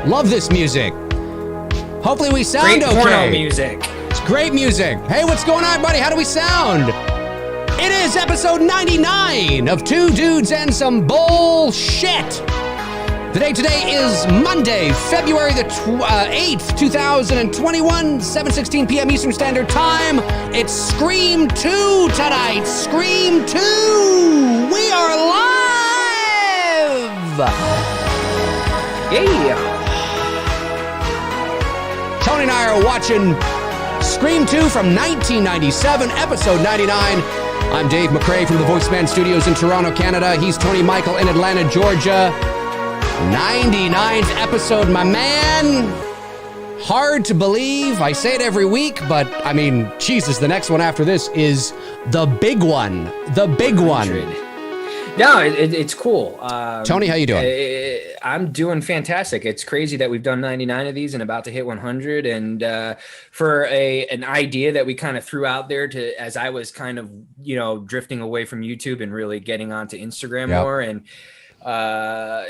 Love this music. Hopefully we sound great okay. Porno music. It's great music. Hey, what's going on, buddy? How do we sound? It is episode 99 of Two Dudes and Some Bullshit. The date today is Monday, February the 8th, 2021, 7:16 p.m. Eastern Standard Time. It's Scream 2 tonight. Scream 2. We are live. Yeah. Tony and I are watching Scream 2 from 1997, episode 99. I'm Dave McRae from the VoiceMann Studios in Toronto, Canada. He's Tony Michael in Atlanta, Georgia. 99th episode, my man. Hard to believe. I say it every week, but I mean, Jesus, the next one after this is the big one. The big 100. One. No, it's cool. Tony, how you doing? I'm doing fantastic. It's crazy that we've done 99 of these and about to hit 100. And for an idea that we kind of threw out there to, as I was kind of, drifting away from YouTube and really getting onto Instagram more, and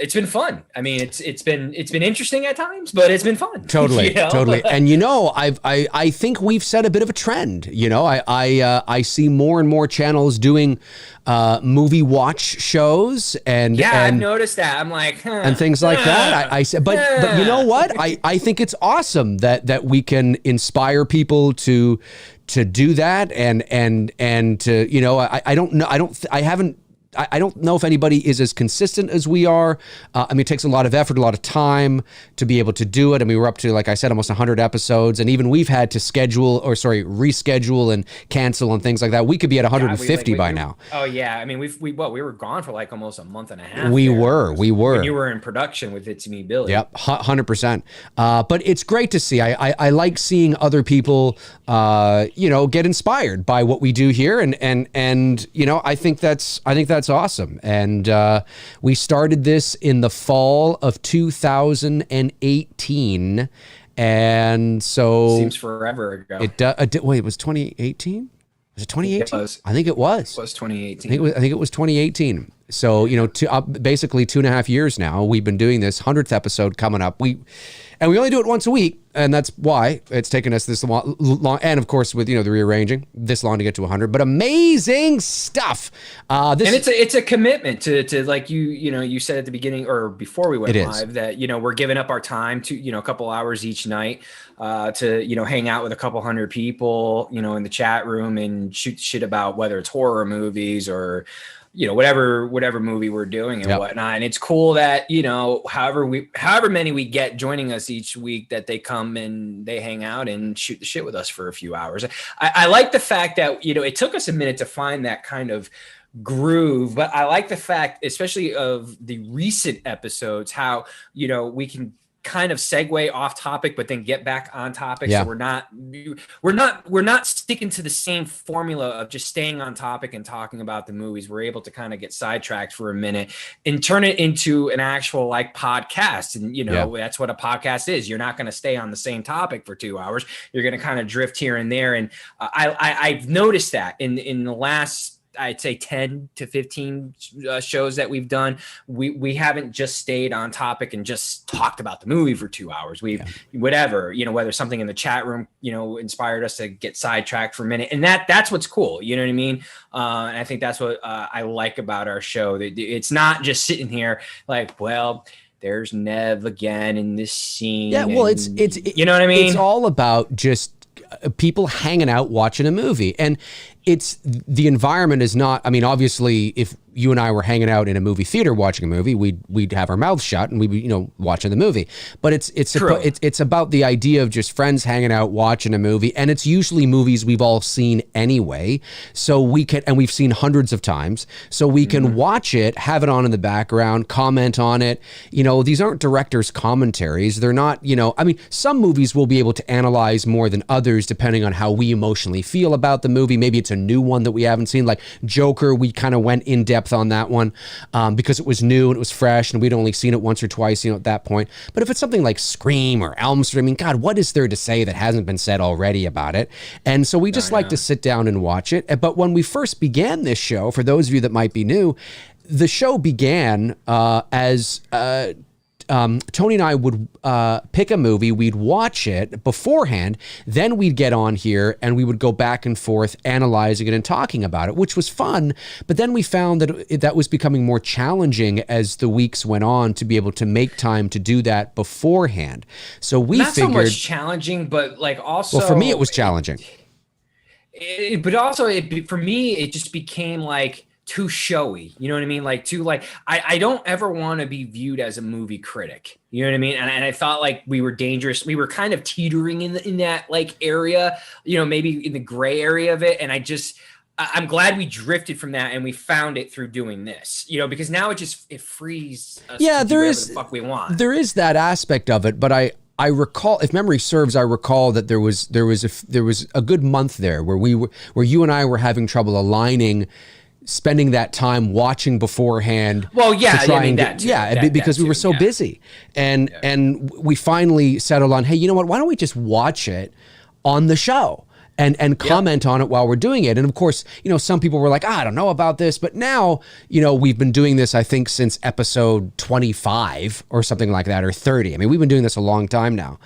it's been fun. I mean, it's been interesting at times, but it's been fun. Totally, totally. And I think we've set a bit of a trend. I see more and more channels doing movie watch shows and I've noticed that. I'm like, and things like that. I said, but you know what? I think it's awesome that we can inspire people to do that and to I don't know if anybody is as consistent as we are. I mean, it takes a lot of effort, a lot of time to be able to do it. I mean, we're up to, like I said, almost 100 episodes. And even we've had to reschedule and cancel and things like that. We could be at 150 by now. Oh, yeah. I mean, we were gone for like almost a month and a half. We were. When you were in production with It's Me, Billy. Yep, 100%. But it's great to see. I like seeing other people, get inspired by what we do here. And I think that's awesome. And we started this in the fall of 2018, and so seems forever ago. Wait, it was 2018? Was it 2018? I think it was. It was 2018. I think it was 2018. So basically 2.5 years now we've been doing this. 100th episode coming up. We only do it once a week, and that's why it's taken us this long. And of course, with the rearranging, this long to get to 100. But amazing stuff. And it's a commitment to like you said at the beginning or before we went live that we're giving up our time to a couple hours each night to hang out with a couple hundred people in the chat room and shoot shit about whether it's horror movies or whatever movie we're doing and whatnot. And it's cool that, however many we get joining us each week, that they come and they hang out and shoot the shit with us for a few hours. I like the fact that, it took us a minute to find that kind of groove, but I like the fact, especially of the recent episodes, how, we can kind of segue off topic, but then get back on topic. So we're not sticking to the same formula of just staying on topic and talking about the movies. We're able to kind of get sidetracked for a minute and turn it into an actual podcast. And that's what a podcast is. You're not going to stay on the same topic for 2 hours. You're going to kind of drift here and there. And I've noticed that in the last, I'd say 10 to 15 shows that we've done, we haven't just stayed on topic and just talked about the movie for 2 hours. Whatever, whether something in the chat room, inspired us to get sidetracked for a minute. And that's what's cool. You know what I mean? And I think that's what I like about our show. It's not just sitting here like, well, there's Nev again in this scene. Yeah, well, it's you know what I mean? It's all about just people hanging out watching a movie. And the environment is not, I mean, obviously, if you and I were hanging out in a movie theater watching a movie, we'd have our mouths shut and we'd be, watching the movie. But it's about the idea of just friends hanging out watching a movie, and it's usually movies we've all seen anyway. So we've seen hundreds of times. So we can watch it, have it on in the background, comment on it. These aren't directors' commentaries. They're not, I mean, some movies we'll be able to analyze more than others depending on how we emotionally feel about the movie. Maybe it's a new one that we haven't seen, like Joker. We kind of went in depth on that one because it was new and it was fresh and we'd only seen it once or twice, at that point. But if it's something like Scream or Elm Street, I mean, God, what is there to say that hasn't been said already about it? And so we just like to sit down and watch it. But when we first began this show, for those of you that might be new, the show began as Tony and I would pick a movie, we'd watch it beforehand, then we'd get on here and we would go back and forth analyzing it and talking about it, which was fun. But then we found that that was becoming more challenging as the weeks went on to be able to make time to do that beforehand. So we not figured, so much challenging, but like also, well, for me it was challenging. But also for me, it just became like too showy. You know what I mean? Like I don't ever want to be viewed as a movie critic. You know what I mean? And I felt like we were dangerous. We were kind of teetering in that like area, you know, maybe in the gray area of it. And I'm glad we drifted from that and we found it through doing this, you know, because now it frees us to do whatever the fuck we want. There is that aspect of it, but I recall, if memory serves, I recall that there was a good month there where you and I were having trouble aligning, spending that time watching beforehand. Well, yeah, because we were so busy, and we finally settled on, hey, you know what? Why don't we just watch it on the show? And comment on it while we're doing it. And of course, you know, some people were like, I don't know about this. But now, you know, we've been doing this, I think, since episode 25 or something like that, or 30. I mean, we've been doing this a long time now,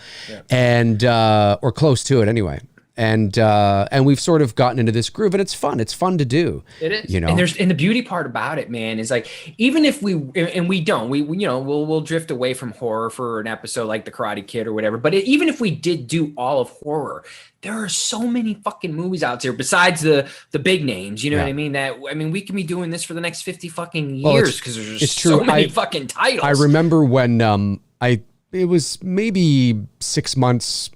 and or close to it anyway. And we've sort of gotten into this groove, and it's fun. It's fun to do. It is, you know. And the beauty part about it, man, is like even if we you know we'll drift away from horror for an episode like The Karate Kid or whatever. But even if we did do all of horror, there are so many fucking movies out there besides the big names. You know what I mean? We can be doing this for the next 50 fucking years because there's just so many fucking titles. I remember when it was maybe 6 months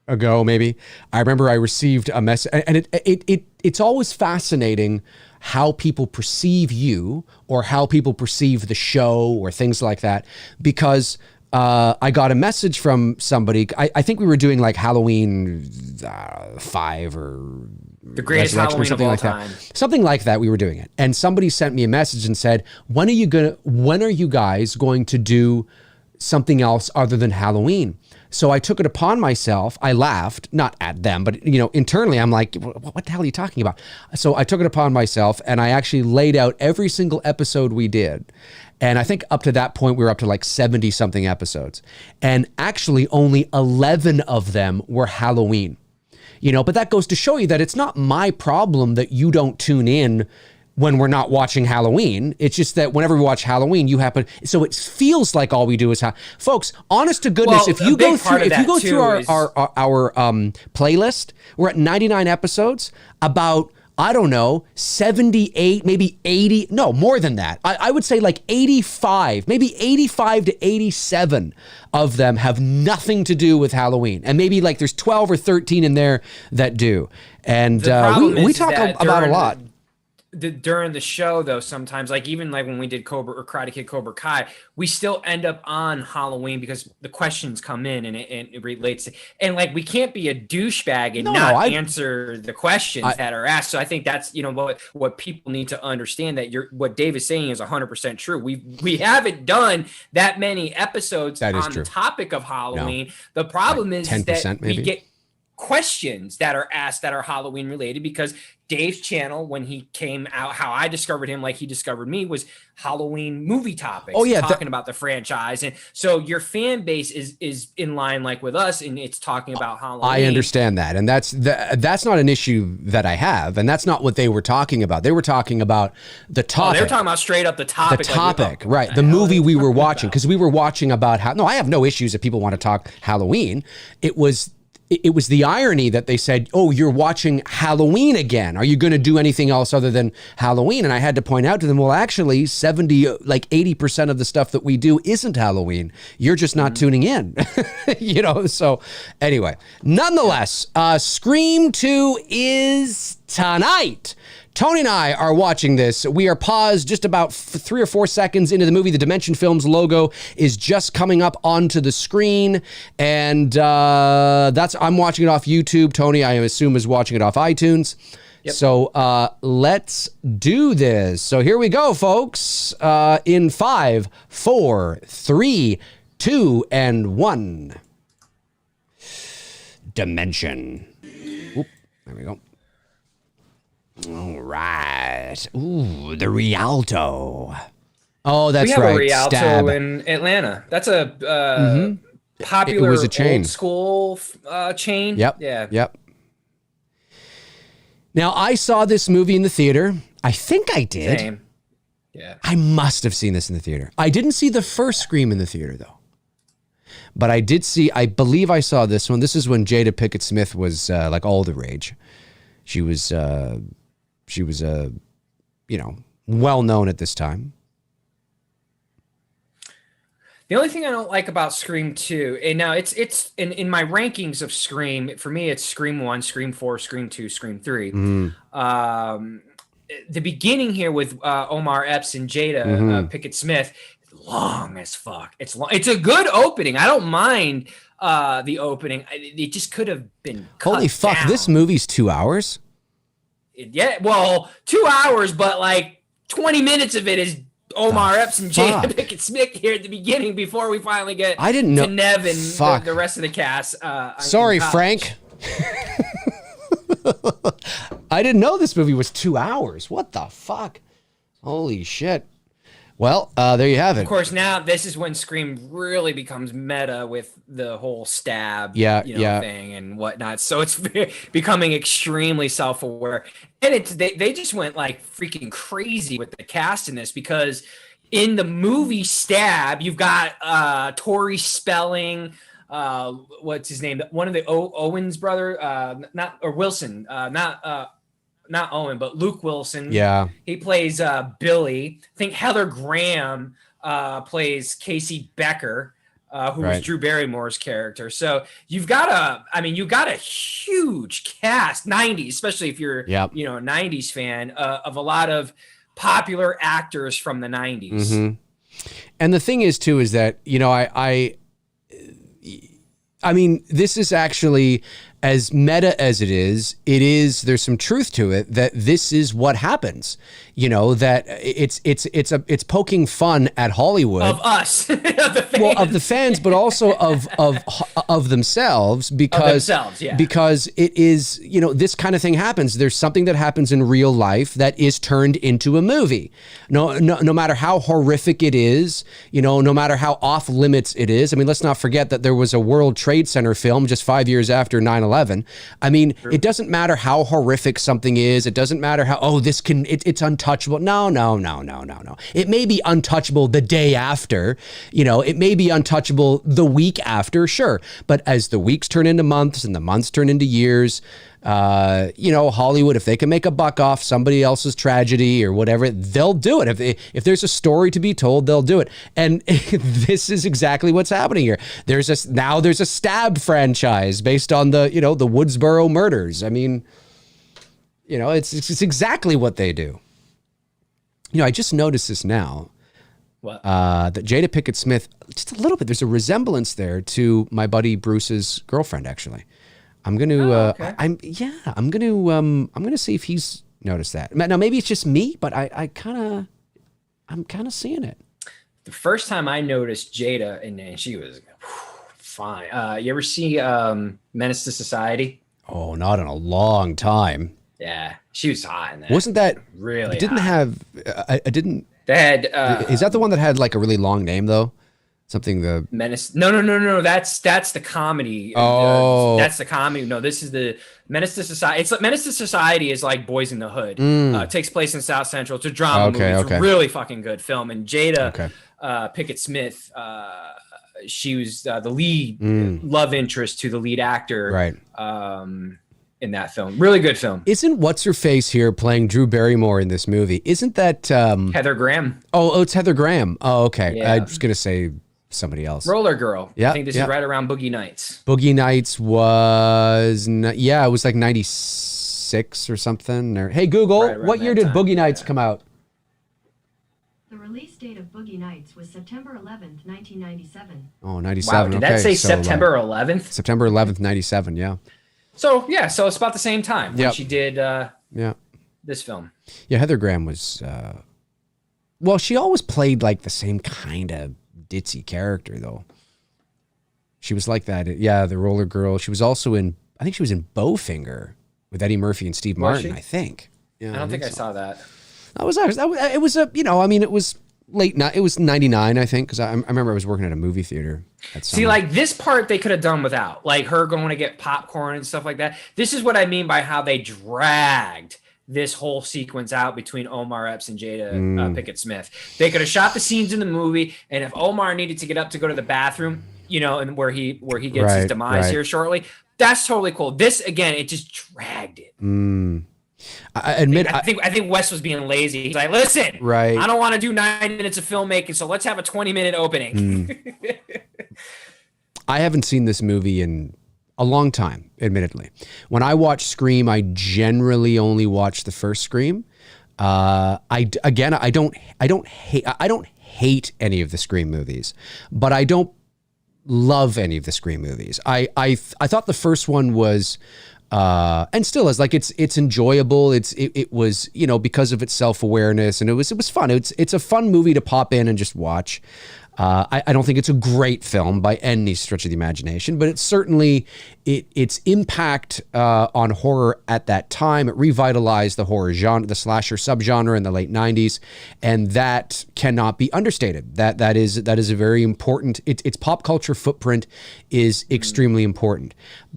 ago, maybe. I remember I received a message, and it's always fascinating how people perceive you or how people perceive the show or things like that, because I got a message from somebody. I think we were doing like Halloween 5 or the greatest Halloween of all time. Something like that. We were doing it, and somebody sent me a message and said, when are you guys going to do something else other than Halloween? So I took it upon myself. I laughed, not at them, but you know, internally, I'm like, what the hell are you talking about? So I took it upon myself, and I actually laid out every single episode we did. And I think up to that point, we were up to like 70 something episodes. And actually only 11 of them were Halloween. You know, but that goes to show you that it's not my problem that you don't tune in when we're not watching Halloween. It's just that whenever we watch Halloween, so it feels like all we do is folks, honest to goodness, if you go through our playlist, we're at 99 episodes, about, I don't know, 78, maybe 80, no, more than that. I would say like 85, maybe 85 to 87 of them have nothing to do with Halloween. And maybe like there's 12 or 13 in there that do. And we talk about a lot. During the show, though, sometimes, like even like when we did Karate Kid Cobra Kai, we still end up on Halloween because the questions come in and it relates to, and like we can't be a douchebag and answer the questions that are asked. So I think that's, you know, what people need to understand, that what Dave is saying is 100% true. We haven't done that many episodes on the topic of Halloween. No. The problem is that maybe we get questions that are asked that are Halloween related, because Dave's channel, when he came out, how I discovered him, like he discovered me, was Halloween movie topics. Oh yeah, talking about the franchise, and so your fan base is in line like with us, and it's talking about Halloween. I understand that, and that's not an issue that I have, and that's not what they were talking about. They were talking about the topic. They were talking about straight up the topic. The topic, right? The movie we were watching, because we were watching about no, I have no issues if people want to talk Halloween. It was the irony that they said, oh, you're watching Halloween again. Are you going to do anything else other than Halloween? And I had to point out to them, well, actually 80% of the stuff that we do isn't Halloween. You're just not tuning in, you know? So anyway, nonetheless, Scream 2 is tonight. Tony and I are watching this. We are paused just about 3 or 4 seconds into the movie. The Dimension Films logo is just coming up onto the screen, and I'm watching it off YouTube. Tony, I assume, is watching it off iTunes. Yep. So let's do this. So here we go, folks. In 5, 4, 3, 2, and 1. Dimension. Oop, there we go. All right. Ooh, the Rialto. Oh, that's we have right. a Rialto Stab. in Atlanta. That's a popular It was a chain. old school chain. Yep. Yeah. Yep. Now, I saw this movie in the theater. I think I did. Same. Yeah. I must have seen this in the theater. I didn't see the first Scream in the theater, though. But I did see, I believe I saw this one. This is when Jada Pickett Smith was like all the rage. She was well known at this time. The only thing I don't like about Scream 2, and now it's in my rankings of Scream, for me, it's Scream 1, Scream 4, Scream 2, Scream 3. The beginning here with Omar Epps and Jada Pickett Smith, long as fuck. It's long. It's a good opening. I don't mind the opening. It just could have been cut Holy fuck, down. this movie's 2 hours? Yeah, well, 2 hours, but like 20 minutes of it is Omar Epps and Jada Pickett Smith here at the beginning before we finally get I didn't know. to Nev and the rest of the cast. Sorry, Frank. I didn't know this movie was 2 hours. What the fuck? Holy shit. Well, there you have it. Of course, now this is when Scream really becomes meta with the whole stab thing and whatnot. So it's becoming extremely self-aware. And they just went like freaking crazy with the cast in this, because in the movie Stab, you've got Tori Spelling, what's his name? One of the Owens brother, Wilson, not Owen, but Luke Wilson. Yeah. He plays Billy. I think Heather Graham plays Casey Becker, who was Drew Barrymore's character. So you've got a huge cast, 90s, especially if you're, a 90s fan, of a lot of popular actors from the 90s. Mm-hmm. And the thing is too, is that, I mean, this is actually, as meta as it is, there's some truth to it that this is what happens. That it's poking fun at Hollywood. Of us. Of the fans. Well, of the fans, but also of themselves, because because it is, this kind of thing happens. There's something that happens in real life that is turned into a movie. No matter how horrific it is, no matter how off limits it is. I mean, let's not forget that there was a World Trade Center film just 5 years after 9/11. I mean, It doesn't matter how horrific something is. It doesn't matter how, it's untouchable. No. It may be untouchable the day after, it may be untouchable the week after, sure. But as the weeks turn into months and the months turn into years, Hollywood, if they can make a buck off somebody else's tragedy or whatever, they'll do it. If there's a story to be told, they'll do it. And this is exactly what's happening here. There's a Stab franchise based on the Woodsboro murders. I mean, it's exactly what they do. I just noticed this now. What? That Jada Pickett Smith, just a little bit, there's a resemblance there to my buddy Bruce's girlfriend, actually. I'm going to, I'm going to see if he's noticed that. Now, maybe it's just me, but I'm kind of seeing it. The first time I noticed Jada, and she was fine. You ever see Menace to Society? Oh, not in a long time. Yeah, she was hot in that. Wasn't that really? Didn't hot. have? I didn't. They had. Is that the one that had like a really long name though? Something the Menace. No. That's the comedy. Oh, that's the comedy. No, this is the Menace to Society. It's like Menace to Society is like Boys in the Hood. It takes place in South Central. It's a drama movie. It's a really fucking good film. And Jada Pickett Smith, she was the lead love interest to the lead actor. Right. In that film. Really good film. Isn't what's her face here playing Drew Barrymore in this movie? Isn't that Heather Graham? Oh, it's Heather Graham. Oh, okay. Yeah. I was gonna say somebody else. Roller Girl. Yeah. I think this is right around Boogie Nights. Boogie Nights was it was like 96 or something. Or hey Google, what year did Boogie Nights come out? The release date of Boogie Nights was September 11th, 1997. Oh, 97. Wow, did that say September 11th? September 11th, 97, yeah. So it's about the same time when she did this film. Yeah, Heather Graham was, she always played like the same kind of ditzy character though. She was like that, the roller girl. She was also I think she was in Bowfinger with Eddie Murphy and Steve Martin, I think. Yeah, I don't think I saw that. It was it was 99, I think, because I remember I was working at a movie theater. See, like this part they could have done without, like her going to get popcorn and stuff like that. This is what I mean by how they dragged this whole sequence out between Omar Epps and Jada Pickett Smith. They could have shot the scenes in the movie, and if Omar needed to get up to go to the bathroom, you know, and where he gets his demise here shortly, that's totally cool. This again, it just dragged it. I admit, I think Wes was being lazy. He's like, listen, I don't want to do 9 minutes of filmmaking, so let's have a 20-minute opening. I haven't seen this movie in a long time, admittedly. When I watch Scream, I generally only watch the first Scream. I don't hate any of the Scream movies, but I don't love any of the Scream movies. I thought the first one was and still is, like, it's enjoyable. It was, you know, because of its self-awareness, and it was fun. It's a fun movie to pop in and just watch. I don't think it's a great film by any stretch of the imagination, but it's certainly its impact on horror at that time. It revitalized the horror genre, the slasher subgenre in the late 90s, and that cannot be understated. That is a very important. Its pop culture footprint is extremely important.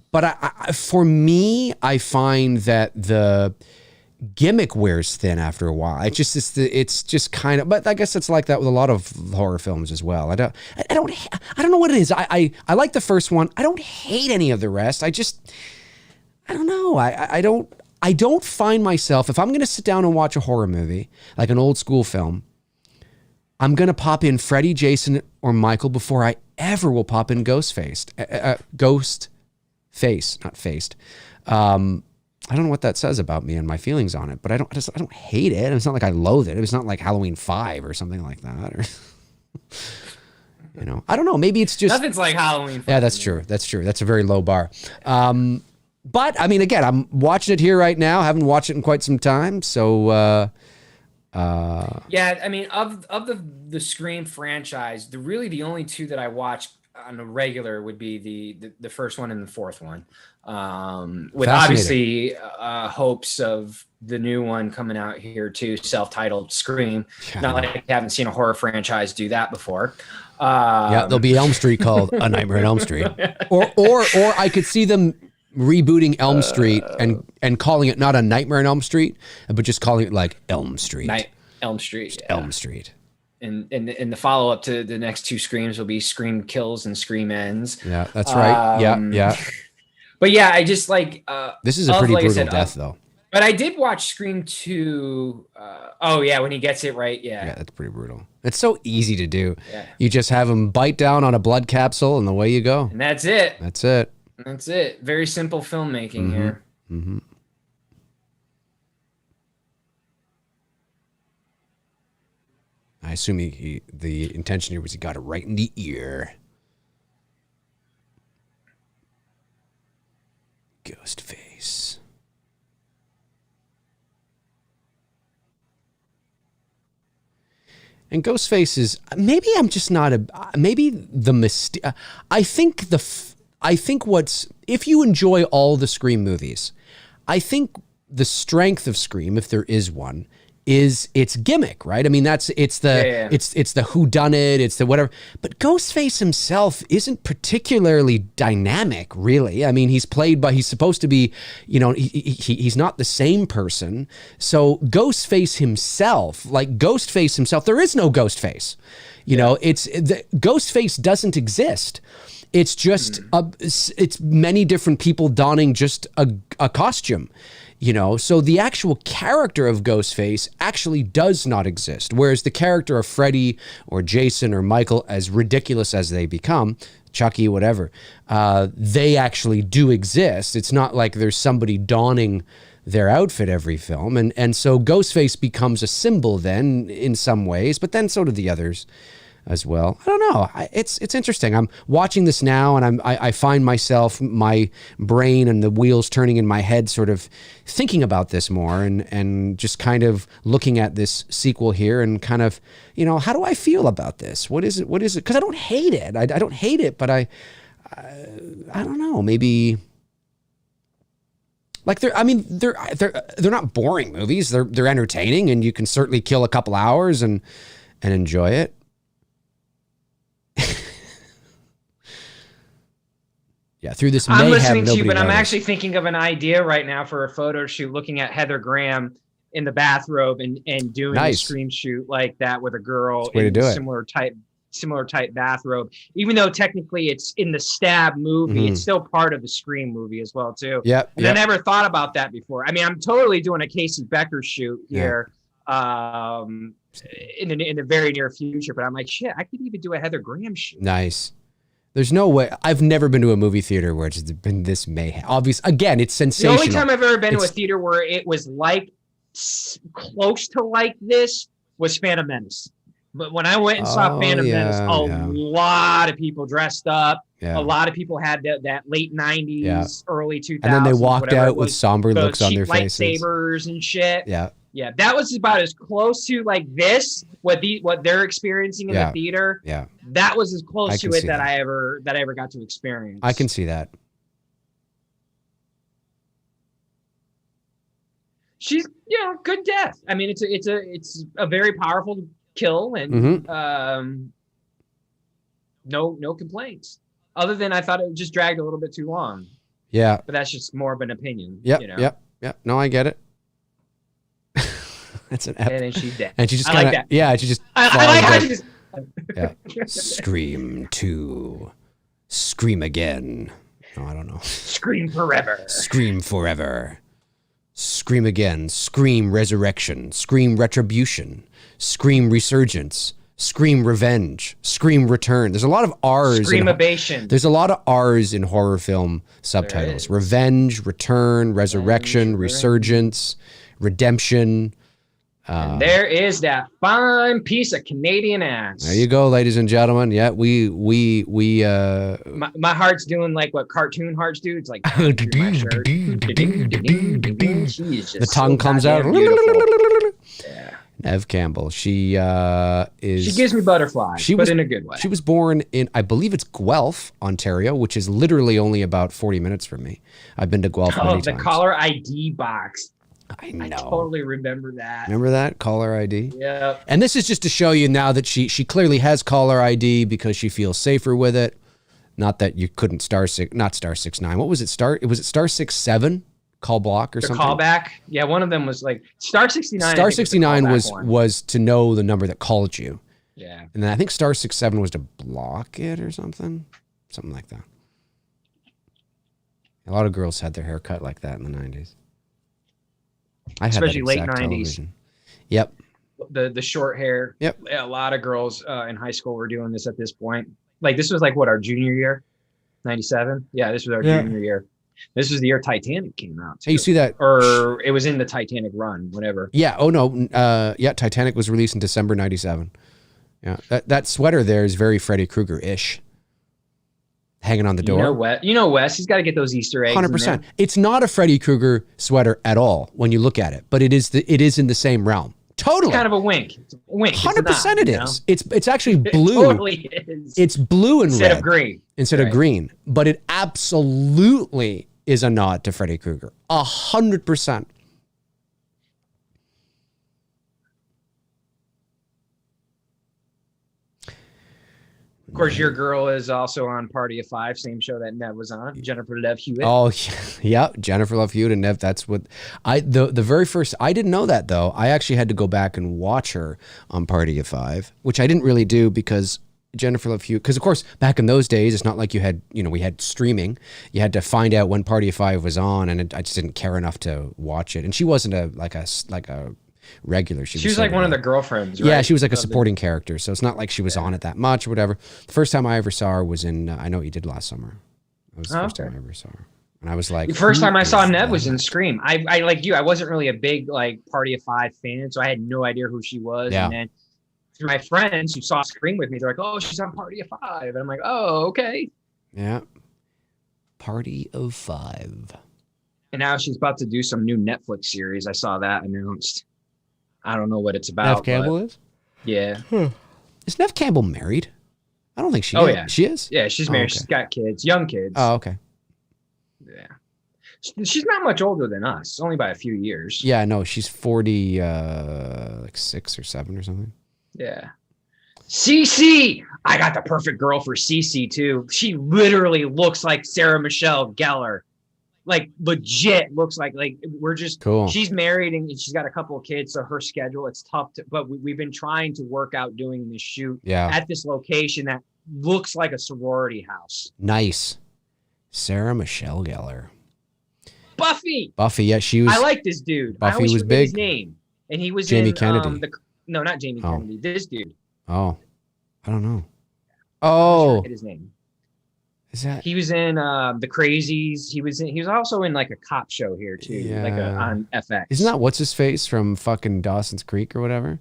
But for me, I find that the gimmick wears thin after a while. It's just kind of, but I guess it's like that with a lot of horror films as well. I don't know what it is. I like the first one. I don't hate any of the rest. I don't know. I don't find myself, if I'm going to sit down and watch a horror movie, like an old school film, I'm going to pop in Freddy, Jason, or Michael before I ever will pop in Ghostface, not faced. I don't know what that says about me and my feelings on it, but I don't hate it. It's not like I loathe it. It's not like Halloween 5 or something like that. Or, you know, I don't know. Maybe it's just nothing's like Halloween 5. Yeah, that's true. That's a very low bar. But I mean, again, I'm watching it here right now. I haven't watched it in quite some time, so. Yeah, I mean, of the Scream franchise, the only two that I watched on a regular would be the first one and the fourth one. With obviously hopes of the new one coming out here too, self-titled Scream. Yeah. Not like I haven't seen a horror franchise do that before. Yeah, there'll be Elm Street called A Nightmare on Elm Street, or I could see them rebooting Elm Street and calling it not A Nightmare on Elm Street, but just calling it like Elm Street. Elm Street. Yeah. Elm Street. And the follow up to the next two Screams will be Scream Kills and Scream Ends. Yeah, that's right. Yeah. But yeah, I just like this is a pretty brutal death though. But I did watch Scream 2. Oh yeah, when he gets it right. Yeah, that's pretty brutal. It's so easy to do. Yeah. You just have him bite down on a blood capsule, and away you go. And that's it. That's it. That's it. Very simple filmmaking here. Mm-hmm. I assume the intention here was he got it right in the ear. Ghostface. And Ghostface is, maybe I'm just not maybe the mistake. I think what's, if you enjoy all the Scream movies, I think the strength of Scream, if there is one, is its gimmick, right? I mean, it's the whodunit, it's the whatever. But Ghostface himself isn't particularly dynamic, really. I mean, he's supposed to be, you know, he's not the same person. So Ghostface himself, there is no Ghostface. You know, Ghostface doesn't exist. It's just it's many different people donning just a costume. You know, so the actual character of Ghostface actually does not exist. Whereas the character of Freddy or Jason or Michael, as ridiculous as they become, Chucky, whatever, they actually do exist. It's not like there's somebody donning their outfit every film. And so Ghostface becomes a symbol then in some ways, but then so do the others as well. I don't know. It's interesting. I'm watching this now, and I find myself, my brain and the wheels turning in my head, sort of thinking about this more, and just kind of looking at this sequel here, and kind of, you know, how do I feel about this? What is it? Because I don't hate it. I don't hate it, but I don't know. Maybe. Like they're not boring movies. They're entertaining, and you can certainly kill a couple hours and and enjoy it. Yeah, through this mayhem, I'm listening to you, but I'm noticed. actually thinking of an idea right now for a photo shoot, looking at Heather Graham in the bathrobe and doing a scream shoot like that with a girl in a similar type bathrobe. Even though technically it's in the Stab movie, it's still part of the Scream movie as well too. Yep. And I never thought about that before. I mean, I'm totally doing a Casey Becker shoot here. In the very near future, but I'm like, shit, I could even do a Heather Graham shoot. Nice. There's no way. I've never been to a movie theater where it's been this mayhem. Obvious. Again, it's sensational. The only time I've ever been to a theater where it was like close to like this was Phantom Menace. But when I went and saw Phantom Menace, a lot of people dressed up. Yeah. A lot of people had that late 90s, early 2000s. And then they walked out with somber looks on their faces. Lightsabers and shit. Yeah. Yeah, that was about as close to like this, what they're experiencing in the theater. Yeah. That was as close to it that I ever got to experience. I can see that. She's good death. I mean, it's a very powerful kill and no complaints. Other than I thought it just dragged a little bit too long. Yeah. But that's just more of an opinion. Yep. You know? Yep. No, I get it. That's an and then she's dead. And she just kind of she just I like how she just Scream 2. Scream again. No, I don't know. Scream forever. Scream forever. Scream again. Scream resurrection. Scream retribution. Scream resurgence. Scream revenge. Scream return. There's a lot of R's. Screamabation. There's a lot of R's in horror film subtitles. Revenge, return, resurrection, resurgence, redemption. And there is that fine piece of Canadian ass. There you go, ladies and gentlemen. Yeah, we my heart's doing like what cartoon hearts do. It's like the tongue comes out. Yeah. Neve Campbell. She gives me butterflies, but in a good way. She was born in, I believe it's Guelph, Ontario, which is literally only about 40 minutes from me. I've been to Guelph many times. The caller ID box. I know. I totally remember that. Remember that? Caller ID? Yeah. And this is just to show you now that she clearly has caller ID because she feels safer with it. Not that you couldn't not star 69. What was it? Was it star 67? Call block or something? Callback? Yeah, one of them was like star 69. Star 69 was to know the number that called you. Yeah. And then I think star 67 was to block it or something. Something like that. A lot of girls had their hair cut like that in the 90s. Especially late 90s. Television. Yep. The short hair. Yep. A lot of girls in high school were doing this at this point. Like this was like what, our junior year? 97? Yeah, this was our junior year. This was the year Titanic came out too. Hey, you see that? Or it was in the Titanic run, whatever. Yeah. Oh no. Titanic was released in December 97. Yeah. That sweater there is very Freddy Krueger-ish. Hanging on the door. You know Wes. He's got to get those Easter eggs. 100%. It's not a Freddy Krueger sweater at all when you look at it, but it is in the same realm. Totally. It's kind of a wink. It's a wink. 100% it is. It's actually blue. It totally is. It's blue and instead red. Of green. Instead of green. But it absolutely is a nod to Freddy Krueger. 100%. Of course, your girl is also on Party of Five, same show that Neve was on. Jennifer Love Hewitt. Oh, yeah. Jennifer Love Hewitt and Neve. That's what the very first, I didn't know that though. I actually had to go back and watch her on Party of Five, which I didn't really do because Jennifer Love Hewitt, because of course, back in those days, it's not like you had, we had streaming. You had to find out when Party of Five was on, and I just didn't care enough to watch it. And she wasn't a regular. She was like one of the girlfriends, right? Yeah, she was like a supporting character, so it's not like she was on it that much or whatever. The first time I ever saw her was in I Know What You Did Last Summer. That was the first time I ever saw her. And I was like, the first time I saw Neve was in Scream. I like you, I wasn't really a big like Party of Five fan, so I had no idea who she was. Yeah. And then through my friends who saw Scream with me, they're like, oh, she's on Party of Five. And I'm like, oh, okay. Yeah. Party of Five. And now she's about to do some new Netflix series. I saw that announced. I don't know what it's about. Neve Campbell is? Yeah. Is Neve Campbell married? I don't think she is. Oh, yeah. She is? Yeah, she's married. Okay. She's got kids, young kids. Oh, okay. Yeah. She's not much older than us, only by a few years. Yeah, no, she's 40, like 6 or 7 or something. Yeah. Cece. I got the perfect girl for Cece too. She literally looks like Sarah Michelle Gellar. Like legit looks like we're just cool. She's married and she's got a couple of kids, so her schedule, it's tough but we've been trying to work out doing this shoot at this location that looks like a sorority house. Nice. Sarah Michelle Gellar. Buffy, yeah, she was. I like this dude. Buffy was big. His name, and he was Jamie in Kennedy. No, not Jamie Kennedy. This dude. Oh, I don't know. Oh, his name. Is that? He was in The Crazies. He was also in like a cop show here too, on FX. Isn't that what's his face from fucking Dawson's Creek or whatever?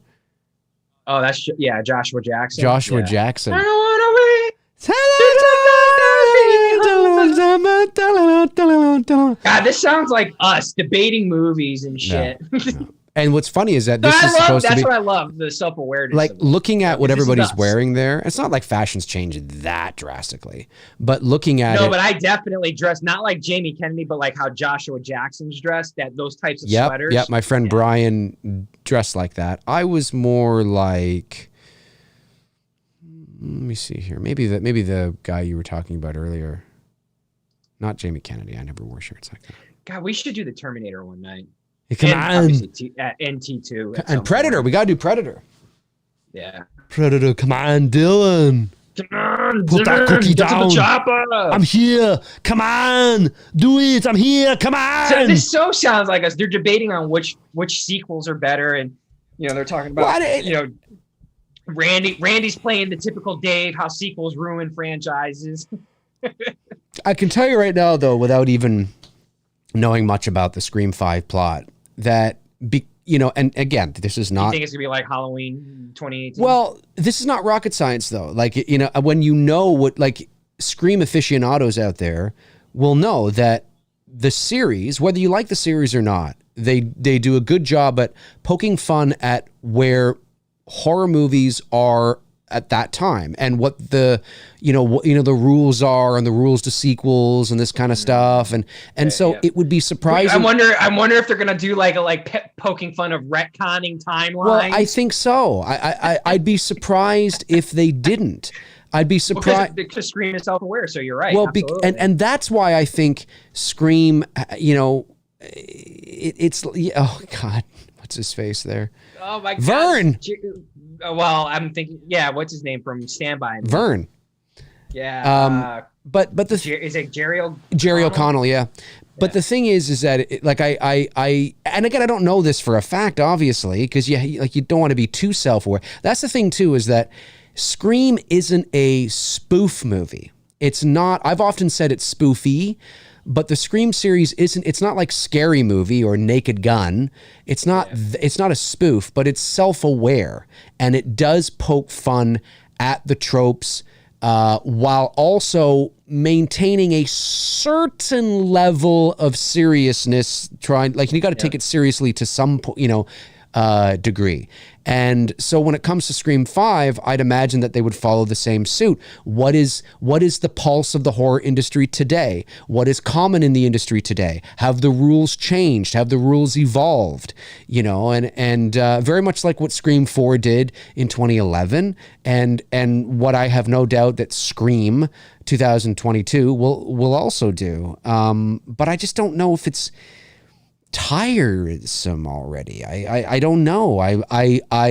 Oh, that's Joshua Jackson. Jackson. I don't want to wait. God, this sounds like us debating movies and shit. No. And what's funny is that this is supposed to be. That's what I love, the self-awareness. Like looking at what everybody's wearing there. It's not like fashion's changed that drastically, but looking at but I definitely dress not like Jamie Kennedy, but like how Joshua Jackson's dressed. Those types of sweaters. Yep. My friend Brian dressed like that. I was more like. Let me see here. Maybe the guy you were talking about earlier. Not Jamie Kennedy. I never wore shirts like that. God, we should do the Terminator one night. Come on. NT2. And Predator. We got to do Predator. Yeah. Predator. Come on, Dylan. Come on, put that cookie down. To the chopper. I'm here. Come on. Do it. I'm here. Come on. So this sounds like us. They're debating on which sequels are better. And, they're talking about, Randy's playing the typical Dave, how sequels ruin franchises. I can tell you right now, though, without even knowing much about the Scream 5 plot, that, and again, this is not... You think it's going to be like Halloween 2018? Well, this is not rocket science, though. Like, when you know what, like, Scream aficionados out there will know that the series, whether you like the series or not, they do a good job at poking fun at where horror movies are at that time and what the the rules are and the rules to sequels and this kind of stuff and so it would be surprising. I wonder if they're gonna do like poking fun of retconning timelines. Well, I think so. I'd be surprised if they didn't. I'd be surprised because Scream is self-aware. So you're right. Well, and that's why I think Scream. It's oh God, what's his face there? Oh my God, Vern. Well, I'm thinking, what's his name from Stand By Me? Vern. Yeah. But the is it Jerry O'Connell? Jerry O'Connell, yeah. But the thing is that I and again, I don't know this for a fact, obviously, because you don't want to be too self-aware. That's the thing too, is that Scream isn't a spoof movie. It's not. I've often said it's spoofy. But the Scream series it's not like Scary Movie or Naked Gun. It's not a spoof, but it's self-aware. And it does poke fun at the tropes while also maintaining a certain level of seriousness. You got to take it seriously to some degree. And so when it comes to Scream 5, I'd imagine that they would follow the same suit. What is the pulse of the horror industry today? What is common in the industry today? Have the rules changed? Have the rules evolved? And very much like what Scream 4 did in 2011, and what I have no doubt that Scream 2022 will also do. But I just don't know if it's tiresome already. I don't know. I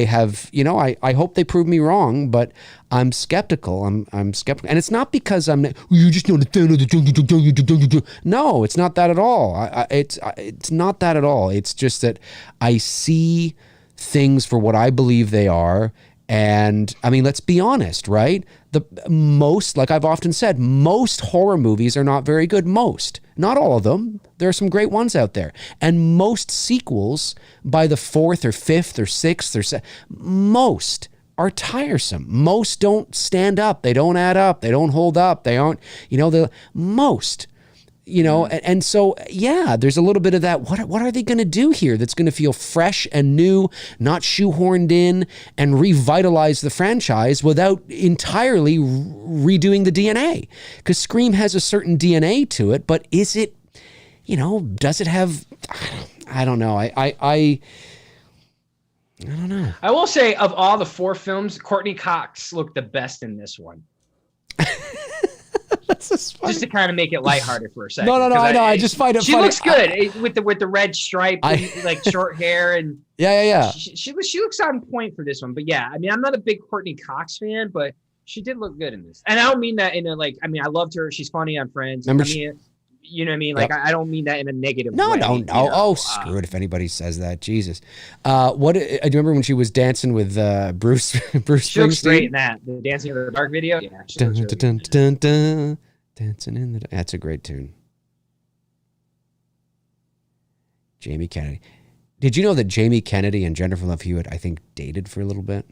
have, I hope they prove me wrong, but I'm skeptical. I'm skeptical. And it's not because you just know the fan of the no, it's not that at all. It's not that at all. It's just that I see things for what I believe they are. And I mean, let's be honest, right? Like I've often said, most horror movies are not very good. Most, not all of them. There are some great ones out there. And most sequels by the 4th or 5th or 6th or most are tiresome. Most don't stand up. They don't add up. They don't hold up. They aren't, most. And so, there's a little bit of that. What are they going to do here that's going to feel fresh and new, not shoehorned in, and revitalize the franchise without entirely redoing the DNA? Because Scream has a certain DNA to it, but is it, does it have, I don't know. I don't know. I will say, of all the 4 films, Courtney Cox looked the best in this one. That's just to kind of make it lighthearted for a second. No, I know. I just find it she funny. Looks good with the red stripe, and, like short hair, and yeah. She looks on point for this one. But yeah, I mean, I'm not a big Courtney Cox fan, but she did look good in this. And I don't mean that in a like. I mean, I loved her. She's funny on Friends. You know what I mean? Like, I don't mean that in a negative way. No. You know? Oh, screw it if anybody says that. Jesus. What do you remember when she was dancing with Bruce Springsteen? She looks great in that. The Dancing in the Dark video. Yeah. Dancing in the Dark. That's a great tune. Jamie Kennedy. Did you know that Jamie Kennedy and Jennifer Love Hewitt, I think, dated for a little bit?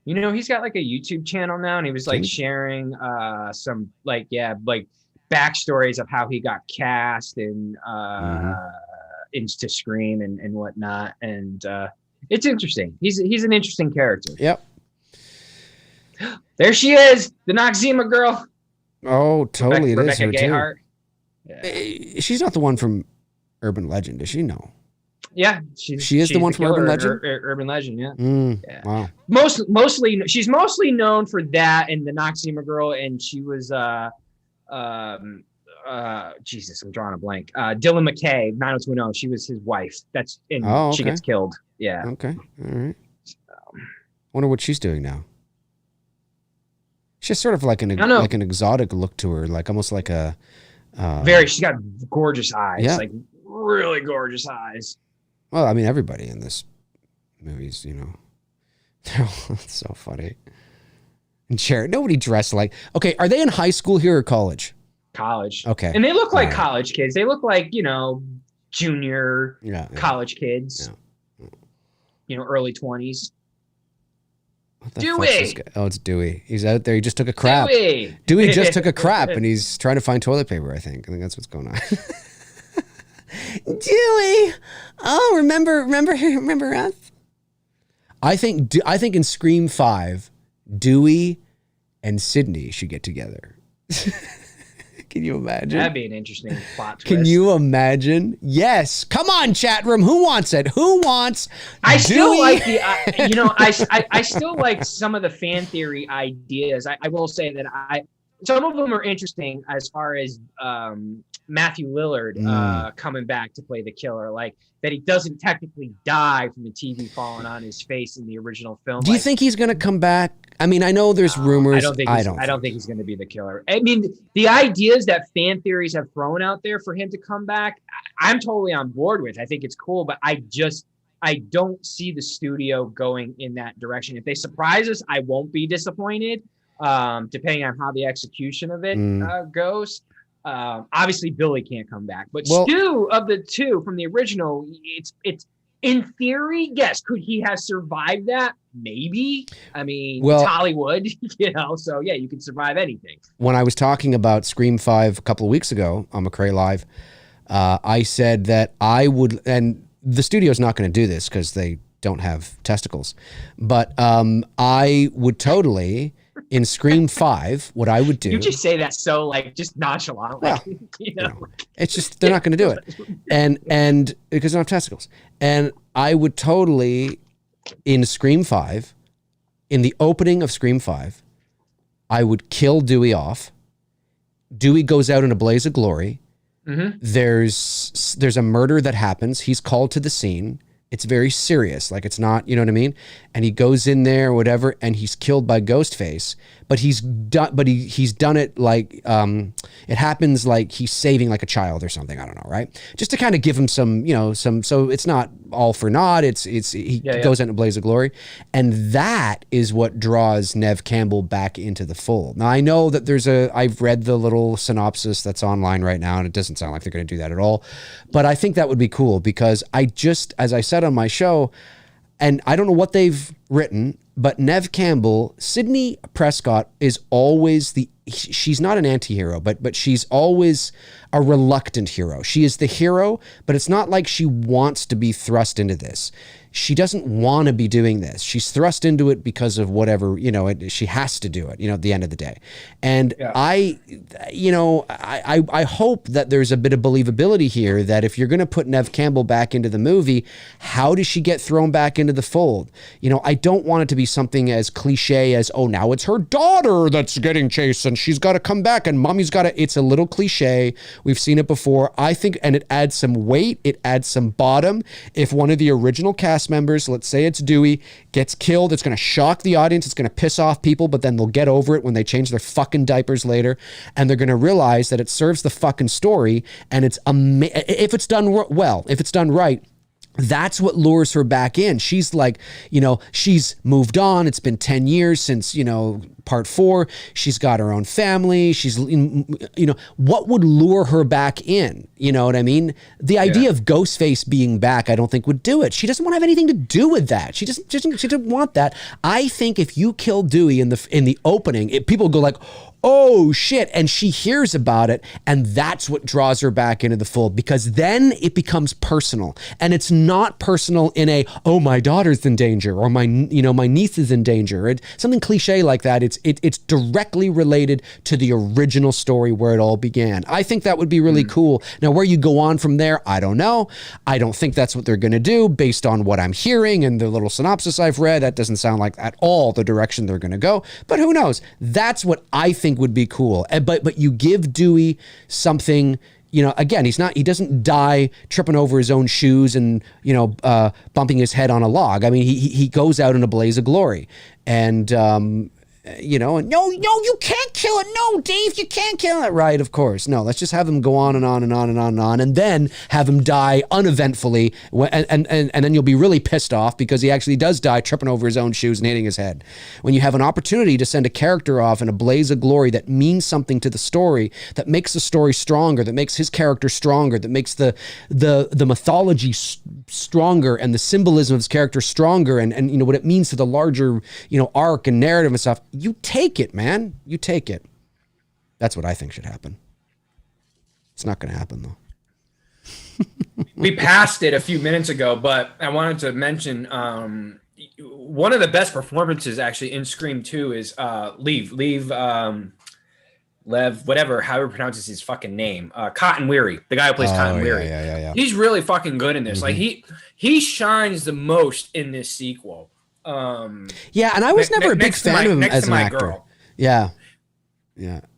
You know, he's got like a YouTube channel now, and he was like sharing some like backstories of how he got cast and into Scream and whatnot, and it's interesting. He's an interesting character. Yep. There she is, the Noxzema girl. Oh, totally, Rebecca it is her Gayheart. too. Yeah. She's not the one from Urban Legend, is she? No. Yeah, she's the one from Urban Legend. Urban Legend, yeah. Yeah. Wow. She's mostly known for that and the Noxzema girl, and she was Jesus, I'm drawing a blank. Dylan McKay, 90210. She was his wife. She gets killed. Yeah. Okay. All right. Wonder what she's doing now. She's sort of like an exotic look to her, like almost like a. She's got gorgeous eyes, like really gorgeous eyes. Well, I mean, everybody in this movie's, it's so funny. And Jared, nobody dressed like. Okay, are they in high school here or college? College. Okay. And they look like college kids. They look like, junior college kids. Yeah. Early 20s. Dewey. Oh, it's Dewey. He's out there. He just took a crap. Dewey just took a crap, and he's trying to find toilet paper, I think that's what's going on. Dewey. Oh, remember us? I think in Scream 5, Dewey and Sydney should get together. Can you imagine? That'd be an interesting plot twist. Can you imagine? Yes. Come on, chat room. Who wants it? Who wants? I still like the. I still like some of the fan theory ideas. I will say that some of them are interesting as far as Matthew Lillard coming back to play the killer, like that he doesn't technically die from the TV falling on his face in the original film. Do you think he's going to come back? I mean, I know there's rumors. I don't think he's going to be the killer. I mean, the ideas that fan theories have thrown out there for him to come back, I'm totally on board with. I think it's cool, but I don't see the studio going in that direction. If they surprise us, I won't be disappointed, depending on how the execution of it goes. Obviously, Billy can't come back, but Stu of the two from the original, it's in theory, yes. Could he have survived that? Maybe. I mean, it's Hollywood, so yeah, you can survive anything. When I was talking about Scream 5 a couple of weeks ago on McRae Live, I said that I would, and the studio's not going to do this because they don't have testicles, but I would totally, in Scream 5, what I would do. You just say that so like just nonchalant. Well, it's just they're not going to do it, and because they don't have testicles. And I would totally, in Scream 5, in the opening of Scream 5, I would kill Dewey off. Dewey goes out in a blaze of glory. Mm-hmm. There's a murder that happens. He's called to the scene. It's very serious. Like, it's not, you know what I mean? And he goes in there or whatever, and he's killed by Ghostface. But he's done it like, it happens like he's saving like a child or something. I don't know, right? Just to kind of give him some, so it's not all for naught. He goes out in a blaze of glory. And that is what draws Neve Campbell back into the fold. Now, I know that I've read the little synopsis that's online right now, and it doesn't sound like they're going to do that at all. But I think that would be cool because as I said on my show, and I don't know what they've written, but Neve Campbell, Sidney Prescott is always the she's not an anti-hero, but she's always a reluctant hero. She is the hero, but it's not like she wants to be thrust into this. She doesn't want to be doing this. She's thrust into it because of whatever, she has to do it, at the end of the day. And I hope that there's a bit of believability here that if you're going to put Neve Campbell back into the movie, how does she get thrown back into the fold? I don't want it to be something as cliche as, oh, now it's her daughter that's getting chased and she's got to come back and mommy's got to, it's a little cliche. We've seen it before. I think, and it adds some weight. It adds some bottom. If one of the original cast members, let's say it's Dewey, gets killed, it's going to shock the audience, it's going to piss off people, but then they'll get over it when they change their fucking diapers later, and they're going to realize that it serves the fucking story, and it's if it's done well, if it's done right, that's what lures her back in. She's like, she's moved on. It's been 10 years since, part 4. She's got her own family. She's, what would lure her back in? You know what I mean? The idea of Ghostface being back, I don't think would do it. She doesn't want to have anything to do with that. She doesn't want that. I think if you kill Dewey in the opening, people go like, oh shit, and she hears about it, and that's what draws her back into the fold, because then it becomes personal, and it's not personal in a, oh, my daughter's in danger, or my niece is in danger, something cliche like that. It's directly related to the original story where it all began. I think that would be really cool. Now, where you go on from there, I don't know. I don't think that's what they're going to do based on what I'm hearing and the little synopsis I've read. That doesn't sound like at all the direction they're going to go, but who knows? That's what I think would be cool. But you give Dewey something, again, he doesn't die tripping over his own shoes and, bumping his head on a log. I mean, he goes out in a blaze of glory, and, and no, you can't kill it. No, Dave, you can't kill it. Right, of course. No, let's just have him go on and on and on and on and on, and then have him die uneventfully, and then you'll be really pissed off because he actually does die tripping over his own shoes and hitting his head. When you have an opportunity to send a character off in a blaze of glory that means something to the story, that makes the story stronger, that makes his character stronger, that makes the mythology stronger and the symbolism of his character stronger, and what it means to the larger arc and narrative and stuff, you take it, man. You take it. That's what I think should happen. It's not going to happen, though. We passed it a few minutes ago, but I wanted to mention one of the best performances actually in Scream 2 is Lev, whatever, however pronounces his fucking name, Cotton Weary, the guy who plays Cotton Weary. Yeah. He's really fucking good in this. Like he shines the most in this sequel. Yeah, and I was never a big fan of him as an actor. Girl. Yeah,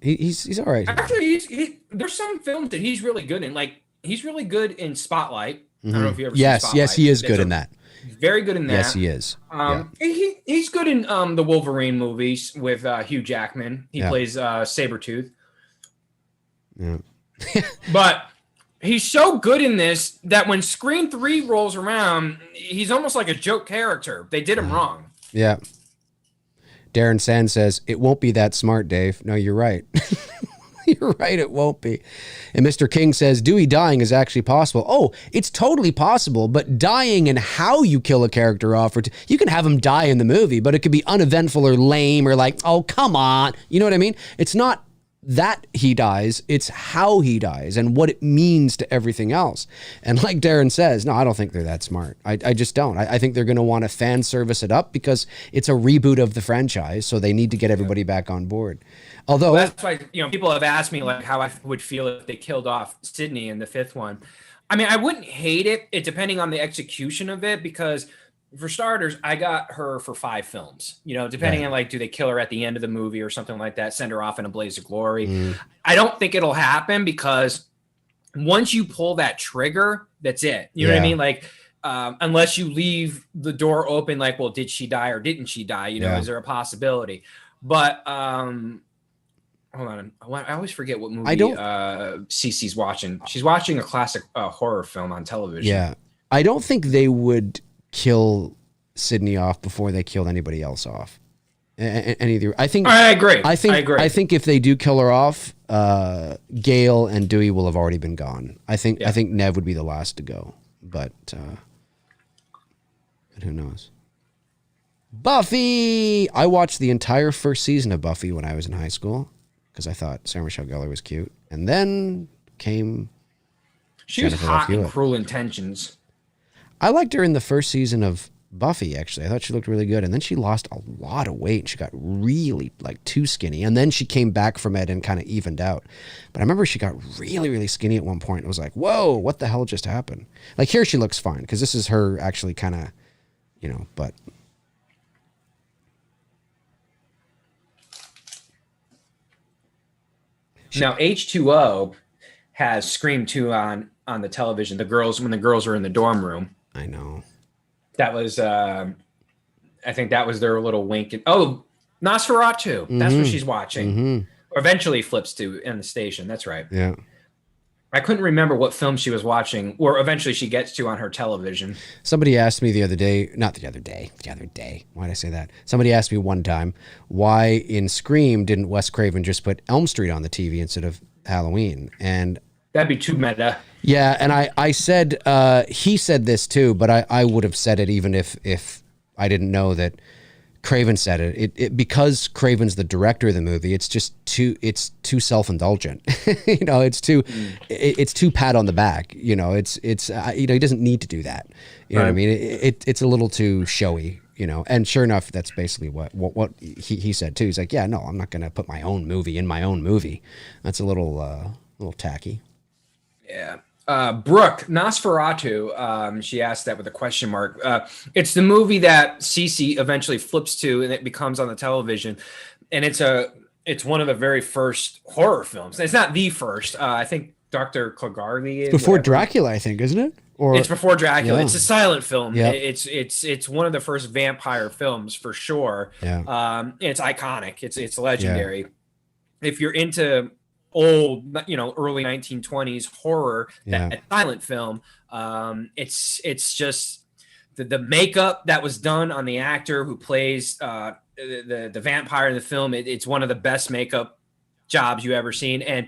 he's all right. Actually, there's some films that he's really good in. Like he's really good in Spotlight. I don't know if you ever seen Spotlight. Yes, he is good in that. Very good in that. Yes, he is. He's good in the Wolverine movies with Hugh Jackman. He plays Sabretooth. Yeah. But he's so good in this that when Scream 3 rolls around, he's almost like a joke character. They did him wrong. Yeah. Darren Sand says, it won't be that smart, Dave. No, you're right. You're right, it won't be. And Mr. King says, Dewey dying is actually possible. Oh, it's totally possible, but dying and how you kill a character off, you can have him die in the movie, but it could be uneventful or lame or like, oh, come on. You know what I mean? It's not that he dies, it's how he dies and what it means to everything else. And like Darren says, no, I don't think they're that smart. I just don't. I think they're going to want to fan service it up because it's a reboot of the franchise, so they need to get everybody back on board. Although that's why people have asked me like how I would feel if they killed off Sydney in the 5th one. I mean, I wouldn't hate it. It depending on the execution of it, because for starters, I got her for 5 films, depending on like, do they kill her at the end of the movie or something like that, send her off in a blaze of glory. I don't think it'll happen because once you pull that trigger, that's it. You know what I mean? Like, unless you leave the door open, like, well, did she die or didn't she die? Is there a possibility? But, hold on. I always forget what movie Cece's watching. She's watching a classic horror film on television. Yeah. I don't think they would kill Sydney off before they killed anybody else off. I think I agree. I think if they do kill her off, Gail and Dewey will have already been gone. I think Neve would be the last to go, but who knows? Buffy. I watched the entire first season of Buffy when I was in high school. because I thought Sarah Michelle Gellar was cute. And then came She was Jennifer hot Love in Hewitt. Cruel Intentions. I liked her in the first season of Buffy, actually. I thought she looked really good. And then she lost a lot of weight. She got really, like, too skinny. And then she came back from it and kind of evened out. But I remember she got really, really skinny at one point. It was like, whoa, what the hell just happened? Like, here she looks fine, because this is her actually kind of, you know, but... Now, H2O has Scream 2 on the television. When the girls were in the dorm room. I know. That was, I think that was their little wink. Nosferatu. That's what she's watching. Or eventually flips to in the station. That's right. Yeah. I couldn't remember what film she was watching, or eventually she gets to on her television. Somebody asked me the other day. Why did I say that? Somebody asked me one time, why in Scream didn't Wes Craven just put Elm Street on the TV instead of Halloween? And that'd be too meta. Yeah, and I said, he said this too, but I would have said it even if I didn't know that Craven said it. It because Craven's the director of the movie, it's too self-indulgent. You know, it's too pat on the back. You know, it's you know, he doesn't need to do that. You know what I mean? It's a little too showy. You know, and sure enough, that's basically what he said too. He's like, yeah, no, I'm not going to put my own movie in my own movie. That's a little tacky. Yeah. Brooke, Nosferatu, she asked that with a question mark. It's the movie that Cece eventually flips to and it becomes on the television. And it's one of the very first horror films. It's not the first. I think Dr. Caligari. Before Dracula, I think, isn't it? Or it's before Dracula. Yeah. It's a silent film. Yeah. It's one of the first vampire films for sure. Yeah. It's iconic. It's legendary. Yeah. If you're into old, you know, early 1920s horror, that silent film, it's just the makeup that was done on the actor who plays the vampire in the film. It's one of the best makeup jobs you ever seen. And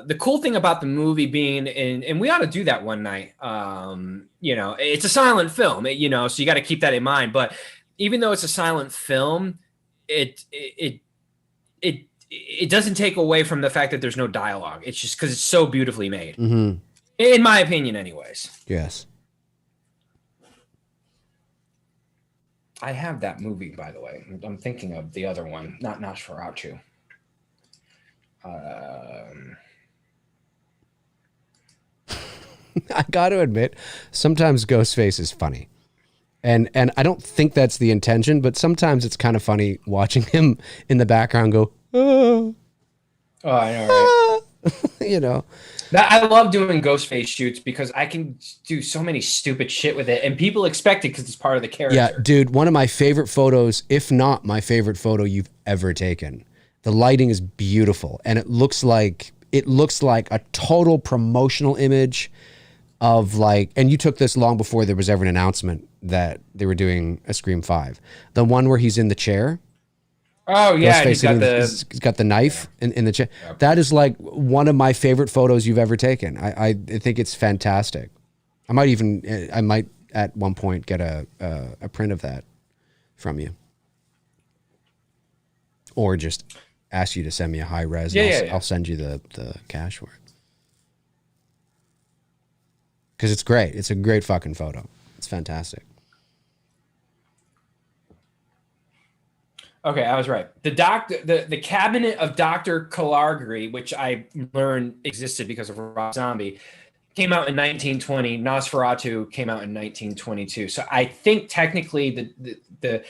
the cool thing about the movie being and we ought to do that one night, you know, it's a silent film, you know, so you got to keep that in mind. But even though it's a silent film, it doesn't take away from the fact that there's no dialogue. It's just because it's so beautifully made, in my opinion, anyways. Yes. I have that movie, by the way. I'm thinking of the other one, not Nosferatu. I got to admit, sometimes Ghostface is funny. And I don't think that's the intention, but sometimes it's kind of funny watching him in the background go, oh, I know, right? You know. I love doing Ghostface shoots because I can do so many stupid shit with it, and people expect it because it's part of the character. Yeah, dude, one of my favorite photos, if not my favorite photo you've ever taken. The lighting is beautiful, and it looks like a total promotional image of like, and you took this long before there was ever an announcement that they were doing a Scream 5. The one where he's in the chair. Oh yeah, he's got the knife in the chair. Yep. That is like one of my favorite photos you've ever taken. I think it's fantastic. I might at one point get a print of that from you, or just ask you to send me a high res. I'll send you the cash for it because it's great. It's a great fucking photo. It's fantastic. Okay, I was right. The cabinet of Dr. Caligari, which I learned existed because of Rob Zombie, came out in 1920. Nosferatu came out in 1922. So I think technically the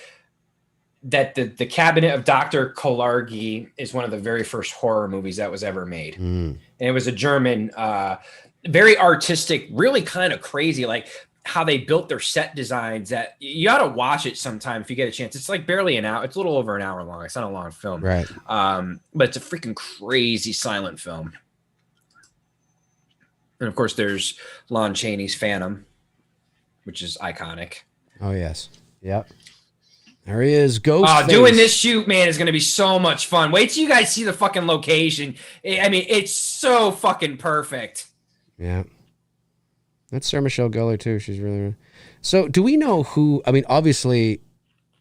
cabinet of Dr. Caligari is one of the very first horror movies that was ever made. And it was a German, very artistic, really kind of crazy, like how they built their set designs. That you ought to watch it sometime if you get a chance. It's like barely an hour. It's a little over an hour long. It's not a long film. Right. But it's a freaking crazy silent film. And of course there's Lon Chaney's Phantom, which is iconic. Oh yes. Yep. There he is. Ghostface. Doing this shoot, man, is going to be so much fun. Wait till you guys see the fucking location. I mean, it's so fucking perfect. Yeah. That's Sarah Michelle Gellar too. She's really. So do we know who, I mean, obviously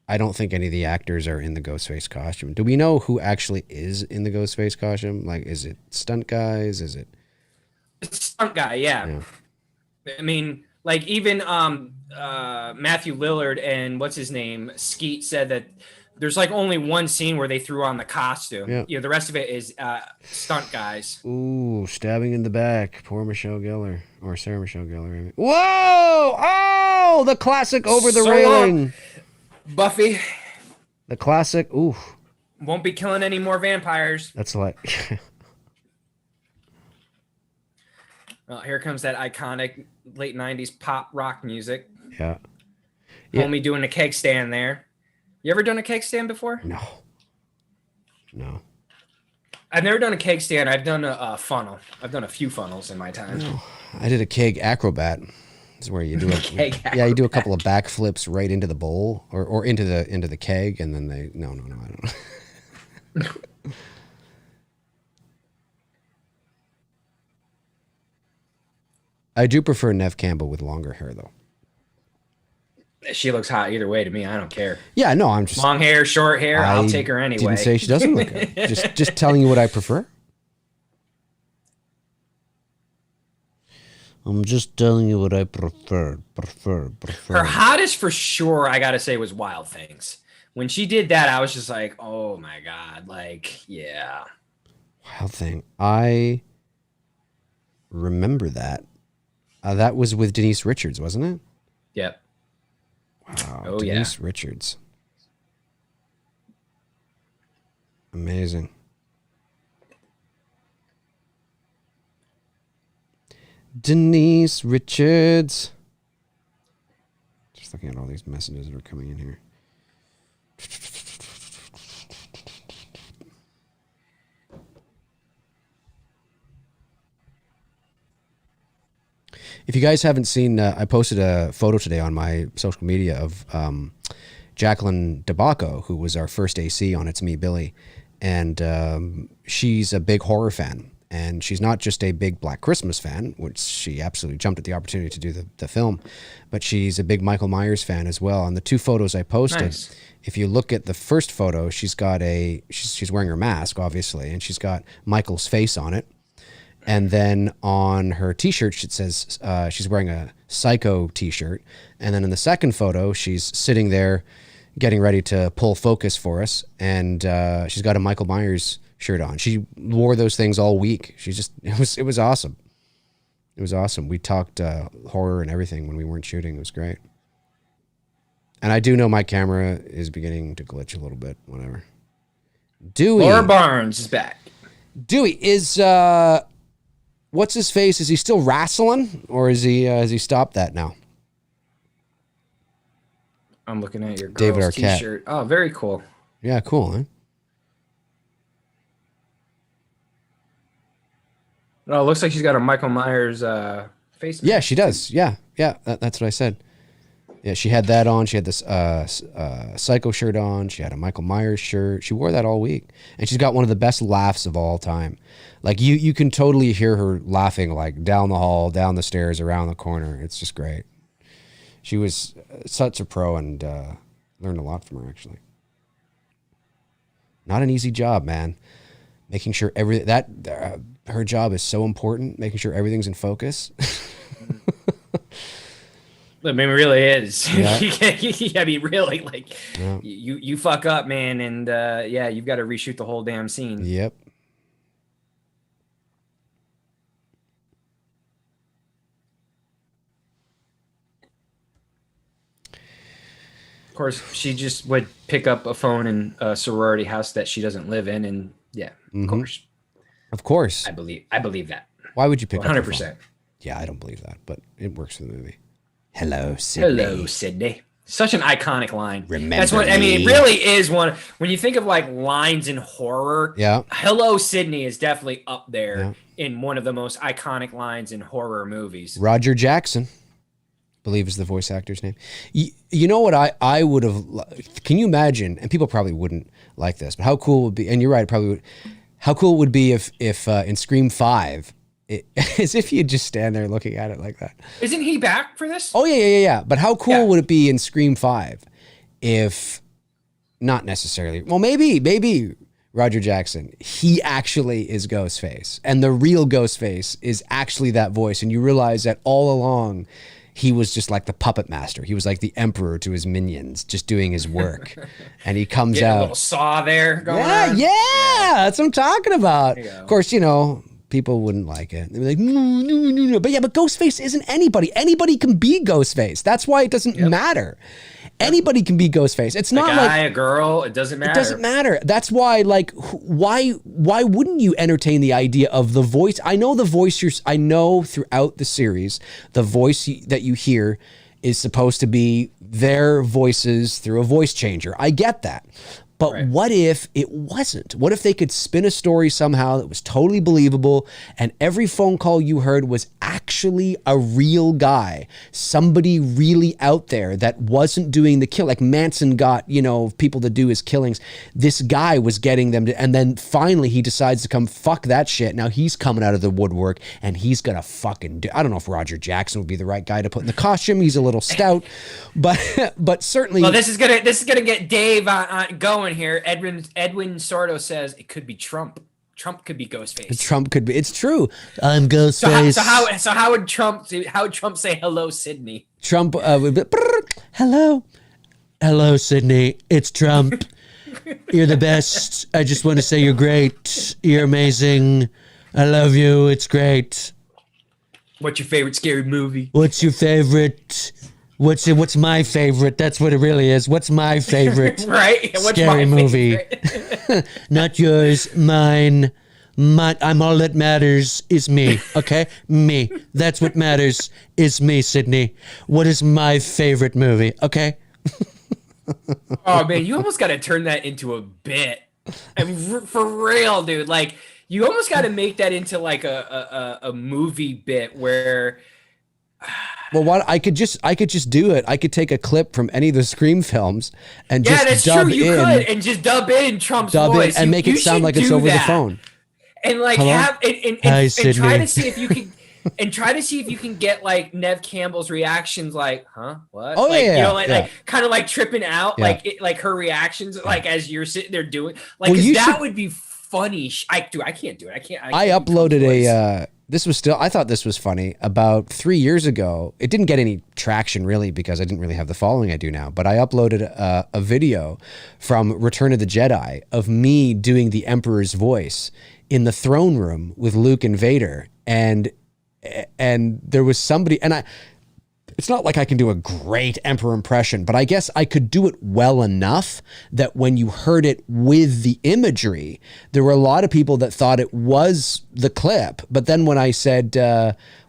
I don't think any of the actors are in the Ghostface costume. Do we know who actually is in the Ghostface costume? Like, is it stunt guys? Is it? It's stunt guy, yeah. I mean, like even Matthew Lillard and what's his name, Skeet, said that there's like only one scene where they threw on the costume. Yeah. You know, the rest of it is stunt guys. Ooh, stabbing in the back. Poor Michelle Gellar. Or Sarah Michelle Gellar. I mean. Whoa! Oh, the classic over the railing. Buffy. The classic. Ooh. Won't be killing any more vampires. That's like... Well, here comes that iconic late 90s pop rock music. Yeah. Homie doing a keg stand there. You ever done a keg stand before? No. I've never done a keg stand. I've done a funnel. I've done a few funnels in my time. No. I did a keg acrobat. It's where you do you do a couple of backflips right into the bowl or into the keg, and then they no, I don't know. I do prefer Neve Campbell with longer hair, though. She looks hot either way to me. I don't care. Yeah, no, I'm just long hair, short hair. I'll take her anyway. Didn't say she doesn't look good. Just telling you what I prefer. I'm just telling you what I prefer. Her hottest for sure, I gotta say, was Wild Things. When she did that, I was just like, oh my God, like, yeah. Wild Thing. I remember that. That was with Denise Richards, wasn't it? Yep. Wow. Oh, Denise Richards. Amazing. Denise Richards. Just looking at all these messages that are coming in here. If you guys haven't seen, I posted a photo today on my social media of Jacqueline DeBacco, who was our first AC on It's Me, Billy. And she's a big horror fan. And she's not just a big Black Christmas fan, which she absolutely jumped at the opportunity to do the film, but she's a big Michael Myers fan as well. And the two photos I posted, if you look at the first photo, she's wearing her mask, obviously, and she's got Michael's face on it. And then on her T-shirt, it says she's wearing a Psycho T-shirt. And then in the second photo, she's sitting there getting ready to pull focus for us. And she's got a Michael Myers shirt on. She wore those things all week. It was awesome. It was awesome. We talked horror and everything when we weren't shooting. It was great. And I do know my camera is beginning to glitch a little bit. Whatever. Dewey. Laura Barnes is back. Dewey is... what's his face? Is he still wrestling, or has he stopped that now? I'm looking at your David girl's Arquette. T-shirt. Oh, very cool. Yeah, cool, huh? Oh, it looks like she's got a Michael Myers face mask. Yeah, she does. Yeah, that's what I said. Yeah, she had that on. She had this Psycho shirt on. She had a Michael Myers shirt. She wore that all week. And she's got one of the best laughs of all time. Like, you can totally hear her laughing, like, down the hall, down the stairs, around the corner. It's just great. She was such a pro and learned a lot from her, actually. Not an easy job, man. Making sure her job is so important, making sure everything's in focus. I mean, it really is. Yeah. I mean, really, like, you fuck up, man, and you've got to reshoot the whole damn scene. Yep. Of course, she just would pick up a phone in a sorority house that she doesn't live in, and of course. Of course. I believe that. Why would you pick 100%. Up 100%. Yeah, I don't believe that, but it works for the movie. Hello, Sydney. Hello, Sydney. Such an iconic line. Remember That's what me. I mean. It really is one. When you think of like lines in horror, Hello, Sydney is definitely up there in one of the most iconic lines in horror movies. Roger Jackson, I believe is the voice actor's name. You know what I would have, can you imagine, and people probably wouldn't like this, but how cool would be, and you're right, probably would, how cool it would be if in Scream 5, as if you'd just stand there looking at it like that. Isn't he back for this? Oh, yeah. But how cool would it be in Scream 5 if not necessarily. Well, maybe Roger Jackson, he actually is Ghostface, and the real Ghostface is actually that voice. And you realize that all along, he was just like the puppet master. He was like the emperor to his minions, just doing his work. And he comes out. A little saw there going on. Yeah, that's what I'm talking about. Of course, people wouldn't like it. They'd be like, no. But Ghostface isn't anybody. Anybody can be Ghostface. That's why it doesn't matter. Anybody can be Ghostface. It's not like a girl. It doesn't matter. It doesn't matter. That's why, why wouldn't you entertain the idea of the voice? I know the voice I know throughout the series, the voice that you hear is supposed to be their voices through a voice changer. I get that. But what if it wasn't? What if they could spin a story somehow that was totally believable and every phone call you heard was actually a real guy, somebody really out there that wasn't doing the kill? Like Manson got, people to do his killings. This guy was getting them to, and then finally he decides to come fuck that shit. Now he's coming out of the woodwork and he's going to fucking do, I don't know if Roger Jackson would be the right guy to put in the costume. He's a little stout, but certainly. Well, this is going to get Dave on going here. Edwin Sordo says it could be Trump. Trump could be Ghostface. Trump could be. It's true. I'm Ghostface. So how would Trump say hello, Sydney? Trump would be hello, Sydney. It's Trump. You're the best. I just want to say you're great. You're amazing. I love you. It's great. What's your favorite scary movie? What's your favorite? What's my favorite? That's what it really is. What's my favorite? Right? What's scary my movie? Not yours, mine. I'm all that matters is me. Okay, me. That's what matters is me, Sydney. What is my favorite movie? Okay. Oh man, you almost got to turn that into a bit. I mean, for real, dude. Like you almost got to make that into like a movie bit where. Well, what I could just do it. I could take a clip from any of the Scream films and just that's dub true. You in, could and just dub in Trump's voice and make it sound like it's over the phone. And like Hello? have and try to see if you can and try to see if you can get like Nev Campbell's reactions, like, huh, what? Oh like, yeah, like kind of like tripping out, like her reactions, like as you're sitting there doing, like well, would be funny. I can't do it. I uploaded a. I thought this was funny. About 3 years ago, it didn't get any traction really because I didn't really have the following I do now, but I uploaded a video from Return of the Jedi of me doing the Emperor's voice in the throne room with Luke and Vader. And there was somebody, and it's not like I can do a great Emperor impression, but I guess I could do it well enough that when you heard it with the imagery, there were a lot of people that thought it was the clip. But then when I said,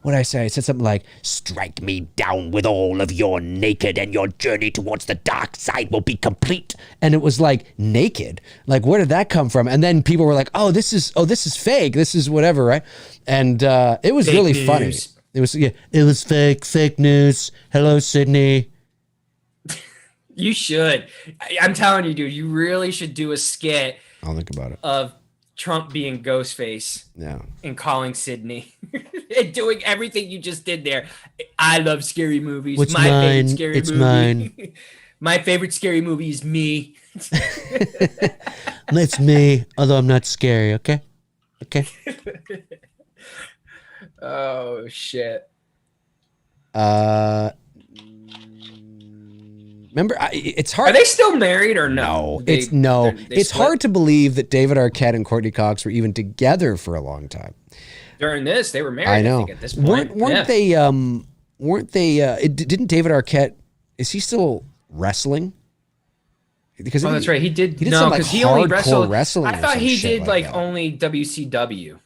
what did I say? I said something like, strike me down with all of your naked and your journey towards the dark side will be complete. And it was like naked. Like, where did that come from? And then people were like, oh, this is fake. This is whatever, right? And it was fake really news. Funny. It was fake news. Hello, Sydney. You should. I'm telling you, dude, you really should do a skit. I'll think about it. Of Trump being Ghostface. Yeah. And calling Sydney. And doing everything you just did there. I love scary movies. What's mine? It's mine. My favorite scary movie is me. It's me, although I'm not scary, okay? Okay. Oh shit. Remember, it's hard. Are they still married or no? It's hard to believe that David Arquette and Courtney Cox were even together for a long time. During this, they were married. I know. I think, at this point, weren't they? Didn't David Arquette? Is he still wrestling? Because that's right. He did. He did some like he only wrestled. Wrestling. I thought he did like that. Only WCW.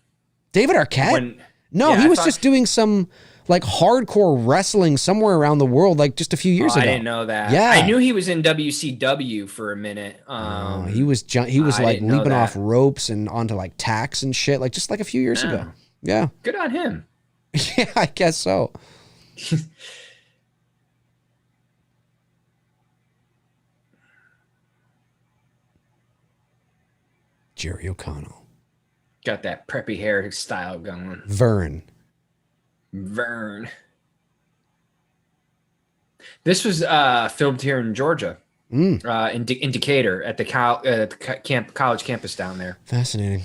David Arquette. He was just doing some like hardcore wrestling somewhere around the world, like just a few years ago. I didn't know that. Yeah, I knew he was in WCW for a minute. He was like leaping off ropes and onto like tacks and shit, like just like a few years ago. Yeah, good on him. Yeah, I guess so. Jerry O'Connell. Got that preppy hairstyle going. Vern. This was filmed here in Georgia. in Decatur at the college campus down there. Fascinating.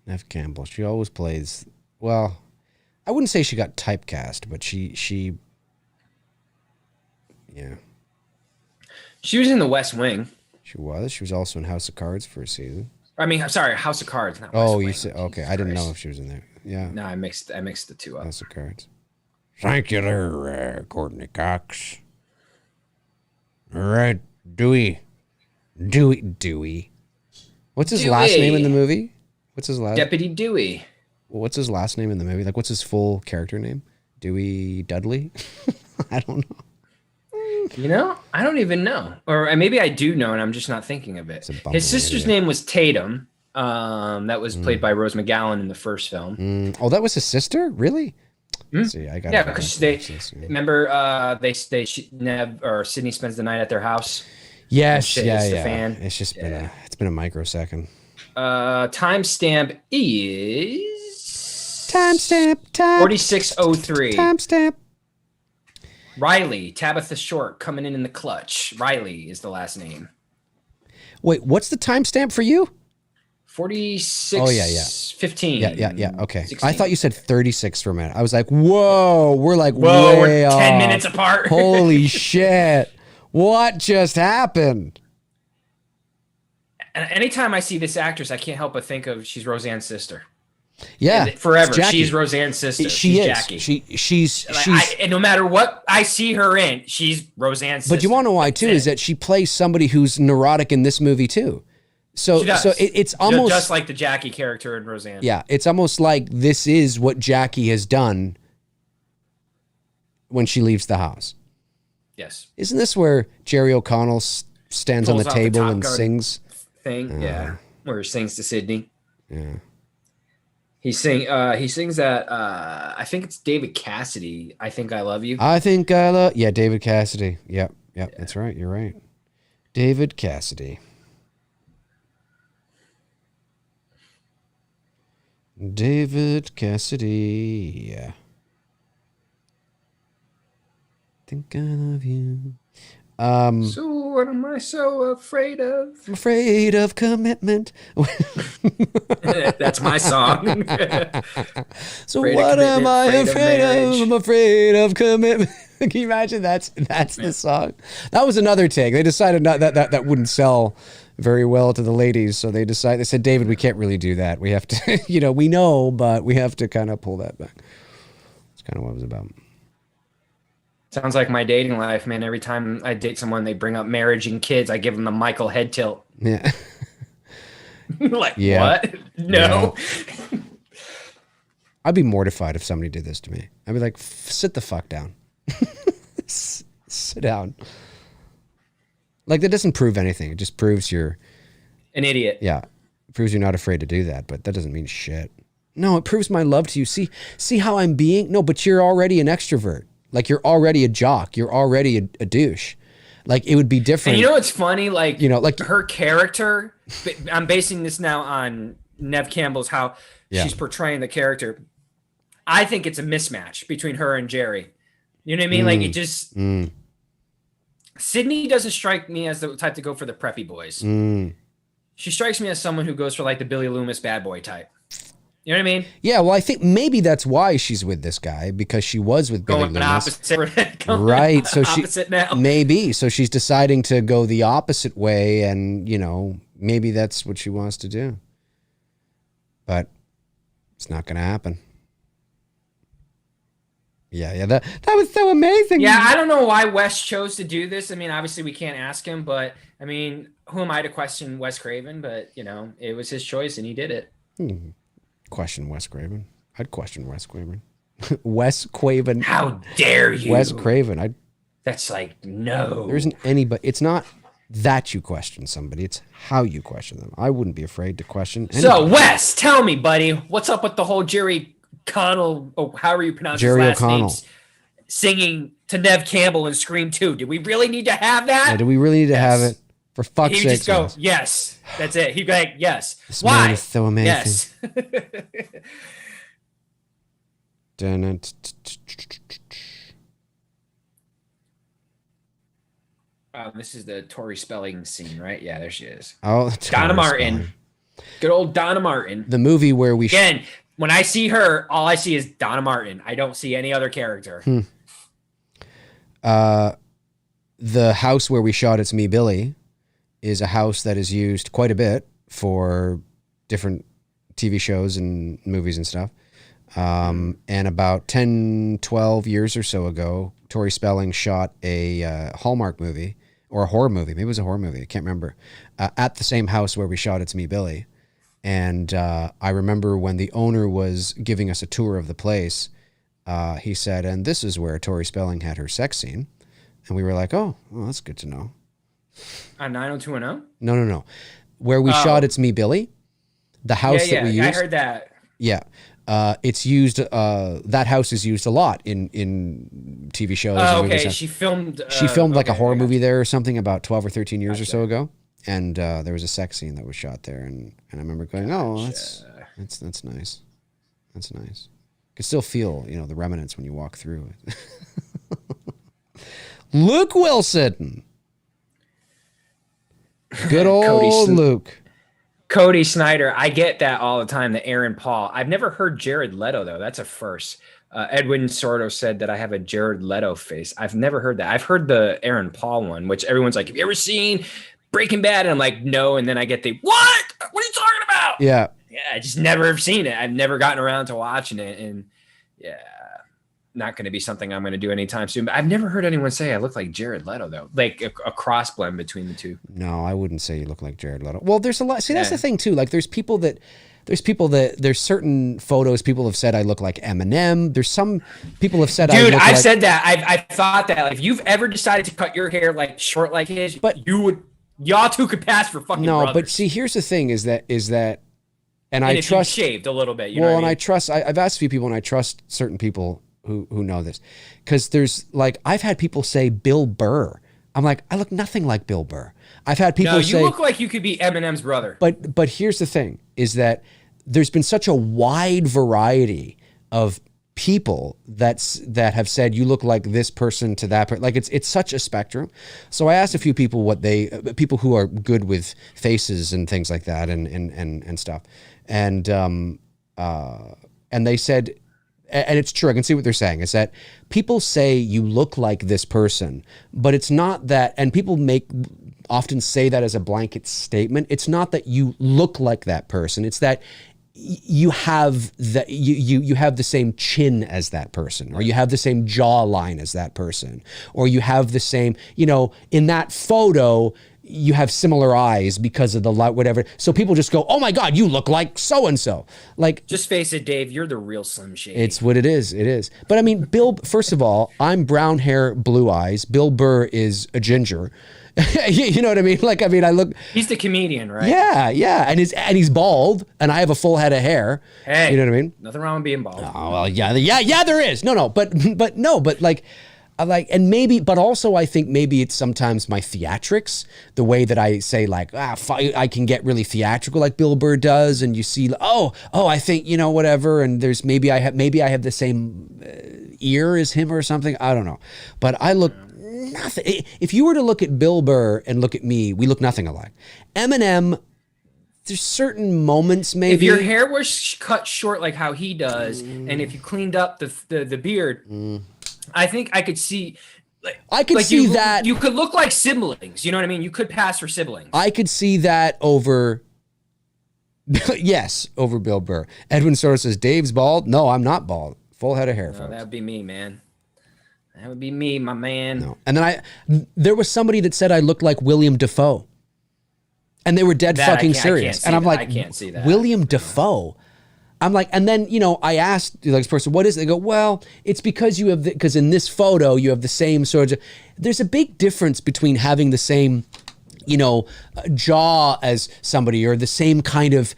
Neve Campbell. She always plays, well, I wouldn't say she got typecast, but she yeah. She was in The West Wing. She was. She was also in House of Cards for a season. I mean, sorry, House of Cards, not West Oh, Wing. you said, okay. I didn't know if she was in there. Yeah. No, I mixed the two up. House of Cards. Thank you there, Courtney Cox. All right, Dewey. What's his last name in the movie? What's his last? Deputy Dewey. What's his last name in the movie? Like, what's his full character name? Dewey Dudley? I don't know. You know, I don't even know, or maybe I do know, and I'm just not thinking of it. His sister's name was Tatum. That was played by Rose McGowan in the first film. Oh, that was his sister? Really? See, I got because they remember Sydney spends the night at their house. Yes, yeah. Fan. It's just been a microsecond. Timestamp is 4603. Timestamp. Riley, Tabitha Short coming in the clutch. Riley is the last name. Wait, what's the timestamp for you? 46. Oh, yeah. 15. Yeah. Okay. 16. I thought you said 36 for a minute. I was like, whoa, we're we're way 10 off. minutes apart. Holy shit. What just happened? And anytime I see this actress, I can't help but think of she's Roseanne's sister. Yeah. And forever. She's Roseanne's sister. She's Jackie. She's and no matter what I see her in, she's Roseanne's sister. But you want to know why too? Is that she plays somebody who's neurotic in this movie too. So it's almost just like the Jackie character in Roseanne. Yeah, it's almost like this is what Jackie has done when she leaves the house. Yes. Isn't this where Jerry O'Connell stands on the table and sings? Yeah, where he sings to Sydney. Yeah. He sings that I think it's David Cassidy. I Think I Love You. Yeah, David Cassidy. Yep, yeah. That's right. You're right. David Cassidy. David Cassidy. Yeah. Think I love you. So what am I so afraid of? I'm afraid of commitment. That's my song. So what am I afraid of? I'm afraid of commitment. Can you imagine that's the song? That was another take. They decided that wouldn't sell very well to the ladies, so they said, David, we can't really do that. We have to, we know, but we have to kind of pull that back. That's kind of what it was about. Sounds like my dating life, man. Every time I date someone, they bring up marriage and kids. I give them the Michael head tilt. Yeah. What? No. Yeah. I'd be mortified if somebody did this to me. I'd be like, sit the fuck down. Sit down. Like, that doesn't prove anything. It just proves you're an idiot. Yeah. It proves you're not afraid to do that, but that doesn't mean shit. No, it proves my love to you. See how I'm being? No, but you're already an extrovert. Like, you're already a jock. You're already a douche. Like, it would be different. And you know what's funny? Like like her character, I'm basing this now on Neve Campbell's, how she's portraying the character. I think it's a mismatch between her and Jerry. You know what I mean? Like, it just... Sydney doesn't strike me as the type to go for the preppy boys. She strikes me as someone who goes for, like, the Billy Loomis bad boy type. You know what I mean? Yeah, well, I think maybe that's why she's with this guy, because she was with Billy Loomis. Right. So maybe. So she's deciding to go the opposite way, and, maybe that's what she wants to do. But it's not going to happen. Yeah, that was so amazing. Yeah, I don't know why Wes chose to do this. I mean, obviously we can't ask him, but I mean, who am I to question Wes Craven? But, it was his choice and he did it. Question Wes Craven. I'd question Wes Craven. Wes Craven. How dare you? Wes Craven. That's like, no. There isn't anybody. It's not that you question somebody. It's how you question them. I wouldn't be afraid to question anybody. So, Wes, tell me, buddy, what's up with the whole Jerry O'Connell, or however you pronounce his last name? singing to Nev Campbell in Scream 2. Do we really need to have that? Yeah, do we really need to have it? For fuck's sake. He'd just go, yes. That's it. He'd be like, yes. This Why? man is so amazing. Yes. This is the Tori Spelling scene, right? Yeah, there she is. Oh, Donna Martin. Spelling. Good old Donna Martin. The movie where we... Again, when I see her, all I see is Donna Martin. I don't see any other character. The house where we shot It's Me, Billy is a house that is used quite a bit for different TV shows and movies and stuff. And about 10, 12 years or so ago, Tori Spelling shot a Hallmark movie or a horror movie. Maybe it was a horror movie. I can't remember. At the same house where we shot It's Me, Billy. And I remember when the owner was giving us a tour of the place, he said, and this is where Tori Spelling had her sex scene. And we were like, oh, well, that's good to know. On 90210? No. Where we shot It's Me, Billy, the house that we used. I heard that. Yeah. It's used, that house is used a lot in TV shows. Oh, okay. She filmed like a horror movie there or something about 12 or 13 years or so ago. And there was a sex scene that was shot there. And I remember going, oh, that's nice. That's nice. You can still feel, the remnants when you walk through it. Luke Wilson. Good old Luke. Cody Snyder. I get that all the time, the Aaron Paul. I've never heard Jared Leto, though. That's a first. Edwin Sordo said that I have a Jared Leto face. I've never heard that. I've heard the Aaron Paul one, which everyone's like, have you ever seen Breaking Bad? And I'm like, no. And then I get the, what? What are you talking about? Yeah. Yeah, I just never have seen it. I've never gotten around to watching it. And yeah, not going to be something I'm going to do anytime soon. But I've never heard anyone say I look like Jared Leto, though. Like a cross blend between the two. No, I wouldn't say you look like Jared Leto. Well, there's a lot. See, that's the thing, too. Like, there's certain photos people have said I look like Eminem. There's some people have said I look like... Dude, I've said that. I've thought that. Like, if you've ever decided to cut your hair like short like his, but y'all two could pass for fucking brothers. But see, here's the thing is that and I if trust... you shaved a little bit, you know what I mean? I trust... I've asked a few people, and I trust certain people who know this. Because there's, like, I've had people say Bill Burr. I'm like, I look nothing like Bill Burr. I've had people say... No, you look like you could be Eminem's brother. But here's the thing, is that there's been such a wide variety of people that have said you look like this person to that person. Like it's such a spectrum. So I asked a few people people who are good with faces and things like that and stuff. And they said, and it's true, I can see what they're saying, is that people say you look like this person, but it's not that, and people often say that as a blanket statement. It's not that you look like that person. It's that you have you have the same chin as that person, or you have the same jawline as that person, or you have the same, in that photo, you have similar eyes because of the light, whatever. So people just go, oh my God, you look like so-and-so. Like, just face it, Dave, you're the real Slim Shady. It's what it is. It is. But I mean, first of all, I'm brown hair, blue eyes. Bill Burr is a ginger. You know what I mean? Like, I mean, he's the comedian, right? Yeah. And he's bald, and I have a full head of hair. Hey, you know what I mean? Nothing wrong with being bald. Oh, well, yeah, there is. But and maybe, but also I think maybe it's sometimes my theatrics, the way that I say like, I can get really theatrical like Bill Burr does. And you see, I think, whatever. And there's maybe I have the same ear as him or something. I don't know. But I look nothing. If you were to look at Bill Burr and look at me, we look nothing alike. Eminem, there's certain moments maybe. If your hair was cut short like how he does, and if you cleaned up the beard, I think I could see. I could see that. You could look like siblings. You know what I mean? You could pass for siblings. I could see that over. Yes, over Bill Burr. Edwin Soros says, Dave's bald. No, I'm not bald. Full head of hair, folks. That would be me, man. That would be me, my man. No. And then there was somebody that said I looked like William Dafoe. And they were dead fucking serious. And I'm like, I can't see that. William Dafoe. I'm like, and then, I asked this person, what is it? They go, well, it's because because in this photo, you have the same sort of, there's a big difference between having the same, jaw as somebody, or the same kind of,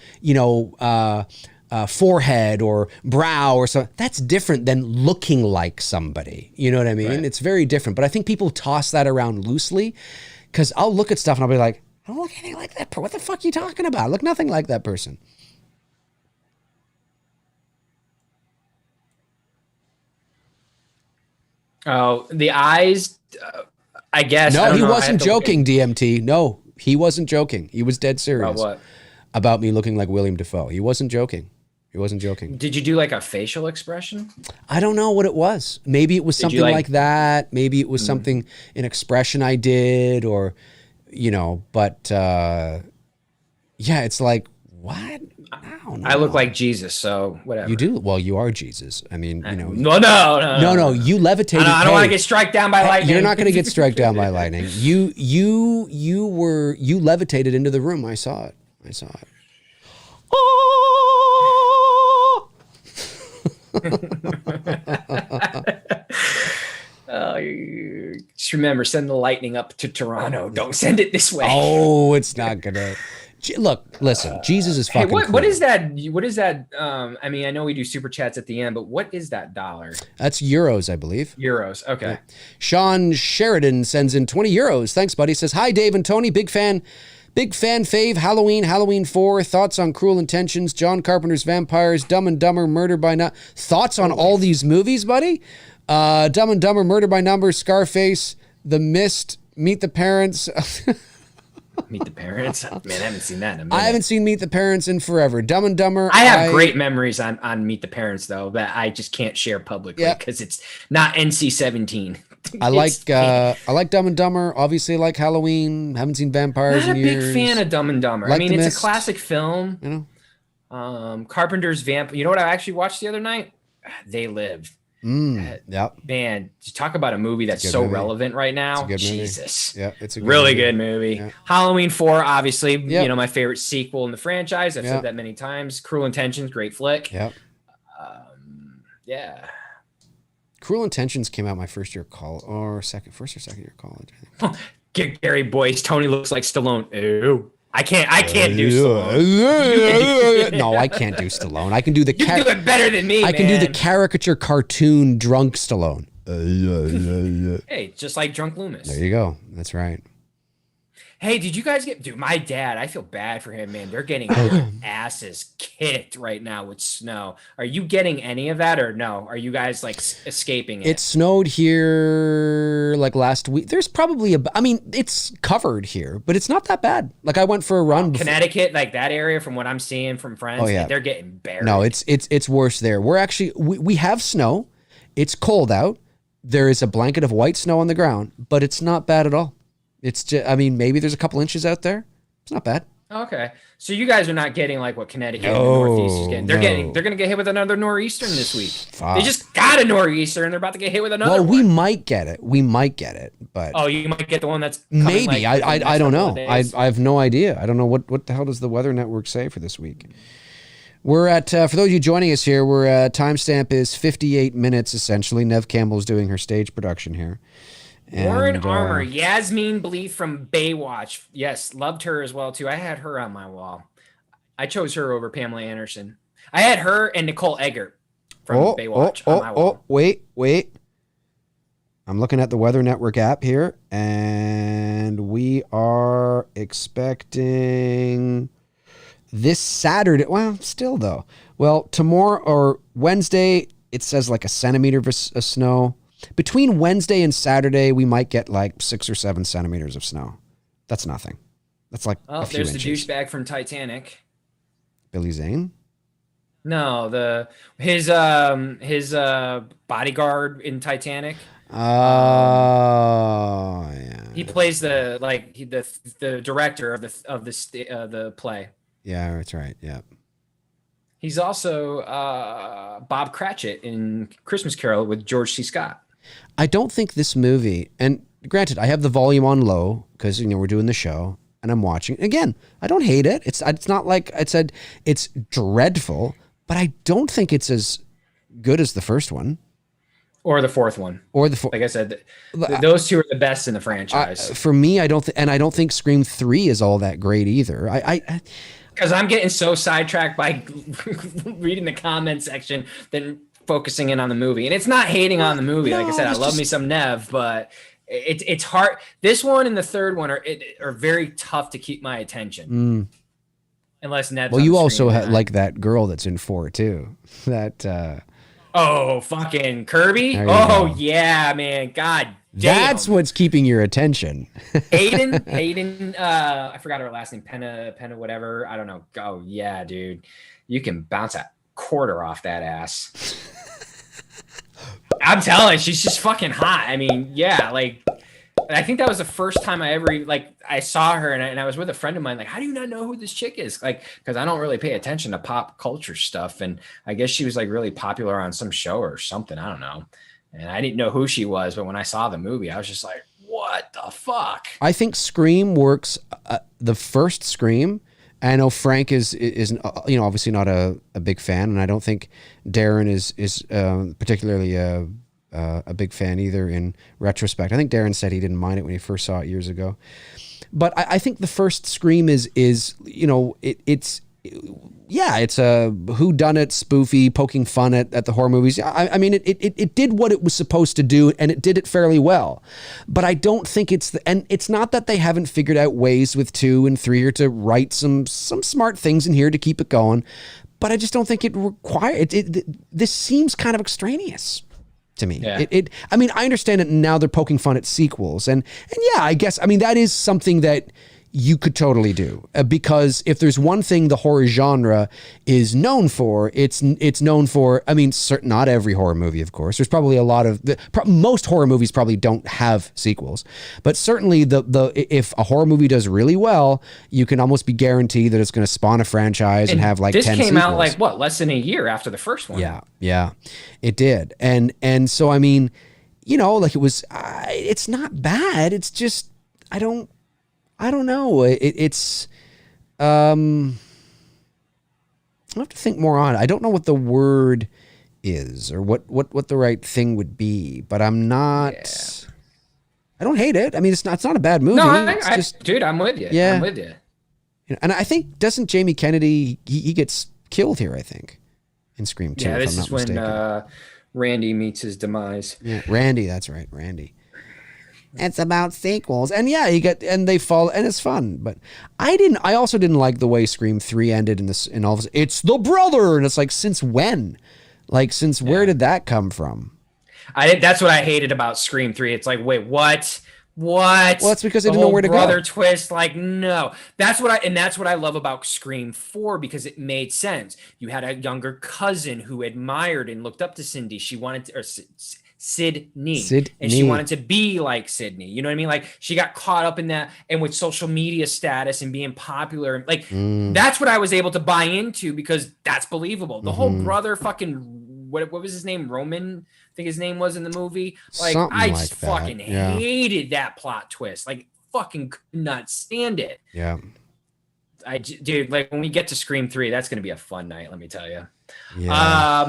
forehead or brow or something. That's different than looking like somebody. You know what I mean? Right. It's very different. But I think people toss that around loosely because I'll look at stuff and I'll be like, I don't look anything like that. What the fuck are you talking about? I look nothing like that person. Oh, the eyes, I guess. No, he wasn't joking, DMT. No, he wasn't joking. He was dead serious. About what? About me looking like William Dafoe. He wasn't joking. He wasn't joking. Did you do like a facial expression? I don't know what it was. Maybe it was something like that. Maybe it was something, an expression I did or, but yeah, it's like, what? I don't know. I look like Jesus, so whatever. You do? Well, you are Jesus. I mean, No. You levitated. I don't want to get struck down by lightning. You're not going to get struck down by lightning. You levitated into the room. I saw it. Just remember, send the lightning up to Toronto. Don't send it this way. Oh, it's not gonna. Look, listen. Jesus is fucking. Hey, what is that? What is that? I mean, I know we do super chats at the end, but what is that dollar? That's euros, I believe. Euros. Okay. Yeah. Sean Sheridan sends in 20 euros. Thanks, buddy. Says, hi, Dave and Tony. Big fan fave, Halloween 4, thoughts on Cruel Intentions, John Carpenter's Vampires, Dumb and Dumber, Murder by Numbers. Thoughts on all these movies, buddy? Dumb and Dumber, Murder by Numbers, Scarface, The Mist, Meet the Parents. Meet the Parents? Man, I haven't seen that in a minute. I haven't seen Meet the Parents in forever. Dumb and Dumber. I have great memories on Meet the Parents, though, that I just can't share publicly because it's not NC-17. I like Dumb and Dumber. Obviously, I like Halloween. Haven't seen Vampires in years. Not a big fan of Dumb and Dumber. Like I mean, it's Mist. a classic film. Carpenter's Vamp. You know what I actually watched the other night? They Lived. Yep. Man, talk about a movie that's so relevant right now. Jesus. Yeah, it's a really good movie. Yeah. Halloween 4, obviously, my favorite sequel in the franchise. I've said that many times. Cruel Intentions, great flick. Yep. Yeah. Cruel Intentions came out my first or second year of college, I think. Get Gary Boyce. Tony looks like Stallone. Ew. I can't do Stallone. No, I can't do Stallone. I can do the. You do it better than me. I can do the caricature cartoon drunk Stallone. Hey, just like Drunk Loomis. There you go. That's right. Hey, did you guys get? Dude, my dad. I feel bad for him, man. They're getting asses kicked right now with snow. Are you getting any of that, or no? Are you guys like escaping it? It snowed here like last week. There's probably it's covered here, but it's not that bad. Like I went for a run. Connecticut, like that area, from what I'm seeing from friends, they're getting buried. No, it's worse there. We're actually we have snow. It's cold out. There is a blanket of white snow on the ground, but it's not bad at all. It's just, maybe there's a couple inches out there. It's not bad. Okay. So you guys are not getting like what Connecticut and the Northeast is getting. They're going to get hit with another nor'easter this week. Fuck. They just got a nor'easter and they're about to get hit with another one. We might get it. But oh, you might get the one that's maybe. I don't know. I have no idea. I don't know what the hell does the Weather Network say for this week. We're at, for those of you joining us here, timestamp is 58 minutes essentially. Nev Campbell's doing her stage production here. Warren Armour, Yasmin Bleeth from Baywatch. Yes, loved her as well, too. I had her on my wall. I chose her over Pamela Anderson. I had her and Nicole Eggert from Baywatch on my wall. Wait. I'm looking at the Weather Network app here, and we are expecting this Saturday. Well, still, though. Well, tomorrow or Wednesday, it says like a centimeter of snow. Between Wednesday and Saturday, we might get like 6 or 7 centimeters of snow. That's nothing. That's like a few inches. There's the douchebag from Titanic. Billy Zane? No, his bodyguard in Titanic. Oh, yeah. He plays the director of the play. Yeah, that's right. Yeah. He's also Bob Cratchit in Christmas Carol with George C. Scott. I don't think this movie, and granted, I have the volume on low because we're doing the show and I'm watching. Again, I don't hate it. It's not like I said it's dreadful, but I don't think it's as good as the first one. Or the fourth one. Like I said, those two are the best in the franchise. For me, I don't think Scream 3 is all that great either. Because I'm getting so sidetracked by reading the comment section than focusing in on the movie. And it's not hating on the movie. Like I said, I love me some Nev, but it's hard. This one and the third one are very tough to keep my attention. Unless Nev's. Well, you also like that girl that's in 4 too. That. Oh, fucking Kirby. Oh, go. Yeah, man. God damn. That's what's keeping your attention. Hayden. I forgot her last name. Penna, whatever. I don't know. Oh, yeah, dude. You can bounce a quarter off that ass. I'm telling you, she's just fucking hot. I mean, yeah, like, I think that was the first time I ever, like, I saw her and I was with a friend of mine. Like, how do you not know who this chick is? Like, because I don't really pay attention to pop culture stuff. And I guess she was like really popular on some show or something. I don't know. And I didn't know who she was. But when I saw the movie, I was just like, what the fuck? I think Scream works. The first Scream. I know Frank is obviously not a big fan, and I don't think Darren is particularly a big fan either in retrospect. I think Darren said he didn't mind it when he first saw it years ago. But I think the first Scream is it's a whodunit spoofy, poking fun at the horror movies. I mean, it did what it was supposed to do, and it did it fairly well. But I don't think and it's not that they haven't figured out ways with 2 and 3 or to write some smart things in here to keep it going. But I just don't think it requires this seems kind of extraneous to me. Yeah. I mean, I understand it now. They're poking fun at sequels, and yeah, I guess, I mean, that is something that you could totally do, because if there's one thing the horror genre is known for, it's known for, I mean, not every horror movie, of course. There's probably a lot of most horror movies probably don't have sequels, but certainly if a horror movie does really well, you can almost be guaranteed that it's going to spawn a franchise and have like 10 sequels. This came out like what, less than a year after the first one? Yeah, it did, and so I mean, like it's not bad. It's just I don't know. I'll have to think more on it. I don't know what the word is or what the right thing would be, but I'm not. Yeah. I don't hate it. I mean, it's not a bad movie. No, dude, I'm with you. Yeah. I'm with you. And I think, doesn't Jamie Kennedy, he gets killed here, I think, in Scream 2. Yeah, this is when Randy meets his demise. Yeah, Randy, that's right, Randy. It's about sequels, and yeah, they fall, and it's fun. But I also didn't like the way Scream 3 ended in all of it's the brother, and it's like, since when? Like, where did that come from? That's what I hated about Scream 3. It's like, wait, what? Well, that's because they didn't know where to go. Brother twist, like, no. That's what I love about Scream 4, because it made sense. You had a younger cousin who admired and looked up to Cindy. She wanted to, or Sydney. And she wanted to be like Sydney. You know what I mean? Like, she got caught up in that, and with social media status and being popular, like that's what I was able to buy into, because that's believable. The whole brother fucking what was his name? Roman, I think his name was in the movie. Like, something I just fucking hated that plot twist. Like, fucking could not stand it. Yeah. Dude, like, when we get to Scream 3, that's going to be a fun night, let me tell you. Yeah.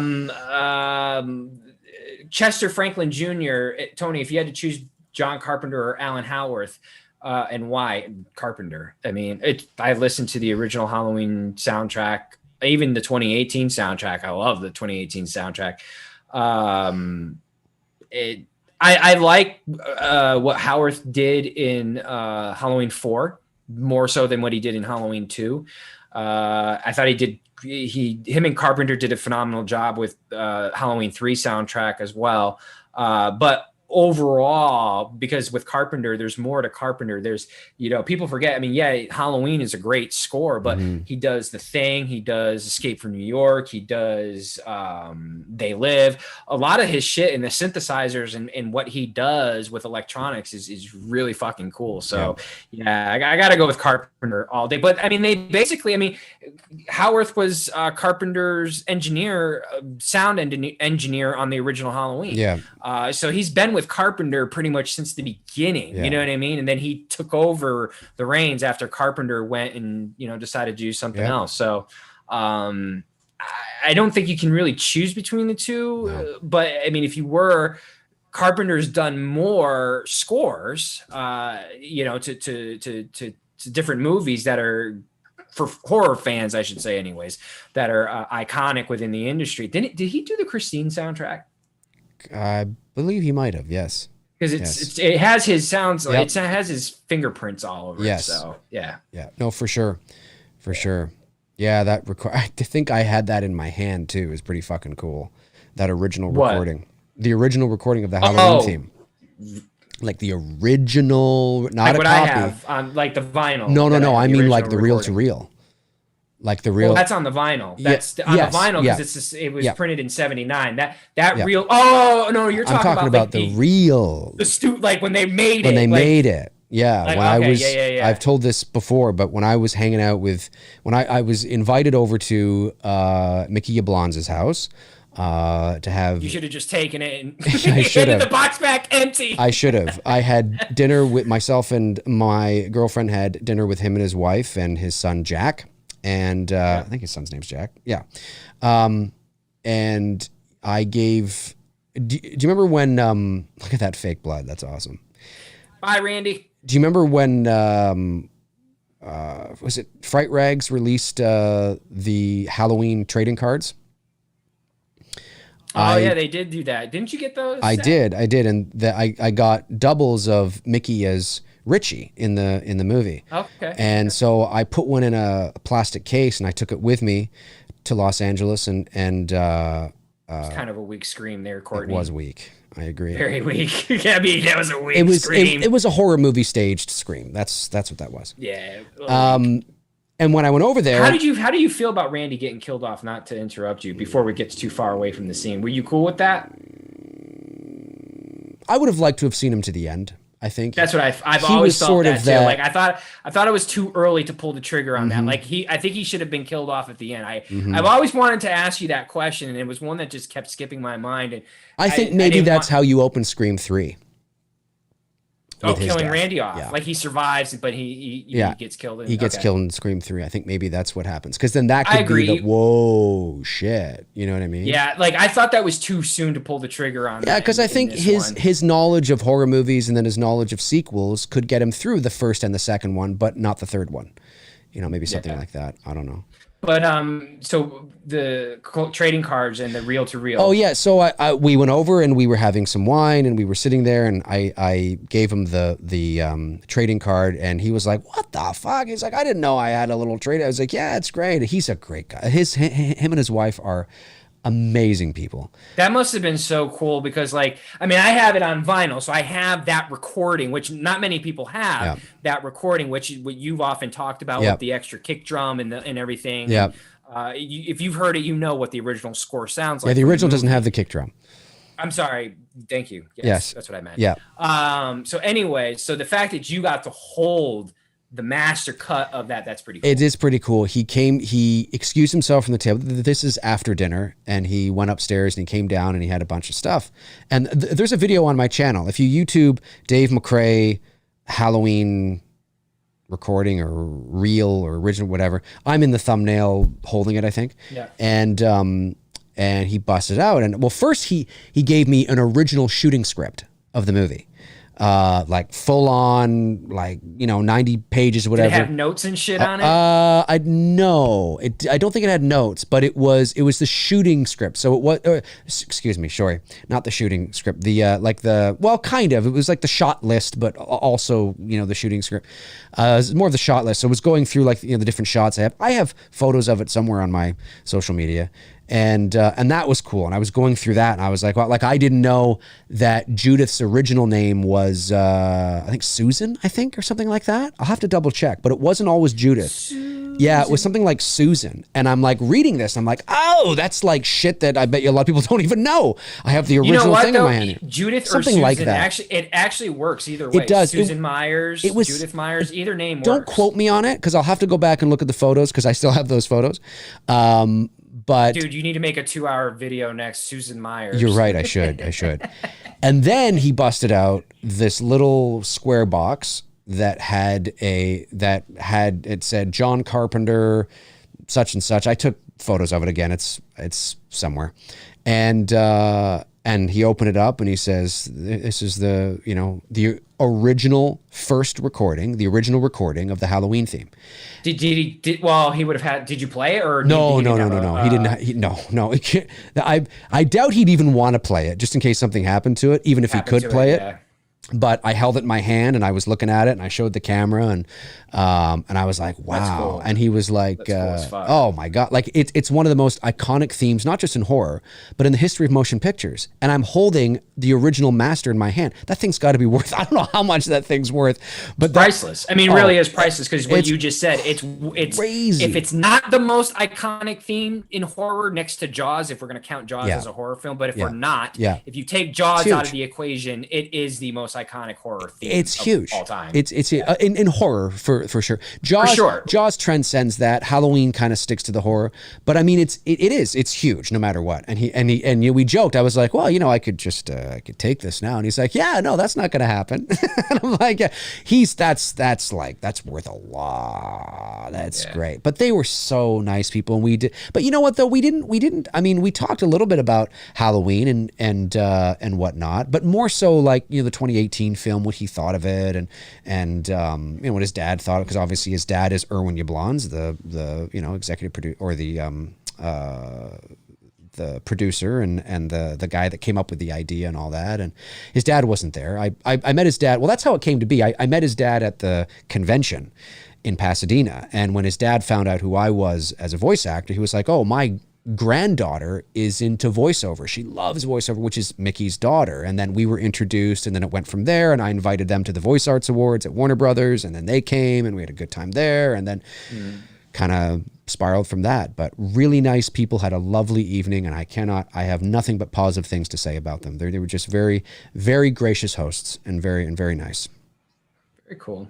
Chester Franklin Jr., Tony, if you had to choose John Carpenter or Alan Howarth, and why Carpenter? I mean, I listened to the original Halloween soundtrack, even the 2018 soundtrack. I love the 2018 soundtrack. I like what Howarth did in Halloween 4 more so than what he did in Halloween 2. I thought him and Carpenter did a phenomenal job with Halloween 3 soundtrack as well. But overall, because with Carpenter, there's more to Carpenter. There's, people forget. I mean, yeah, Halloween is a great score, but he does The Thing, he does Escape from New York, he does They Live. A lot of his shit and the synthesizers and what he does with electronics is really fucking cool. So yeah, I got to go with Carpenter all day. But I mean, Howarth was Carpenter's sound engineer on the original Halloween. Yeah. So he's been with Carpenter pretty much since the beginning, you know what I mean? And then he took over the reins after Carpenter went and, decided to do something else. So I don't think you can really choose between the two, but I mean, if you were, Carpenter's done more scores, to different movies that are for horror fans, I should say, anyways, that are iconic within the industry. Did he do the Christine soundtrack? I believe he might have. Yes. Because it has his sounds, it has his fingerprints all over it. So yeah. No, for sure. Yeah, that I think I had that in my hand too. It was pretty fucking cool. That original recording. The original recording of the Halloween theme. Like the original, not like a copy. I have on like the vinyl. No. I mean like the reel to reel. Like the real. Well, that's on the vinyl. That's on the vinyl because it was printed in '79. That real. Oh no, you're talking about like the real. Like when they made it. When they made it. Yeah. Like, when I was, I've told this before, but when I was hanging out when I was invited over to Mickey Yablon's house to have. You should have just taken it and I should have. the box back empty. I should have. I had dinner with myself and my girlfriend had dinner with him and his wife and his son Jack. And I think his son's name's Jack. Yeah. And I gave. Do you remember when? Look at that fake blood. That's awesome. Bye, Randy. Do you remember when? Was it Fright Rags released the Halloween trading cards? Oh yeah, they did do that. Didn't you get those? I did, and I got doubles of Mickey as Richie in the movie. Okay. And so I put one in a plastic case and I took it with me to Los Angeles and it's kind of a weak scream there, Courtney. It was weak. I agree. Very weak. I mean, that was a weak scream. It was a horror movie staged scream. That's what that was. Yeah. And when I went over there, how do you feel about Randy getting killed off? Not to interrupt you before we get too far away from the scene. Were you cool with that? I would have liked to have seen him to the end. I think that's what I've always thought that too. Like I thought it was too early to pull the trigger on that. Like I think he should have been killed off at the end. I've always wanted to ask you that question, and it was one that just kept skipping my mind. And I think maybe that's how you open Scream 3. Killing Randy off. Yeah. Like he survives, but he gets killed. He gets killed in Scream 3. I think maybe that's what happens. Because then that could be the whoa shit. You know what I mean? Yeah, like I thought that was too soon to pull the trigger on that. Yeah, because I think his knowledge of horror movies and then his knowledge of sequels could get him through the first and the second one, but not the third one. You know, maybe something like that. I don't know. But so the trading cards and the reel to reel. Oh yeah, so we went over and we were having some wine and we were sitting there and I gave him the trading card and he was like, "What the fuck?" He's like, "I didn't know I had a little trade." I was like, "Yeah, it's great." He's a great guy. Him and his wife are amazing people. That must have been so cool because, like, I mean, I have it on vinyl, so I have that recording, which not many people have. That recording, which you've often talked about with the extra kick drum and everything. Yeah. If you've heard it, you know what the original score sounds like. Yeah, the original doesn't have the kick drum. I'm sorry. Thank you. Yes, that's what I meant. Yeah. So anyway, so the fact that you got to hold the master cut of that's pretty cool. It is pretty cool. He excused himself from the table. This is after dinner, and he went upstairs and he came down and he had a bunch of stuff. And there's a video on my channel. If you YouTube Dave McRae Halloween recording or reel or original, whatever, I'm in the thumbnail holding it, I think. Yeah. And he busted out. And well, first he gave me an original shooting script of the movie. Like full on, like, 90 pages or whatever. Did it have notes and shit on it? I don't think it had notes, but it was the shooting script. So it was, excuse me, sorry, not the shooting script. Kind of. It was like the shot list, but also, the shooting script. It's more of the shot list. So it was going through the different shots I have. I have photos of it somewhere on my social media. And that was cool. And I was going through that and I was like, well, I didn't know that Judith's original name was, I think Susan, or something like that. I'll have to double check, but it wasn't always Judith. Susan. Yeah, it was something like Susan. And I'm like reading this. I'm like, oh, that's like shit that I bet you a lot of people don't even know. I have the original thing in my hand. Judith something or Susan, like that. It actually works either way. It does. Susan Myers, Judith Myers, either name works. Don't quote me on it because I'll have to go back and look at the photos because I still have those photos. But dude, you need to make a 2-hour video next, Susan Myers. You're right. I should. And then he busted out this little square box that it said John Carpenter, such and such. I took photos of it again. It's somewhere. And And he opened it up and he says, this is the, you know, the original the original recording of the Halloween theme. Did he would have had, did you play it or? No. He didn't. No. I doubt he'd even want to play it just in case something happened to it, even if he could play it. Yeah. But I held it in my hand and I was looking at it and I showed the camera and I was like, wow. That's cool. And he was like, cool, oh my God. Like it's one of the most iconic themes, not just in horror, but in the history of motion pictures. And I'm holding the original master in my hand. That thing's got to be worth, I don't know how much that thing's worth, but priceless. I mean, really is priceless because what you just said, it's crazy. If it's not the most iconic theme in horror next to Jaws, if we're going to count Jaws as a horror film, but if we're not, if you take Jaws out of the equation, it is the most iconic horror theme. It's huge all time. It's in horror for sure. Jaws transcends that. Halloween kind of sticks to the horror, but I mean it's huge no matter what. And we joked. I was like, well, you know, I could just I could take this now. And he's like, yeah, no, that's not going to happen. And I'm like, yeah, that's worth a lot. That's great. But they were so nice people, and we did. But you know what though, we didn't. I mean, we talked a little bit about Halloween and whatnot, but more so like, you know, the 2018 film, what he thought of it, and you know, what his dad thought, because obviously his dad is Erwin Yablans, the you know, executive producer, or the producer and the guy that came up with the idea and all that. And his dad wasn't there. I met his dad. Well, that's how it came to be. I met his dad at the convention in Pasadena. And when his dad found out who I was as a voice actor, he was like, oh, my granddaughter is into voiceover. She loves voiceover, which is Mickey's daughter. And then we were introduced, and then it went from there. And I invited them to the Voice Arts Awards at Warner Brothers. And then they came and we had a good time there. And then kind of spiraled from that. But really nice people, had a lovely evening, and I have nothing but positive things to say about them. They were just very, very gracious hosts and very nice. Very cool.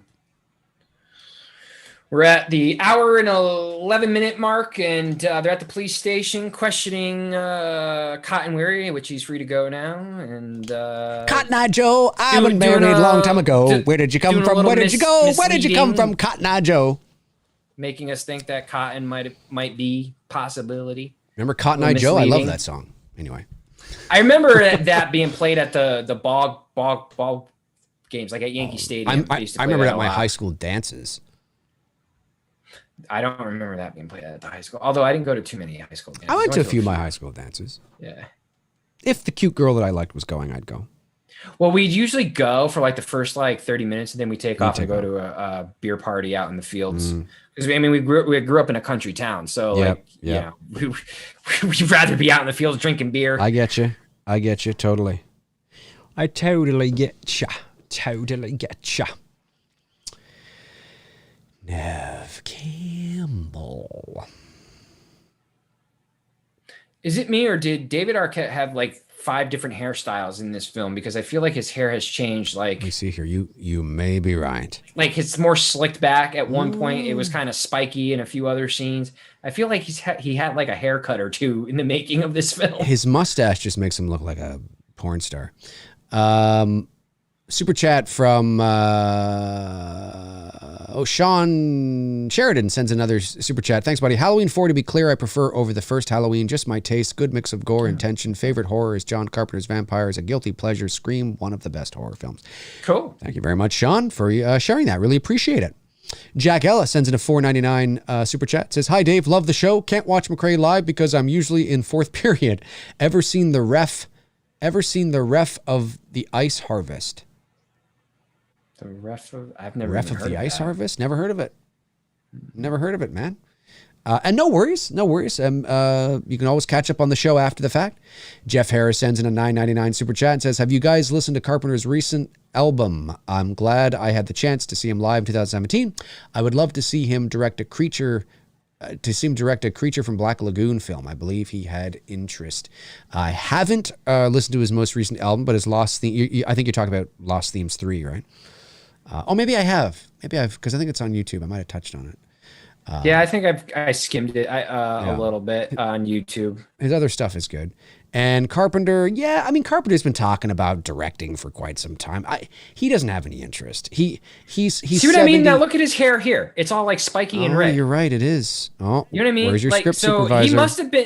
We're at the hour and 11-minute mark, and they're at the police station questioning Cotton Weary, which he's free to go now. And Cotton Eye Joe, I was married a long time ago. Where did you come from? Where did you go? Where did you come from, Cotton Eye Joe? Making us think that Cotton might be possibility. Remember Cotton Eye Joe? I love that song. Anyway, I remember that being played at the ball games, like at Yankee Stadium. I remember that at my high school dances. I don't remember that being played at the high school. Although I didn't go to too many high school dances. I went to a few of my high school dances. Yeah. If the cute girl that I liked was going, I'd go. Well, we'd usually go for like the first 30 minutes, and then we take off and go to a beer party out in the fields. Because I mean, we grew up in a country town, so you know, we'd rather be out in the fields drinking beer. I get you totally. I totally get you. Nev Campbell. Is it me, or did David Arquette have like 5 different hairstyles in this film? Because I feel like his hair has changed. Like, let me see here. You may be right. Like, it's more slicked back at one point. It was kind of spiky in a few other scenes. I feel like he had like a haircut or two in the making of this film. His mustache just makes him look like a porn star. Super chat from Sean Sheridan sends another super chat. Thanks, buddy. Halloween 4, to be clear, I prefer over the first Halloween. Just my taste. Good mix of gore and tension. Favorite horror is John Carpenter's Vampires. A guilty pleasure. Scream, one of the best horror films. Cool. Thank you very much, Sean, for sharing that. Really appreciate it. Jack Ella sends in a $4.99 super chat. Says, hi, Dave. Love the show. Can't watch McRae live because I'm usually in 4th period. Ever seen the ref of the Ice Harvest? The I've never Ref of the Ice Harvest? Never heard of it. Never heard of it, man. And no worries. You can always catch up on the show after the fact. Jeff Harris sends in a $9.99 super chat and says, have you guys listened to Carpenter's recent album? I'm glad I had the chance to see him live in 2017. I would love to see him direct a Creature from Black Lagoon film. I believe he had interest. I haven't listened to his most recent album, but his Lost Theme. I think you're talking about Lost Themes 3, right? Maybe I have. Because I think it's on YouTube. I might have touched on it. Yeah, I think I skimmed it a little bit on YouTube. His other stuff is good. And Carpenter, yeah, I mean, Carpenter's been talking about directing for quite some time. He doesn't have any interest. He's See what 70. I mean? Now look at his hair here. It's all like spiky and red. You're right. It is. Oh, you know what I mean? Where's your like, script so supervisor?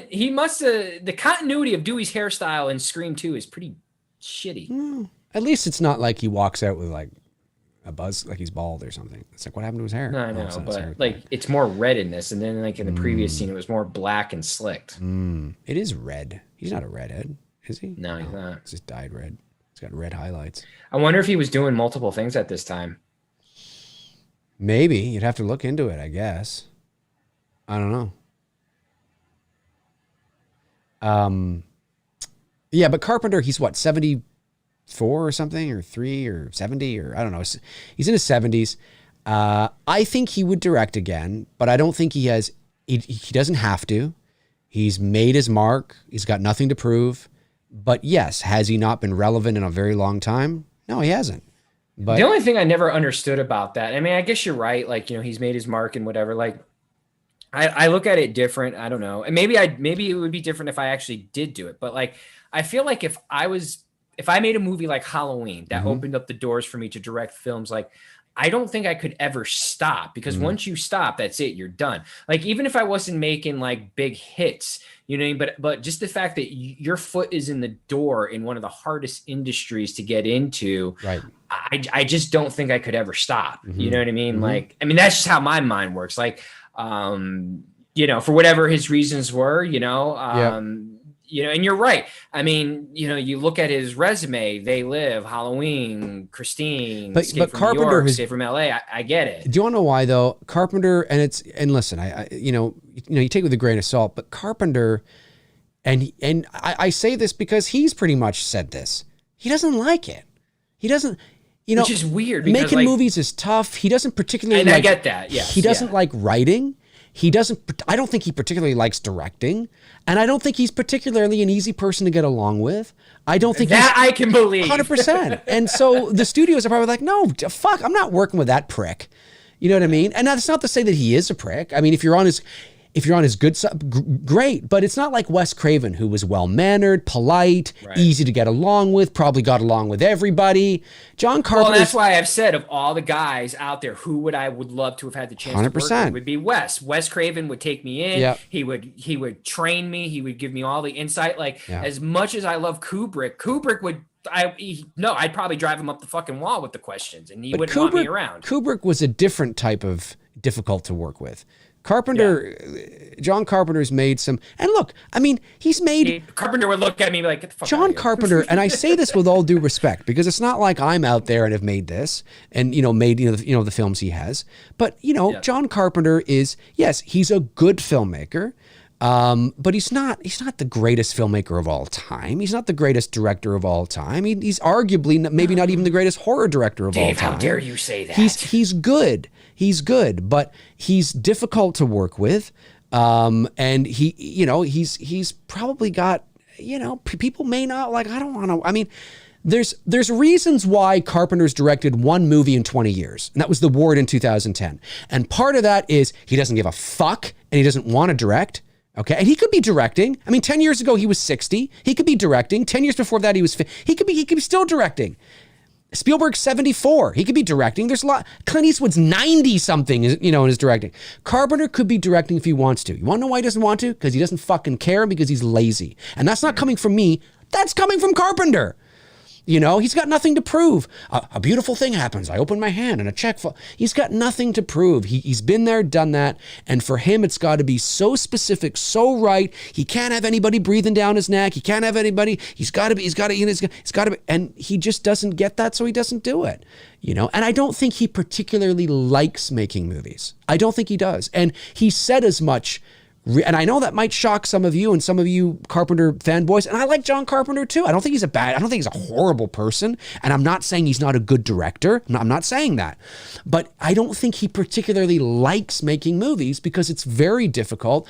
he must have, the continuity of Dewey's hairstyle in Scream 2 is pretty shitty. At least it's not like he walks out with like a buzz, like he's bald or something. It's like, what happened to his hair? No, I know, but like it's more red in this. And then like in the previous scene, it was more black and slicked. It is red. He's not a redhead. Is he? No, he's not. It's just dyed red. It's got red highlights. I wonder if he was doing multiple things at this time. Maybe. You'd have to look into it, I guess. I don't know. Yeah, but Carpenter, he's what, 74 or something, or 3 or 70, or I don't know. He's in his 70s. I think he would direct again, but I don't think he has. He doesn't have to. He's made his mark. He's got nothing to prove. But yes, has he not been relevant in a very long time? No, he hasn't. But the only thing I never understood about that, I mean, I guess you're right. Like, you know, he's made his mark and whatever. Like, I look at it different. I don't know. And maybe it would be different if I actually did do it. But like, I feel like if I made a movie like Halloween that opened up the doors for me to direct films, like, I don't think I could ever stop, because once you stop, that's it. You're done. Like, even if I wasn't making like big hits, you know, but just the fact that your foot is in the door in one of the hardest industries to get into, right. I just don't think I could ever stop. You know what I mean? Like, I mean, that's just how my mind works. Like, you know, for whatever his reasons were, you know, you know, and you're right. I mean, you know, you look at his resume, They Live, Halloween, Christine, but Carpenter, New York, Escape from LA. I get it. Do you want to know why though? Carpenter, and listen, I you know, you take it with a grain of salt, but Carpenter, and I say this because he's pretty much said this. He doesn't like it. He doesn't, you know, which is weird. Because, making movies is tough. He doesn't particularly and like, I get that. Yes, he doesn't like writing. He doesn't, I don't think he particularly likes directing. And I don't think he's particularly an easy person to get along with. I don't think that I can believe 100%. And so the studios are probably like, no, fuck, I'm not working with that prick. You know what I mean? And that's not to say that he is a prick. I mean, if you're on his good side, great. But it's not like Wes Craven, who was well-mannered, polite, easy to get along with, probably got along with everybody. John Carpenter. Well, that's why I've said, of all the guys out there, who would love to have had the chance 100%. to work with would be Wes. Wes Craven would take me in. Yep. He would train me. He would give me all the insight. Like, as much as I love Kubrick would, I'd probably drive him up the fucking wall with the questions, and he wouldn't want me around. Kubrick was a different type of difficult to work with. John Carpenter's made some, and look, I mean, Carpenter would look at me like, get the fuck John out of here. Carpenter, and I say this with all due respect, because it's not like I'm out there and have made this and, you know, made, the films he has, but, John Carpenter is, yes, he's a good filmmaker. But he's not the greatest filmmaker of all time. He's not the greatest director of all time. He's arguably maybe not even the greatest horror director of all time. How dare you say that? He's good. He's good, but he's difficult to work with. And he's probably got, people may not like, I don't want to, I mean, there's reasons why Carpenter's directed one movie in 20 years, and that was The Ward in 2010. And part of that is he doesn't give a fuck and he doesn't want to direct. Okay, and he could be directing. I mean, 10 years ago, he was 60. He could be directing. 10 years before that, he could be still directing. Spielberg's 74. He could be directing. There's a lot. Clint Eastwood's 90-something, in his directing. Carpenter could be directing if he wants to. You want to know why he doesn't want to? Because he doesn't fucking care, because he's lazy. And that's not coming from me. That's coming from Carpenter. He's got nothing to prove. A beautiful thing happens. I open my hand and a check falls. He's got nothing to prove. He's been there, done that. And for him, it's got to be so specific, so right. He can't have anybody breathing down his neck. He can't have anybody. He's got to be, and he just doesn't get that. So he doesn't do it, and I don't think he particularly likes making movies. I don't think he does. And he said as much. And I know that might shock some of you and some of you Carpenter fanboys. And I like John Carpenter too. I don't think he's a horrible person. And I'm not saying he's not a good director. I'm not saying that. But I don't think he particularly likes making movies, because it's very difficult.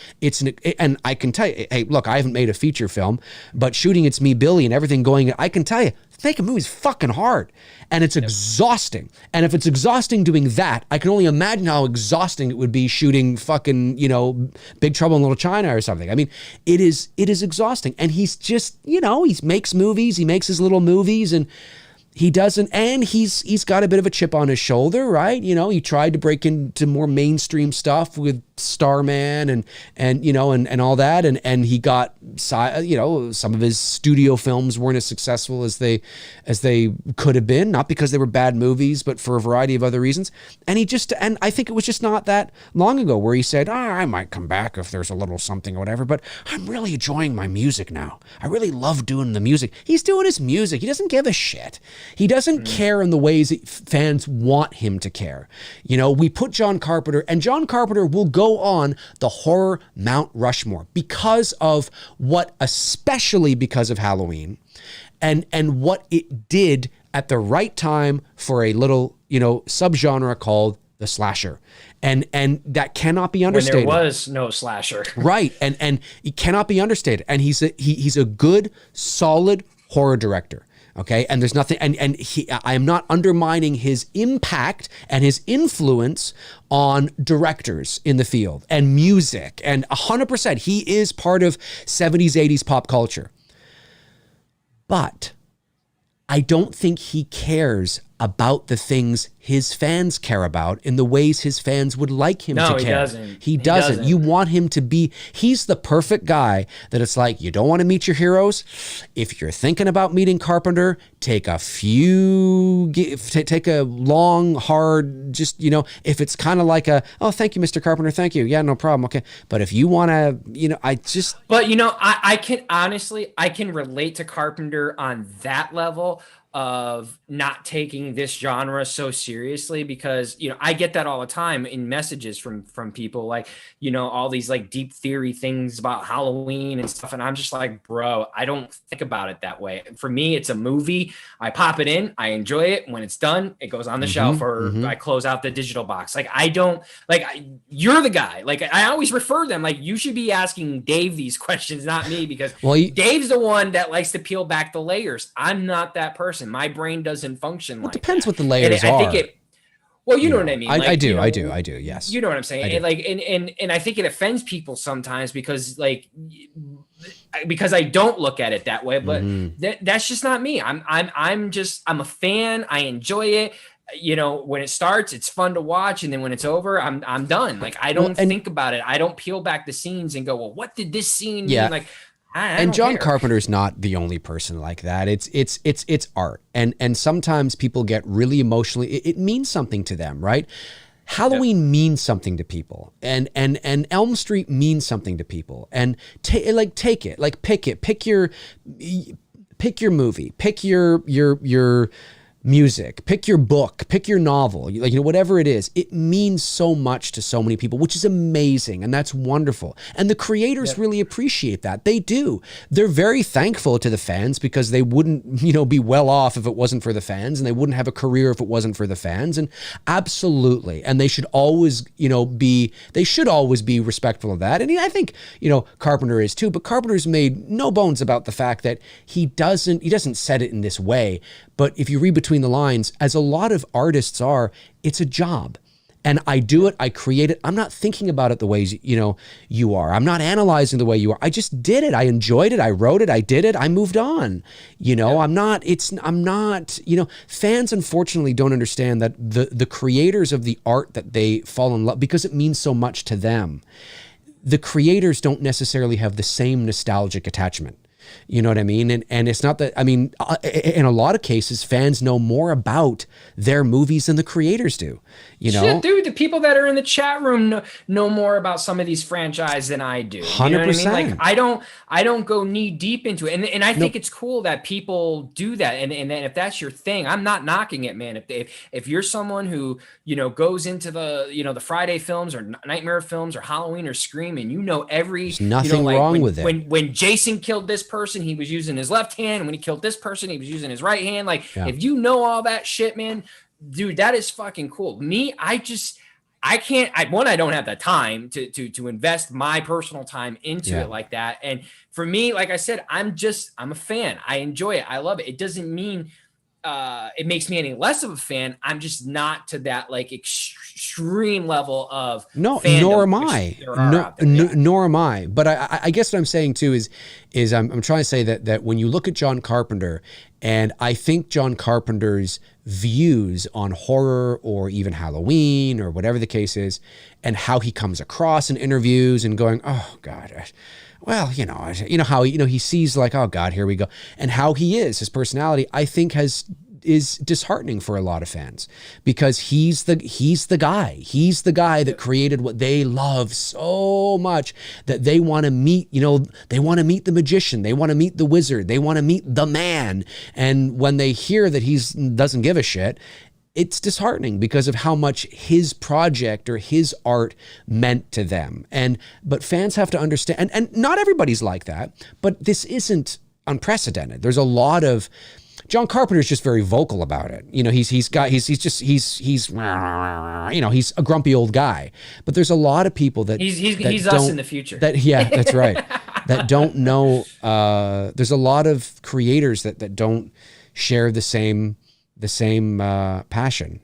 And I can tell you, hey, look, I haven't made a feature film, but shooting It's Me, Billy and everything going, I can tell you, Making movies is fucking hard, and it's exhausting. And if it's exhausting doing that, I can only imagine how exhausting it would be shooting fucking, you know, Big Trouble in Little China or something. I mean, it is exhausting. And he's just, you know, he makes movies, he makes his little movies, and he doesn't, and he's got a bit of a chip on his shoulder, right? You know, he tried to break into more mainstream stuff with Starman and you know, and all that. And he got, you know, some of his studio films weren't as successful as they could have been, not because they were bad movies, but for a variety of other reasons. And I think it was just not that long ago where he said, I might come back if there's a little something or whatever, but I'm really enjoying my music now. I really love doing the music. He's doing his music. He doesn't give a shit. He doesn't care in the ways that fans want him to care. You know, we put John Carpenter, and John Carpenter will go on the horror Mount Rushmore because of especially because of Halloween and what it did at the right time for a little, you know, subgenre called the slasher. And that cannot be understated. When there was no slasher. Right. And it cannot be understated. And he's a good, solid horror director. Okay. And there's nothing, I am not undermining his impact and his influence on directors in the field and music. And 100%, he is part of 70s, 80s pop culture. But I don't think he cares about the things his fans care about in the ways his fans would like him to care. No, he doesn't. He doesn't. You want him to be, he's the perfect guy that it's like, you don't want to meet your heroes. If you're thinking about meeting Carpenter, take a long, hard, just, you know, if it's kind of like oh, thank you, Mr. Carpenter. Thank you. Yeah, no problem. Okay. But if you want to, you know, But, you know, I can relate to Carpenter on that level of not taking this genre so seriously, because, you know, I get that all the time in messages from people, like, you know, all these like deep theory things about Halloween and stuff. And I'm just like, bro, I don't think about it that way. For me, it's a movie. I pop it in, I enjoy it. When it's done, it goes on the shelf, or I close out the digital box. Like, I don't you're the guy. Like, I always refer them, like, you should be asking Dave these questions, not me, because Dave's the one that likes to peel back the layers. I'm not that person. My brain doesn't function like that. It depends what the layers are. I think well, you know what I mean. I do. Yes. You know what I'm saying? And I think it offends people sometimes because I don't look at it that way, but that's just not me. I'm a fan. I enjoy it. You know, when it starts, it's fun to watch, and then when it's over, I'm done. Like, I don't think about it. I don't peel back the scenes and go, well, what did this scene mean? Like, and John Carpenter's not the only person like that. It's art. And sometimes people get really emotionally, it means something to them, right? Halloween means something to people, and Elm Street means something to people. And take it, like pick it, pick your movie, pick your music, pick your book, pick your novel, like, you know, whatever it is, it means so much to so many people, which is amazing. And that's wonderful. And the creators really appreciate that. They do. They're very thankful to the fans, because they wouldn't, you know, be well off if it wasn't for the fans, and they wouldn't have a career if it wasn't for the fans. And absolutely. And they should always, you know, be respectful of that. And I think, you know, Carpenter is too, but Carpenter's made no bones about the fact that he doesn't set it in this way. But if you read between the lines, as a lot of artists are, it's a job. And I do it, I create it. I'm not thinking about it the way, you know, you are. I'm not analyzing the way you are. I just did it. I enjoyed it. I wrote it. I did it. I moved on. You know, I'm not, you know, fans unfortunately don't understand that the creators of the art that they fall in love, because it means so much to them, the creators don't necessarily have the same nostalgic attachment. You know what I mean? And it's not that, I mean, in a lot of cases, fans know more about their movies than the creators do. You know, shit, dude, the people that are in the chat room know more about some of these franchises than I do. 100%. You know what I mean? Like, I don't go knee deep into it. And I think it's cool that people do that. And then if that's your thing, I'm not knocking it, man. If you're someone who, you know, goes into the, you know, the Friday films or Nightmare films or Halloween or Scream, and you know there's nothing wrong with it. When Jason killed this person, he was using his left hand. When he killed this person, he was using his right hand. Like, if you know all that shit, man, dude, that is fucking cool. Me, I I can't, I don't have the time to invest my personal time into it like that. And for me, like I said, I'm a fan. I enjoy it. I love it. It doesn't mean it makes me any less of a fan. I'm just not to that like extreme level of fandom, nor am I. Nor am I. But I guess what I'm saying too is I'm trying to say that when you look at John Carpenter, and I think John Carpenter's views on horror or even Halloween or whatever the case is, and how he comes across in interviews and going, oh God, well, you know how he sees like, oh God, here we go, and how he is, his personality, I think is disheartening for a lot of fans, because he's the guy that created what they love so much, that they want to meet, they want to meet the magician, they want to meet the wizard, they want to meet the man. And when they hear that he doesn't give a shit, it's disheartening because of how much his project or his art meant to them. But fans have to understand, and not everybody's like that, but this isn't unprecedented. There's a lot of, John Carpenter's just very vocal about it. He's a grumpy old guy. But there's a lot of people that he's us in the future. That's right. That don't know. There's a lot of creators that don't share the same passion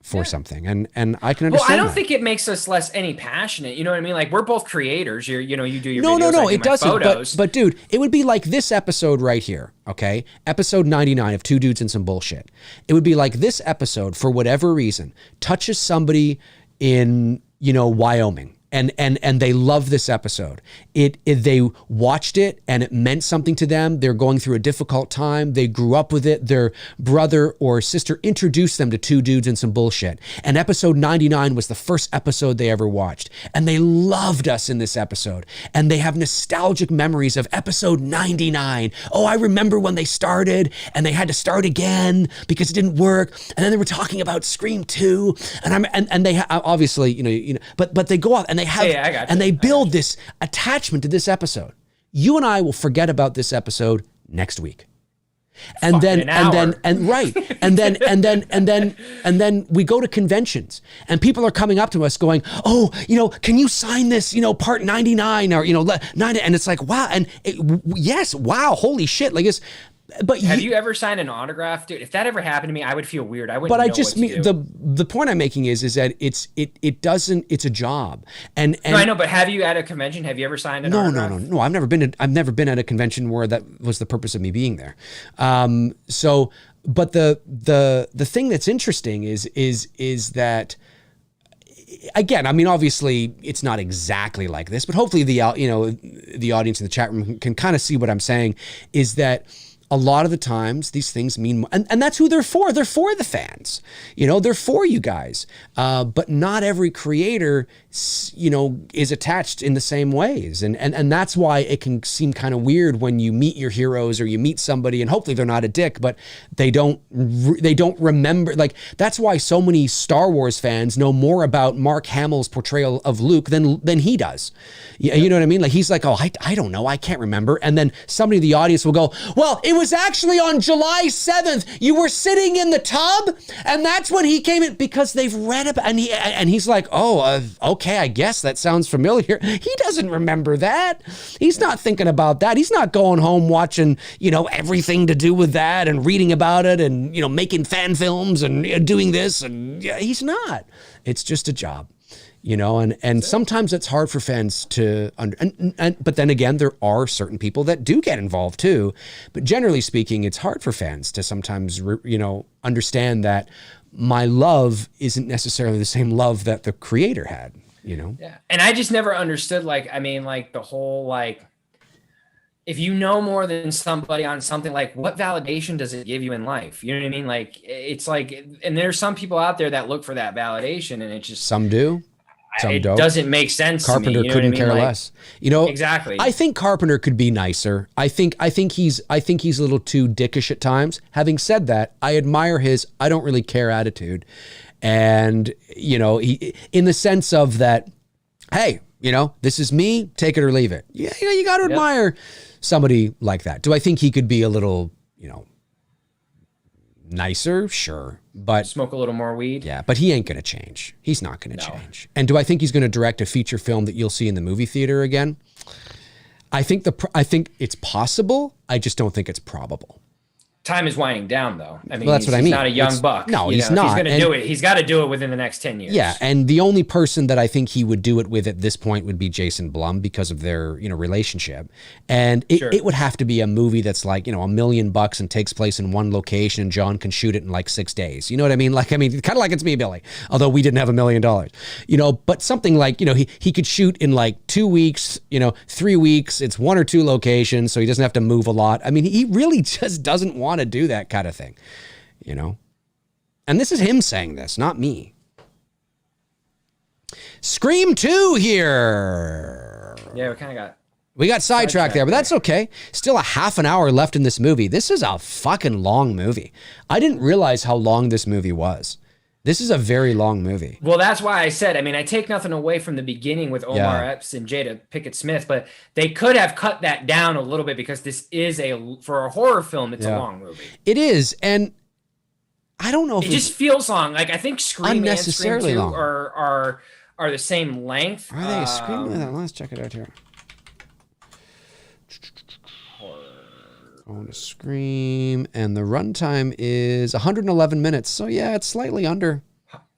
for something, and I can understand. Well, I don't that. think it makes us less any passionate. You know what I mean? Like, we're both creators. You do your no, videos, no, I do it my doesn't. photos. But dude, it would be like this episode right here. Okay, episode 99 of Two Dudes and Some Bullshit. It would be like this episode, for whatever reason, touches somebody in Wyoming. And they love this episode. They watched it and it meant something to them. They're going through a difficult time. They grew up with it. Their brother or sister introduced them to Two Dudes and Some Bullshit. And episode 99 was the first episode they ever watched. And they loved us in this episode. And they have nostalgic memories of episode 99. Oh, I remember when they started and they had to start again because it didn't work. And then they were talking about Scream 2. And they obviously, but they go off and they have, and they build this attachment to this episode. You and I will forget about this episode next week. And then we go to conventions and people are coming up to us going, oh, can you sign this, part 99 or, 90. And it's like, wow. And yes, wow. Holy shit. Like but have you ever signed an autograph, dude? If that ever happened to me, I would feel weird. I wouldn't. But I just mean the point I'm making is that it's a job. And no, I know. But have you at a convention? Have you ever signed an autograph? No. I've never been at a convention where that was the purpose of me being there. But the thing that's interesting is that. Again, I mean, obviously, it's not exactly like this, but hopefully the audience in the chat room can kind of see what I'm saying. Is that a lot of the times these things mean, and that's who they're for. They're for the fans. They're for you guys. But not every creator, is attached in the same ways. And that's why it can seem kind of weird when you meet your heroes or you meet somebody and hopefully they're not a dick, but they don't remember. Like, that's why so many Star Wars fans know more about Mark Hamill's portrayal of Luke than he does. You know what I mean? Like, he's like, oh, I don't know. I can't remember. And then somebody in the audience will go, well, it was actually on July 7th. You were sitting in the tub and that's when he came in, because they've read about, and he's like, oh, okay, I guess that sounds familiar. He doesn't remember that. He's not thinking about that. He's not going home watching, everything to do with that and reading about it and, making fan films and doing this. And he's not. It's just a job. And sometimes it's hard for fans to but then again, there are certain people that do get involved too. But generally speaking, it's hard for fans to sometimes, understand that my love isn't necessarily the same love that the creator had, Yeah. And I just never understood, the whole, if you know more than somebody on something, what validation does it give you in life? You know what I mean? It's and there's some people out there that look for that validation, and it's just, some do. It doesn't make sense. Carpenter to me, couldn't care less. Exactly. I think Carpenter could be nicer. I think he's a little too dickish at times. Having said that, I admire his I don't really care attitude, and he, in the sense of that, hey, this is me, take it or leave it. Yeah, you got to admire somebody like that. Do I think he could be a little, Nicer, sure, but smoke a little more weed. Yeah, but he ain't gonna change. He's not gonna change. And do I think he's gonna direct a feature film that you'll see in the movie theater again? I think it's possible. I just don't think it's probable. Time is winding down, though. I mean, well, that's what I mean. He's not a young buck. No, he's not. He's going to do it. He's got to do it within the next 10 years. Yeah, and the only person that I think he would do it with at this point would be Jason Blum because of their, relationship. And it would have to be a movie that's like, $1 million and takes place in one location and John can shoot it in like 6 days. You know what I mean? Like, kind of like It's Me, Billy, although we didn't have $1 million, but something like, he could shoot in like 2 weeks, 3 weeks. It's 1 or 2 locations, so he doesn't have to move a lot. I mean, he really just doesn't want to do that kind of thing, And this is him saying this, not me. Scream 2 here. Yeah, we got sidetracked there, but that's okay. Still a half an hour left in this movie. This is a fucking long movie. I didn't realize how long this movie was. This is a very long movie. Well, that's why I said, I take nothing away from the beginning with Omar Epps and Jada Pickett Smith, but they could have cut that down a little bit because this is for a horror film, it's a long movie. It is. And I don't know if it just feels long. Like I think Scream and Scream 2 long. are the same length. Are they? Scream? Let's check it out here. On a Scream, and the runtime is 111 minutes. So yeah, it's slightly under.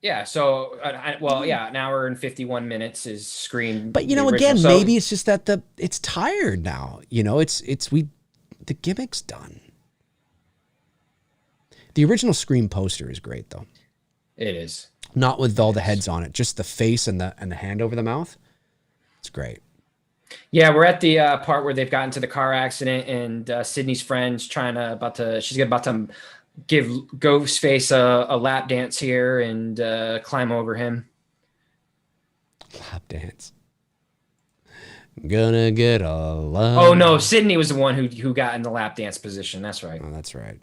Yeah. So an hour and 51 minutes is Scream. But again, maybe it's just that it's tired now. The gimmick's done. The original Scream poster is great though. It is. Not with all the heads on it, just the face and the hand over the mouth. It's great. Yeah, we're at the part where they've gotten to the car accident, and Sydney's friend's she's about to give Ghostface a lap dance here and climb over him. Lap dance. Gonna get a lap. Oh no, Sydney was the one who got in the lap dance position. That's right. Oh, that's right.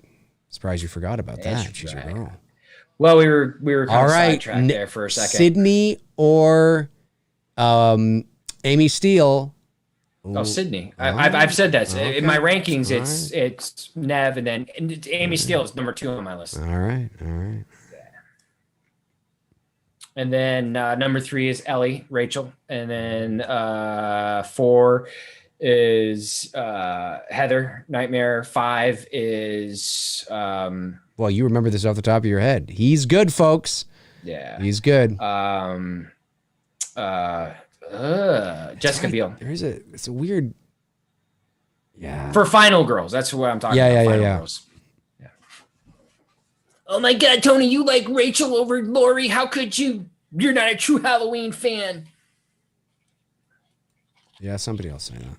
Surprised you forgot about that. She's your girl. Well, we were kind of sidetracked there for a second. Sydney or Amy Steele. Oh, Sydney. I've said that. Okay. In my rankings, it's Nev, and then Amy Steele is number 2 on my list. All right. And then number 3 is Ellie, Rachel. And then 4 is Heather, Nightmare. 5 is... well, you remember this off the top of your head. He's good, folks. Yeah. He's good. Jessica Biel. It's a weird. Yeah. For Final Girls. That's what I'm talking about. Final Girls. Yeah. Oh my God, Tony, you like Rachel over Lori. How could you? You're not a true Halloween fan. Yeah, somebody else say that.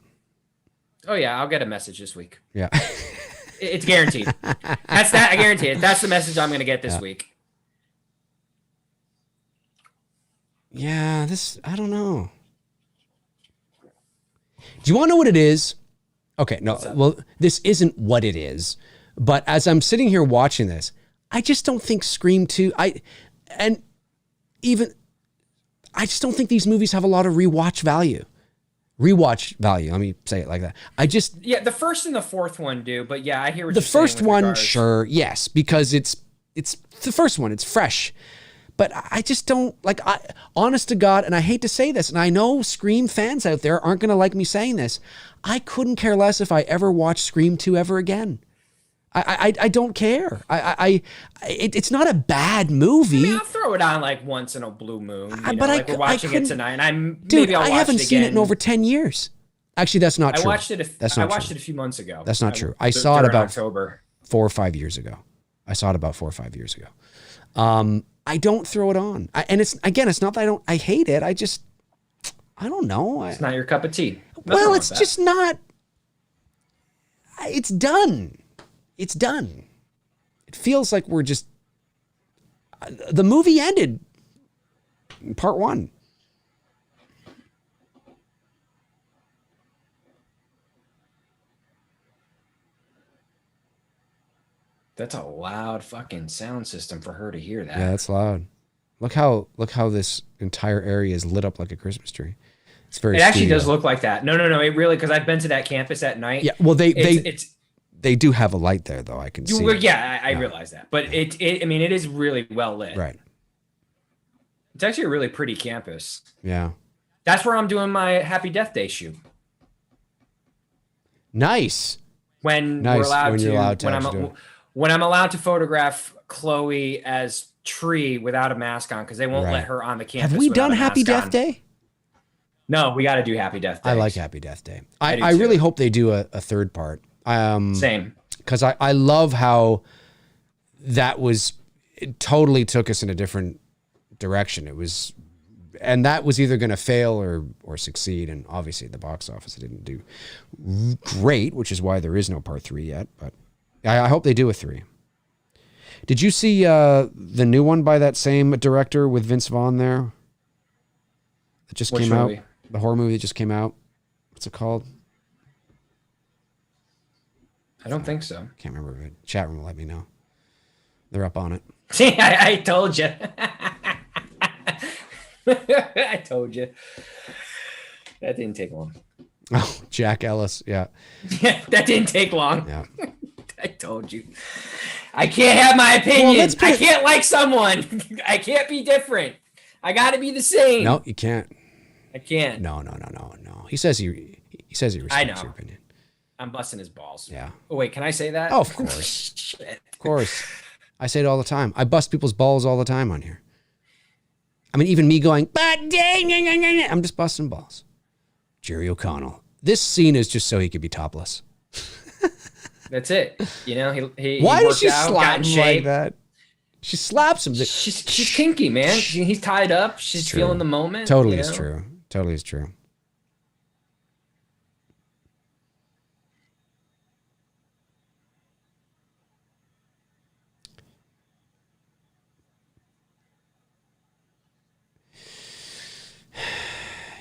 Oh yeah, I'll get a message this week. Yeah. It's guaranteed. That's that. I guarantee it. That's the message I'm going to get this week. Yeah, I don't know. Do you want to know what it is? Okay, no, well, this isn't what it is. But as I'm sitting here watching this, I just don't think Scream 2, I just don't think these movies have a lot of rewatch value. Let me say it like that. Yeah, the first and the fourth one do, but yeah, I hear what the you're saying. The first one, sure, yes, because it's the first one, it's fresh. But I just don't, honest to God, and I hate to say this, and I know Scream fans out there aren't going to like me saying this, I couldn't care less if I ever watch Scream 2 ever again. I don't care. It's not a bad movie. I'll throw it on once in a blue moon. But we're watching it tonight, and I haven't seen it in over 10 years. Actually, that's not true. I watched it a few months ago. That's not true. I saw it about October. 4 or 5 years ago. I don't throw it on. And it's not that I hate it. I don't know. It's not your cup of tea. Well, it's just not. It's done. It's done. It feels like we're just. The movie ended. Part 1. That's a loud fucking sound system for her to hear that. Yeah, that's loud. Look how this entire area is lit up like a Christmas tree. It's very. It actually does look like that. No. It really, because I've been to that campus at night. Yeah. Well, They do have a light there, though. I can see. Yeah, I realize that, but it is really well lit. Right. It's actually a really pretty campus. Yeah. That's where I'm doing my Happy Death Day shoot. Nice. When I'm allowed to photograph Chloe as Tree without a mask on, because they won't let her on the campus. Have we done Happy Death Day? No, we got to do Happy Death Day. I like Happy Death Day. I really hope they do a third part. Same. Because I love how it totally took us in a different direction. And that was either going to fail or succeed. And obviously the box office didn't do great, which is why there is no part 3 yet. But I hope they do a 3. Did you see the new one by that same director with Vince Vaughn there? It just came out. The horror movie that just came out. What's it called? I don't think so. Can't remember. The chat room will let me know. They're up on it. See, I told you. I told you. That didn't take long. Oh, Jack Ellis. Yeah. That didn't take long. Yeah. I told you. I can't have my opinion. I can't like someone. I can't be different. I got to be the same. No, you can't. I can't. No. He says he respects your opinion. I'm busting his balls. Yeah. Oh, wait, can I say that? Oh, of course. Shit. Of course. I say it all the time. I bust people's balls all the time on here. I mean, even me going, but dang, I'm just busting balls. Jerry O'Connell. This scene is just so he could be topless. That's it. You know, he Why does she out, slap him like that? She slaps him. She's kinky, man. He's tied up. She's feeling the moment. Totally is true. Totally is true.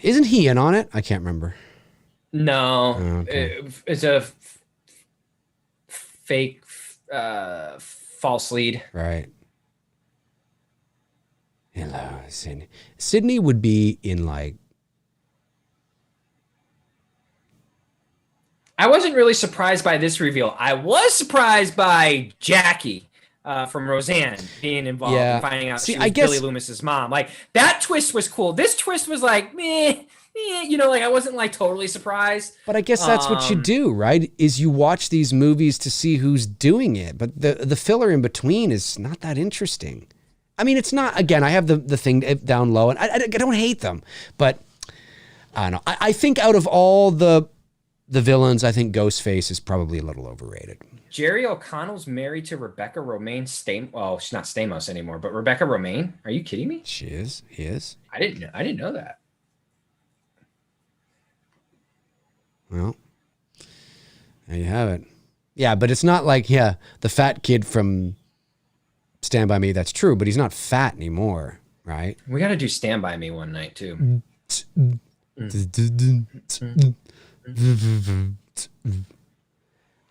Isn't he in on it? I can't remember. No. Oh, okay. It's a fake false lead. Right. Hello, Sydney. Sydney would be in like... I wasn't really surprised by this reveal. I was surprised by Jackie from Roseanne being involved and finding out she was Billy Loomis's mom. Like, that twist was cool. This twist was like, meh, you know, like I wasn't like totally surprised. But I guess that's what you do, right? Is you watch these movies to see who's doing it. But the filler in between is not that interesting. I mean, it's not, again, I have the thing down low, and I don't hate them. But I don't know. I think out of all the villains, I think Ghostface is probably a little overrated. Jerry O'Connell's married to Rebecca Romaine Stamos. Well, she's not Stamos anymore, but Rebecca Romaine. Are you kidding me? She is. He is. I didn't know that. Well, there you have it. Yeah, but it's not like, the fat kid from Stand By Me, that's true, but he's not fat anymore, right? We got to do Stand By Me one night, too.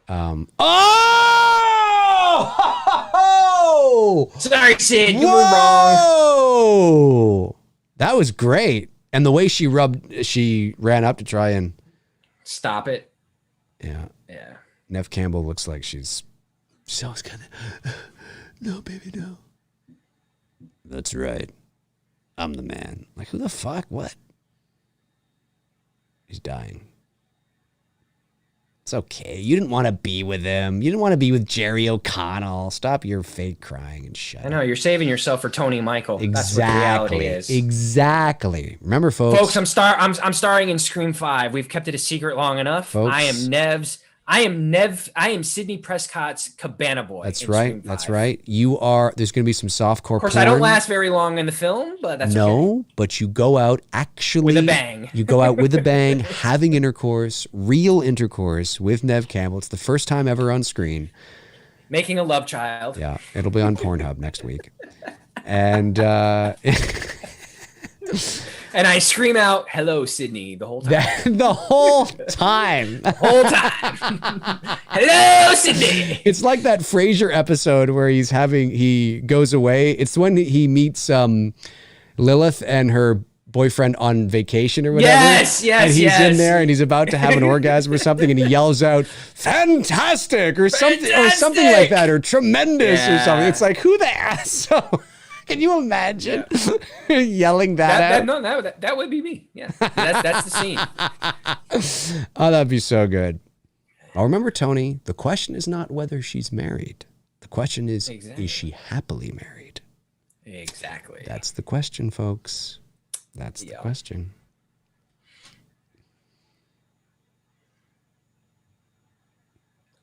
Oh! Sorry, Sid, you were wrong. That was great. And the way she ran up to try and stop it. Yeah. Yeah. Neve Campbell looks like she's always kind of, no, baby, no. That's right. I'm the man. Like, who the fuck? What? He's dying. It's okay. You didn't want to be with him. You didn't want to be with Jerry O'Connell. Stop your fake crying and shut up. I know, you're saving yourself for Tony Michael. Exactly. That's what reality is. Exactly. Remember, folks. I'm starring in Scream 5. We've kept it a secret long enough. Folks, I am Sidney Prescott's Cabana Boy. That's right. That's right. You are. There's going to be some softcore porn. Of course, I don't last very long in the film, but that's okay. But you go out actually with a bang. You go out with a bang, having intercourse, real intercourse with Neve Campbell. It's the first time ever on screen. Making a love child. Yeah, it'll be on Pornhub next week, and and I scream out, "Hello, Sydney," the whole time. The whole time. The whole time. Hello, Sydney. It's like that Frasier episode where he goes away. It's when he meets Lilith and her boyfriend on vacation or whatever. Yes, and he's in there and he's about to have an orgasm or something, and he yells out "fantastic" or something like that, or "tremendous" or something. It's like, who the ass? So can you imagine yelling that out? That would be me. Yeah, that's the scene. Oh, that'd be so good. Well, remember, Tony, the question is not whether she's married. The question is she happily married? Exactly. That's the question, folks. That's the question.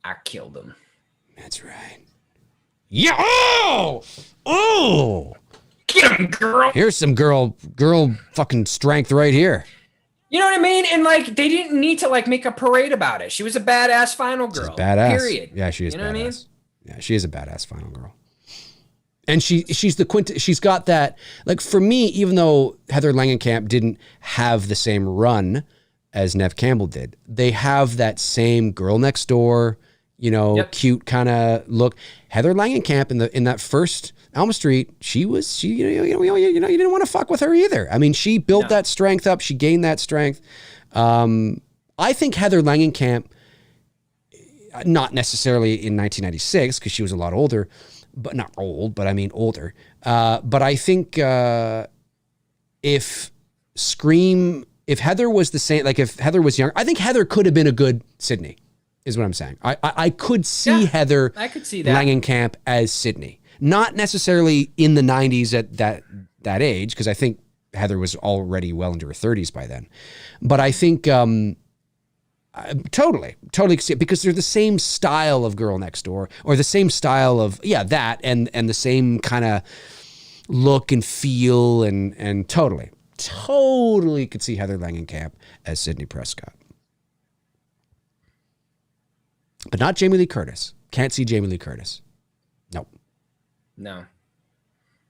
I killed him. That's right. Yeah. Oh. Get him, girl. Here's some girl fucking strength right here. You know what I mean? And like, they didn't need to like make a parade about it. She was a badass final girl. She's badass. Period. Yeah, she is. You know what I mean? Yeah, she is a badass final girl. And she's the she's got that, like, for me, even though Heather Langenkamp didn't have the same run as Neve Campbell did, they have that same girl next door, cute kind of look. Heather Langenkamp in that first Alma Street, you didn't want to fuck with her either. I mean, she built that strength up. She gained that strength. I think Heather Langenkamp, not necessarily in 1996 because she was a lot older, but not old, but I mean older. But I think if Heather was the same, like if Heather was younger, I think Heather could have been a good Sydney, is what I'm saying. I could see Heather Langenkamp as Sydney. Not necessarily in the 90s at that age, because I think Heather was already well into her 30s by then. But I think totally because they're the same style of girl next door, or the same style of that and the same kind of look and feel and totally could see Heather Langenkamp as Sidney Prescott. But not Jamie Lee Curtis. Can't see Jamie Lee Curtis. Nope. No.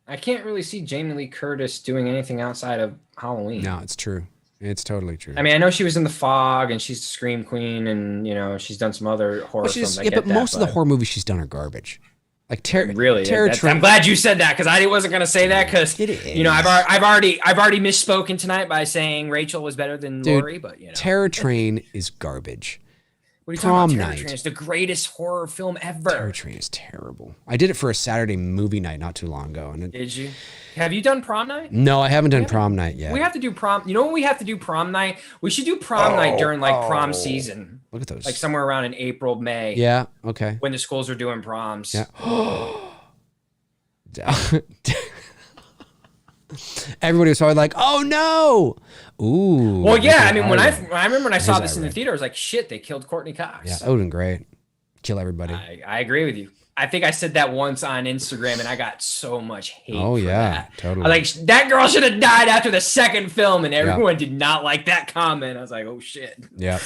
I can't really see Jamie Lee Curtis doing anything outside of Halloween. No, it's true. It's totally true. I mean, I know she was in The Fog and she's the Scream Queen and, she's done some other horror films. But most of the horror movies she's done are garbage. Like Terror Train. I'm glad you said that because I wasn't going to say that because, I've already misspoken tonight by saying Rachel was better than Laurie, but, Terror Train is garbage. What are you talking about? Terror Train is the greatest horror film ever. Terror Train is terrible. I did it for a Saturday movie night not too long ago. Did you? Have you done prom night? No, I haven't done prom night yet. We have to do prom. You know when we have to do prom night? We should do prom night during prom season. Look at those. Like somewhere around in April, May. Yeah, okay. When the schools are doing proms. Yeah. Everybody was probably like, "Oh no!" Ooh. Well, yeah. I mean, I remember when I saw this in the theater, I was like, "Shit, they killed Courtney Cox." Yeah, that would have been great. Kill everybody. I agree with you. I think I said that once on Instagram, and I got so much hate. Oh for that. Totally. I was like, that girl should have died after the second film, and everyone did not like that comment. I was like, oh shit. Yeah.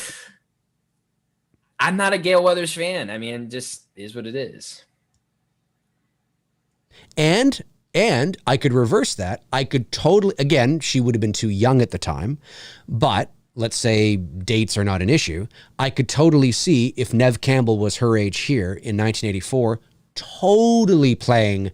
I'm not a Gale Weathers fan. I mean, it just is what it is. And I could reverse that. I could totally, again, she would have been too young at the time, but let's say dates are not an issue. I could totally see if Neve Campbell was her age here in 1984, totally playing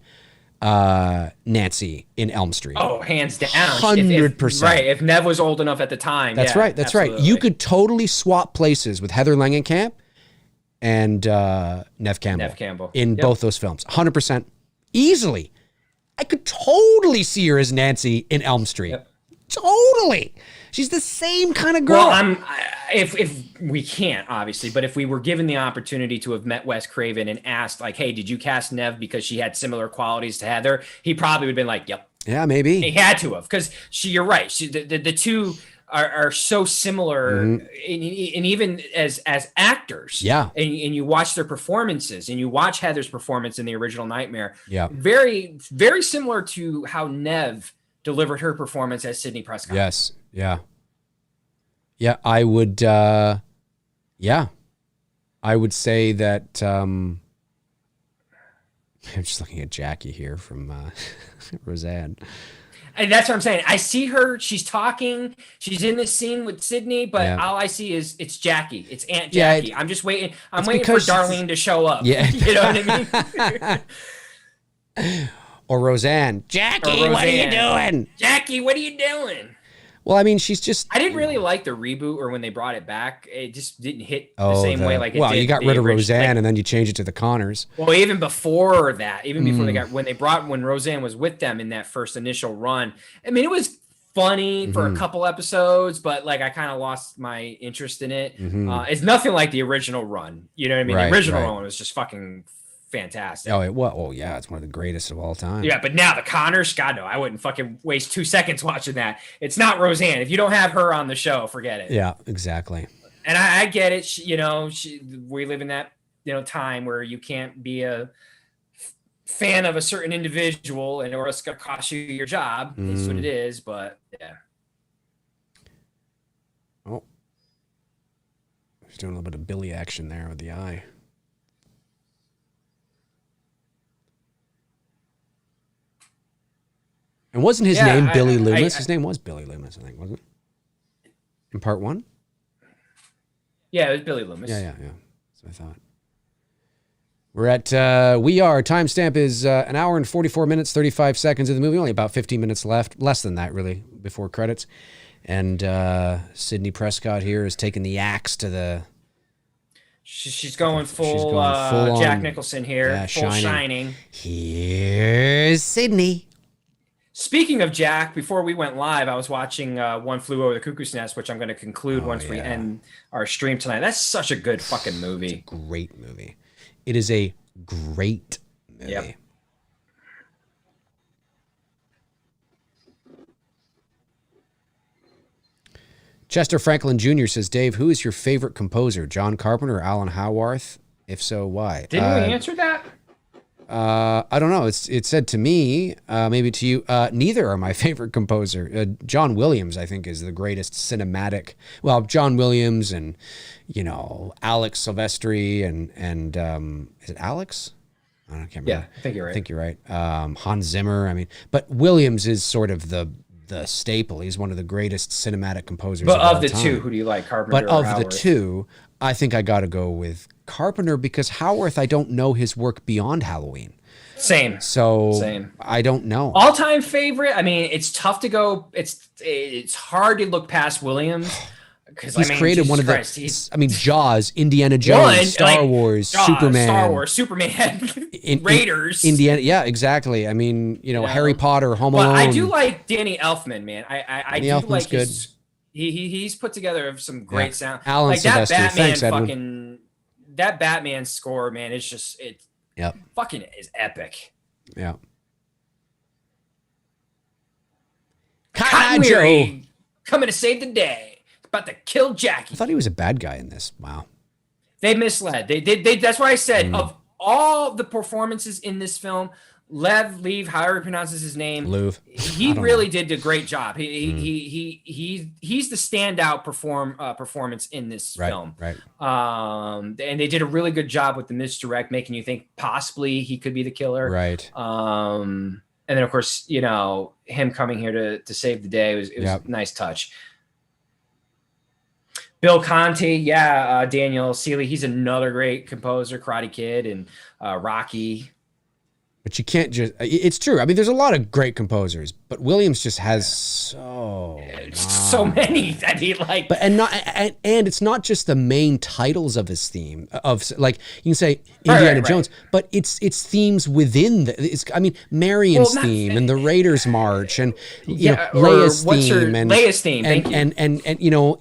Nancy in Elm Street. Oh, hands down. 100%. Right. If Neve was old enough at the time. That's right. That's absolutely right. You could totally swap places with Heather Langenkamp and Neve Campbell. In both those films. 100%. Easily. I could totally see her as Nancy in Elm Street. Yep. Totally. She's the same kind of girl. Well, if we can't, obviously, but if we were given the opportunity to have met Wes Craven and asked, like, hey, did you cast Neve because she had similar qualities to Heather? He probably would have been like, yep. Yeah, maybe. He had to have, because you're right. The two are so similar, and even as actors. Yeah. And you watch their performances, and you watch Heather's performance in the original Nightmare. Yeah. Very, very similar to how Neve delivered her performance as Sidney Prescott. Yes. Yeah. Yeah, I would I would say that I'm just looking at Jackie here from Roseanne. And that's what I'm saying. I see her, she's talking, she's in this scene with Sydney, but all I see is it's Jackie. It's Aunt Jackie. I'm just waiting. I'm waiting for Darlene to show up. Yeah. You know what I mean? Or Roseanne. Jackie, what are you doing? Jackie, what are you doing? Well, I mean, she's just. I didn't really like the reboot or when they brought it back. It just didn't hit the Oh, same way like it did. Well, you got rid of Roseanne like, and then you changed it to the Connors. Well, even before that, even before when Roseanne was with them in that first initial run. I mean, it was funny for a couple episodes, but like I kind of lost my interest in it. It's nothing like the original run. You know what I mean? The original run was just fucking fantastic. Oh, yeah, it's one of the greatest of all time. Yeah, but now the Connors, God no, I wouldn't fucking waste 2 seconds watching that. It's not Roseanne. If you don't have her on the show, forget it. Yeah, exactly. And I get it. We live in that time where you can't be a fan of a certain individual or it's gonna cost you your job. That's what it is. But yeah. Oh, he's doing a little bit of Billy action there with the eye. And wasn't his name Billy Loomis? His name was Billy Loomis, I think, wasn't it? In part 1? Yeah, it was Billy Loomis. Yeah. That's what I thought. We're at, timestamp is an hour and 44 minutes, 35 seconds of the movie. Only about 15 minutes left. Less than that, really, before credits. And Sidney Prescott here is taking the axe to the... She's going full Jack Nicholson here. Yeah, full Shining. Here's Sidney. Speaking of Jack, before we went live, I was watching One Flew Over the Cuckoo's Nest, which I'm going to conclude once we end our stream tonight. That's such a good fucking movie. It's a great movie. It is a great movie. Yep. Chester Franklin Jr. says, Dave, who is your favorite composer, John Carpenter or Alan Howarth? If so, why? Didn't we answer that? I don't know. It said to me, maybe to you, neither are my favorite composer. John Williams, I think, is the greatest cinematic. Well, John Williams and, Alex Silvestri and is it Alex? I can't remember. Yeah, I think you're right. I think you're right. Hans Zimmer. I mean, but Williams is sort of the staple. He's one of the greatest cinematic composers. But of the time. two, who do you like, Carpenter or Howarth? But of the two, I think I got to go with Carpenter because Howarth, I don't know his work beyond Halloween. Same. I don't know. All-time favorite. I mean, it's tough to go. It's hard to look past Williams because he's created Jesus one of Christ, the. Jaws, Indiana Jones, Star Wars, Superman, Raiders, Indiana. Yeah, exactly. I mean, Harry Potter, Home Alone. But I do like Danny Elfman, man. I do Elfman's like good. He's put together some great sound. Alan like Silvestri. That Batman Thanks, that Batman score, man, it's just fucking is epic. Yeah. Cotton Weary coming to save the day. About to kill Jackie. I thought he was a bad guy in this. Wow. They misled. They that's why I said of all the performances in this film, Lev, however he pronounces his name, he really did a great job. He's the standout performance in this film. Right. And they did a really good job with the misdirect, making you think possibly he could be the killer. Right. And then of course, him coming here to save the day was a nice touch. Bill Conti, Daniel Seeley, he's another great composer, Karate Kid and Rocky. But you can't it's true. I mean, there's a lot of great composers, but Williams just has so many. I mean, like, but and it's not just the main titles of his theme like you can say Indiana Jones, but it's themes within Marion's theme and the Raiders March and Leia's theme thank you. And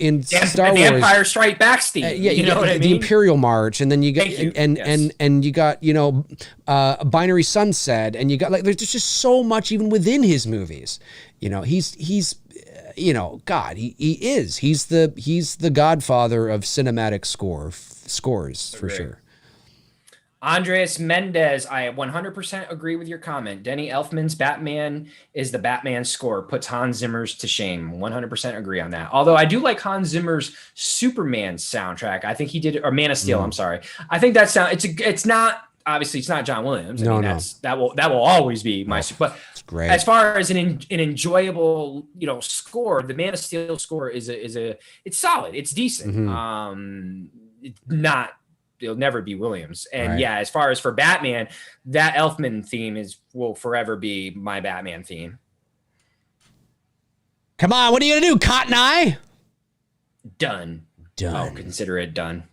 in Star Wars, the Empire Strike Back theme. The Imperial March, and then you got and you got Binary Sunset, and you got there's just so much even within his movies. He's God, he's the godfather of cinematic scores for sure. Andres Mendez, I 100% agree with your comment. Denny Elfman's Batman is the Batman score, puts Hans Zimmer's to shame. 100% agree on that. Although I do like Hans Zimmer's Superman soundtrack. I think he did, or Man of Steel. I'm sorry. I think that it's not. Obviously, it's not John Williams. That will always be my. But it's great. As far as an enjoyable, score, the Man of Steel score is it's solid. It's decent. It's not. It'll never be Williams. And as far as for Batman, that Elfman theme will forever be my Batman theme. Come on, what are you gonna do, Cotton Eye? Done. Oh, consider it done.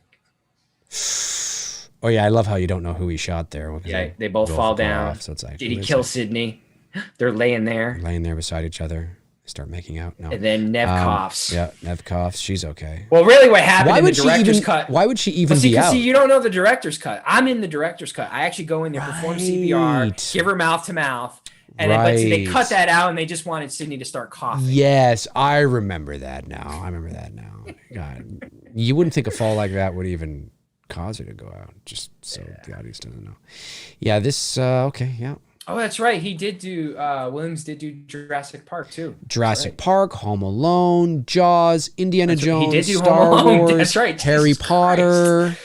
Oh yeah, I love how you don't know who he shot there. Yeah, they both fall down. So it's like, did he kill Sydney? They're laying there beside each other. They start making out. No. And then Nev coughs. Yeah, Nev coughs. She's okay. Well, really, what happened in the director's cut? Why would she even be out? See, you don't know the director's cut. I'm in the director's cut. I actually go in there, perform CPR, give her mouth to mouth. And then, but they cut that out, and they just wanted Sydney to start coughing. Yes, I remember that now. God, you wouldn't think a fall like that would even cause her to go out, just so the audience doesn't know. Yeah, this, okay, yeah. Oh, that's right. He did do, Williams did do Jurassic Park, too. Jurassic Park, Home Alone, Jaws, Indiana Jones, he did do Star Home Alone. Wars, That's right. Harry Potter.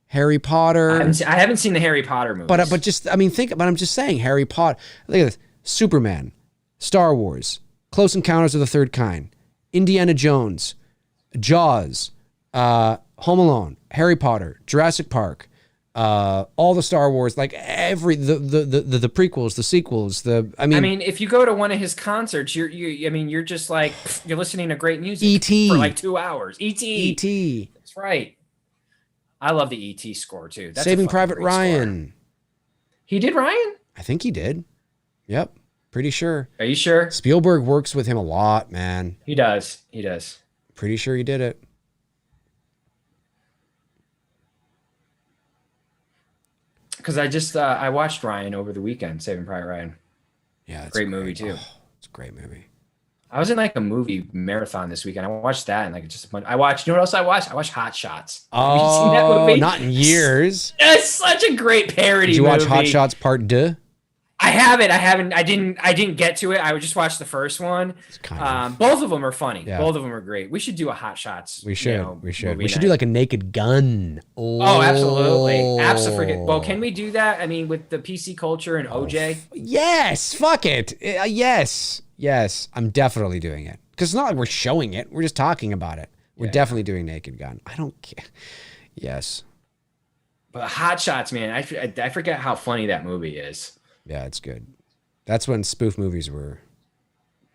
Harry Potter. I haven't seen the Harry Potter movies. But just, I mean, but I'm just saying, Harry Potter. Look at this. Superman, Star Wars, Close Encounters of the Third Kind, Indiana Jones, Jaws, Home Alone, Harry Potter, Jurassic Park, all the Star Wars, like the prequels, the sequels, I mean, if you go to one of his concerts, you're just like, you're listening to great music E.T. for like 2 hours. E.T. That's right. I love the E.T. score too. That's Saving Private Ryan. Score. He did Ryan? I think he did. Yep. Pretty sure. Are you sure? Spielberg works with him a lot, man. He does. Pretty sure he did it. Because I watched Ryan over the weekend, Saving Private Ryan. Yeah, it's great movie too. Oh, it's a great movie. I was in like a movie marathon this weekend. I watched that and like just a bunch. You know what else I watched? I watched Hot Shots. Oh, have you seen that movie? Not in years. It's such a great parody. Did you watch movie. Hot Shots Part 2? I haven't. I didn't get to it. I would just watch the first one. Both of them are funny. Yeah. Both of them are great. We should do a Hot Shots. We should. We should do like a Naked Gun. Oh, absolutely. Absolutely. Well, can we do that? I mean, with the PC culture and OJ. Yes. Fuck it. Yes. I'm definitely doing it. Because it's not like we're showing it. We're just talking about it. We're definitely doing Naked Gun. I don't care. Yes. But Hot Shots, man, I forget how funny that movie is. Yeah, it's good. That's when spoof movies were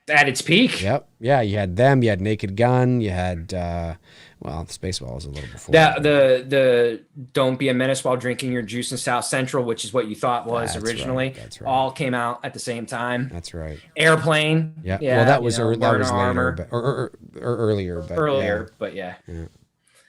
at its peak. Yep. Yeah, you had them. You had Naked Gun. You had Spaceballs a little before. The Don't Be a Menace While Drinking Your Juice in South Central, which is what you thought was originally. Right. That's right. All came out at the same time. That's right. Airplane. Yeah. Well, that was later, or earlier. But yeah.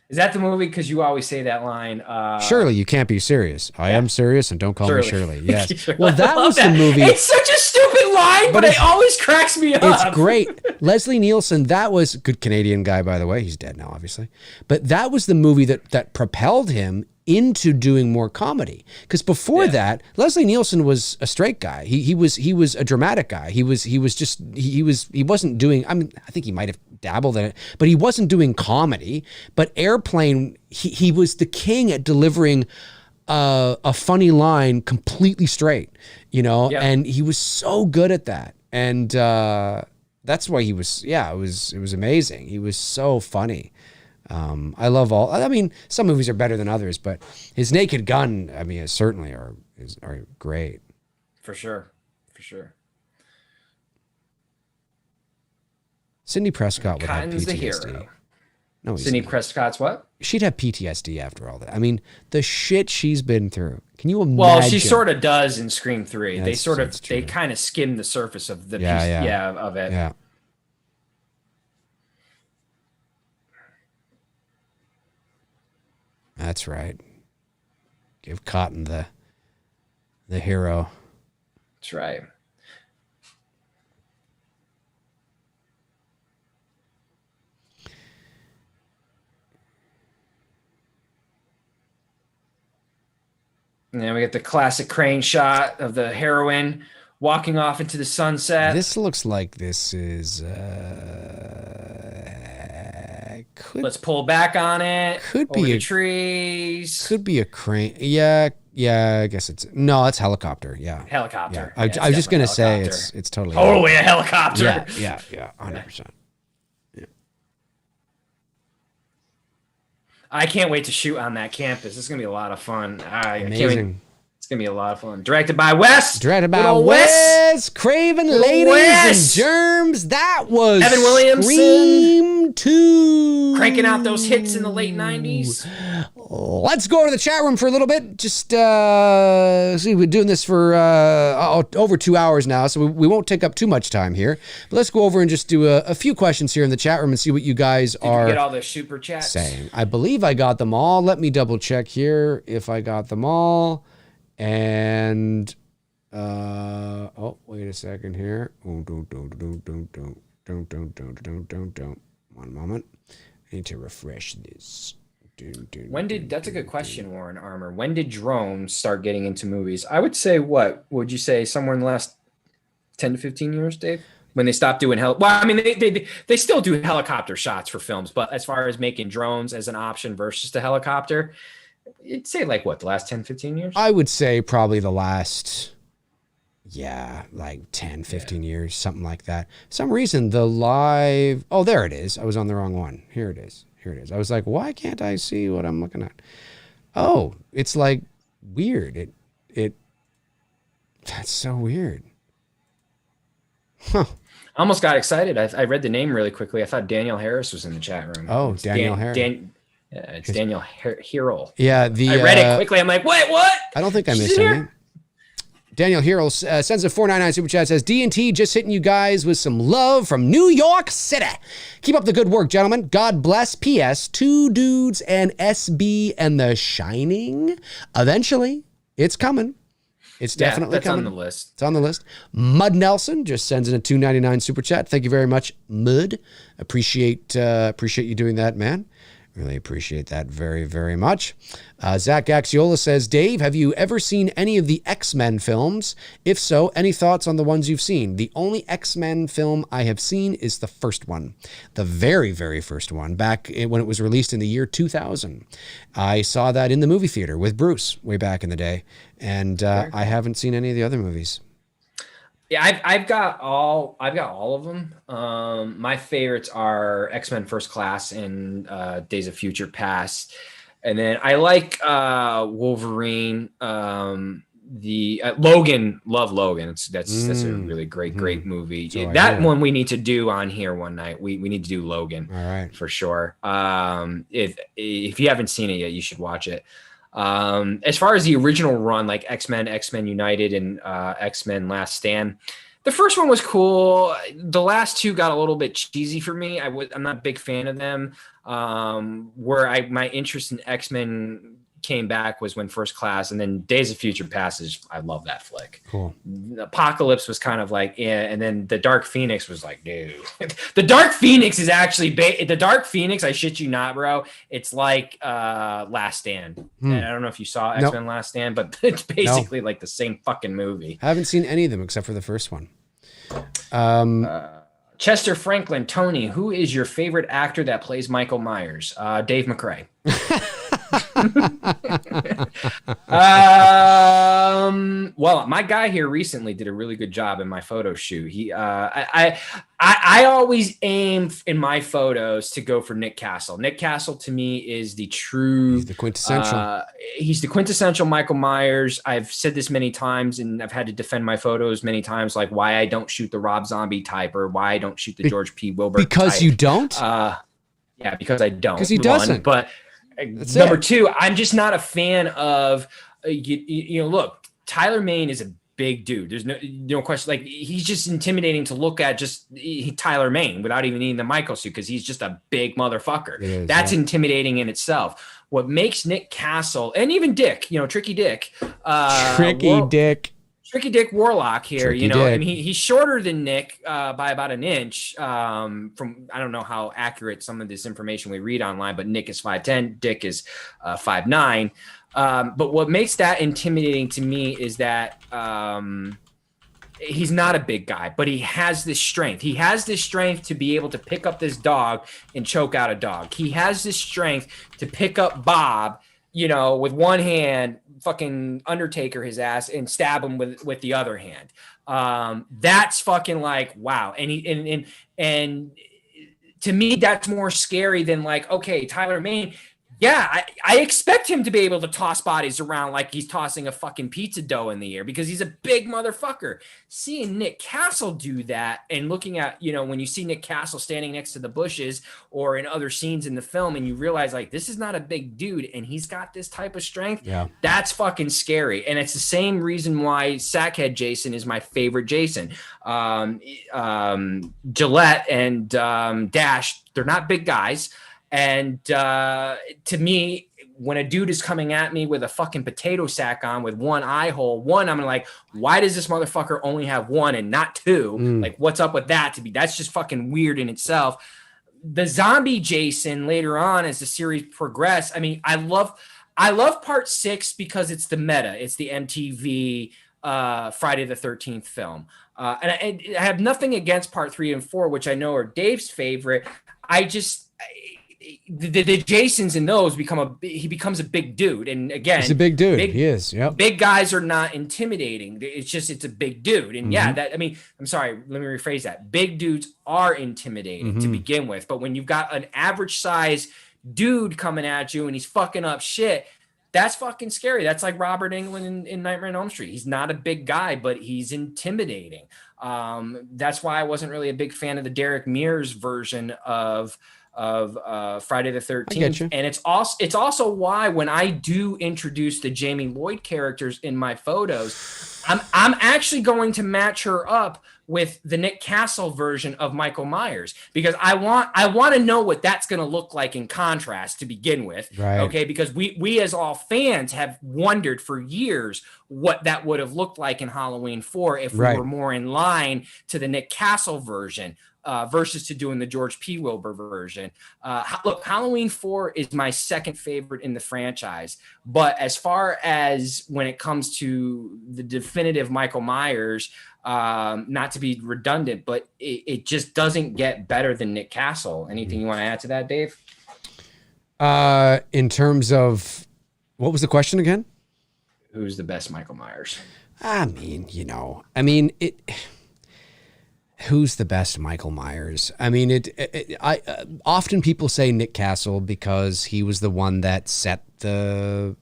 Is that the movie? Because you always say that line. Shirley, you can't be serious. I am serious, and don't call me Shirley. Yes. Well, that was the movie. It's such a stupid line, but it always cracks me up. It's great. Leslie Nielsen, that was a good Canadian guy, by the way. He's dead now, obviously. But that was the movie that propelled him into doing more comedy. Because before that, Leslie Nielsen was a straight guy. He was a dramatic guy. He wasn't doing, I mean, I think he might have dabbled in it, but he wasn't doing comedy. But Airplane, he was the king at delivering a funny line completely straight, and he was so good at that. And that's why he was, it was amazing. He was so funny. I love some movies are better than others, but his Naked Gun, I mean, certainly are great. For sure. Sidney Prescott would have Cotton's PTSD. The hero. No, Sidney Prescott's what? She'd have PTSD after all that. I mean, the shit she's been through. Can you imagine? Well, she sort of does in Scream 3. Yeah, they kind of skim the surface of the of it. Yeah. That's right. Give Cotton the hero. That's right. And then we get the classic crane shot of the heroine walking off into the sunset. This looks like this is let's pull back on it. Could be trees. Could be a crane. Yeah, I guess it's it's helicopter. Yeah, helicopter. Yeah. I was just gonna say it's totally a helicopter. Yeah, 100%. Yeah. I can't wait to shoot on that campus. It's gonna be a lot of fun. Amazing. It's gonna be a lot of fun. Directed by Wes. Wes Craven, ladies Wes. and germs. That was Evan Williamson. Scream 2. Cranking out those hits in the late 90s. Let's go to the chat room for a little bit. Just see, we're doing this for over 2 hours now, so we won't take up too much time here. But let's go over and just do a few questions here in the chat room and see what you guys are get all the super chats saying. I believe I got them all. Let me double check here if I got them all. And oh, wait a second here. One moment. I need to refresh this. That's a good question, Warren Armour. When did drones start getting into movies? I would say, what would you say, somewhere in the last 10 to 15 years, Dave? When they stopped doing well, I mean, they still do helicopter shots for films, but as far as making drones as an option versus the helicopter, you'd say like what, the last 10, 15 years? I would say probably the last, like 10, 15 years, something like that. For some reason, the live, oh, there it is. I was on the wrong one. Here it is. I was like, why can't I see what I'm looking at? Oh, it's like weird. That's so weird. Huh. I almost got excited. I read the name really quickly. I thought Daniel Harris was in the chat room. Oh, it's Daniel Harris. It's Daniel Harrell. Yeah, I read it quickly. I'm like, wait, what? I don't think I missed anything. Daniel Harrell sends a $4.99 super chat, says, D&T just hitting you guys with some love from New York City. Keep up the good work, gentlemen. God bless. P.S. Two Dudes and SB and The Shining. Eventually, it's coming. It's definitely coming. On the list. It's on the list. Mud Nelson just sends in a $2.99 super chat. Thank you very much, Mud. Appreciate you doing that, man. Really appreciate that very, very much. Zach Axiola says, Dave, have you ever seen any of the X-Men films? If so, any thoughts on the ones you've seen? The only X-Men film I have seen is the first one. The very, very first one, back when it was released in the year 2000. I saw that in the movie theater with Bruce way back in the day. And I haven't seen any of the other movies. Yeah, I've got all of them. My favorites are X-Men First Class and Days of Future Past, and then I like Wolverine. The Logan, love Logan. That's a really great movie. So that one we need to do on here one night. We need to do Logan. All right, for sure. If you haven't seen it yet, you should watch it. As far as the original run, like X-Men United, and X-Men Last Stand, the first one was cool. The last two got a little bit cheesy for me. I'm not a big fan of them. Where my interest in X-Men came back was when First Class, and then Days of Future Past. I love that flick. Cool. Apocalypse was kind of like, yeah, and then the Dark Phoenix was like, dude. The Dark Phoenix is actually the Dark Phoenix. I shit you not, bro. It's like Last Stand. And I don't know if you saw X-Men Last Stand, but it's basically like the same fucking movie. I haven't seen any of them except for the first one. Chester Franklin, Tony, who is your favorite actor that plays Michael Myers? Dave McRae. Well, my guy here recently did a really good job in my photo shoot. I always aim in my photos to go for Nick Castle. Nick Castle to me is the true. He's the quintessential. He's the quintessential Michael Myers. I've said this many times, and I've had to defend my photos many times, like why I don't shoot the Rob Zombie type or why I don't shoot the George P. Wilbur because type. You don't. Yeah, because I don't. Because he doesn't. But number two, I'm just not a fan of look, Tyler Mane is a big dude. There's no question. Like, he's just intimidating to look at, Tyler Mane without even needing the Michael suit, because he's just a big motherfucker. That's intimidating in itself. What makes Nick Castle and even Dick, Tricky Dick, Tricky Dick Warlock here, I mean, he's shorter than Nick by about an inch. From I don't know how accurate some of this information we read online, but Nick is 5'10", Dick is 5'9". But what makes that intimidating to me is that he's not a big guy, but he has this strength. He has this strength to be able to pick up this dog and choke out a dog. He has this strength to pick up Bob, with one hand, fucking Undertaker his ass, and stab him with the other hand. That's fucking like, wow. And to me, that's more scary than like, okay, Tyler Mane, Yeah, I expect him to be able to toss bodies around like he's tossing a fucking pizza dough in the air because he's a big motherfucker. Seeing Nick Castle do that and looking at, when you see Nick Castle standing next to the bushes or in other scenes in the film and you realize like this is not a big dude and he's got this type of strength, that's fucking scary. And it's the same reason why Sackhead Jason is my favorite Jason. Gillette and Dash, they're not big guys. And to me, when a dude is coming at me with a fucking potato sack on with one eye hole, I'm like, why does this motherfucker only have one and not two? Like, what's up with that? That's just fucking weird in itself. The zombie Jason later on as the series progressed. I mean, I love part 6 because it's the meta. It's the MTV Friday the 13th film. And I have nothing against part 3 and 4, which I know are Dave's favorite. The Jasons in those becomes a big dude, and again, he's a big dude. He is. Yep. Big guys are not intimidating. It's a big dude, and I'm sorry. Let me rephrase that. Big dudes are intimidating to begin with, but when you've got an average size dude coming at you and he's fucking up shit, that's fucking scary. That's like Robert Englund in Nightmare on Elm Street. He's not a big guy, but he's intimidating. That's why I wasn't really a big fan of the Derek Mears version of Friday the 13th. And it's also why when I do introduce the Jamie Lloyd characters in my photos, I'm actually going to match her up with the Nick Castle version of Michael Myers, because I want to know what that's going to look like in contrast to begin with. Right. Okay. Because we as all fans have wondered for years what that would have looked like in Halloween 4 if we were more in line to the Nick Castle version. Versus to doing the George P. Wilbur version. Look, Halloween 4 is my second favorite in the franchise. But as far as when it comes to the definitive Michael Myers, not to be redundant, but it just doesn't get better than Nick Castle. Anything you want to add to that, Dave? In terms of, what was the question again? Who's the best Michael Myers? Who's the best Michael Myers? I mean, often people say Nick Castle because he was the one that set the.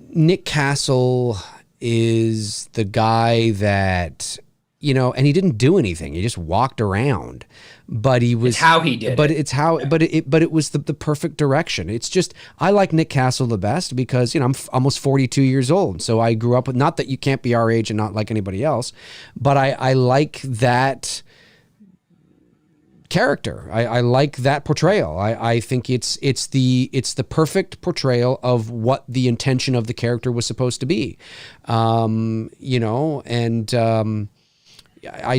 Nick Castle is the guy that, and he didn't do anything. He just walked around, but he was it's how he did. But it. it's how. But it was the perfect direction. It's just I like Nick Castle the best because I'm almost 42 years old, so I grew up with. Not that you can't be our age and not like anybody else, but I like that character. I like that portrayal. I think it's the perfect portrayal of what the intention of the character was supposed to be, I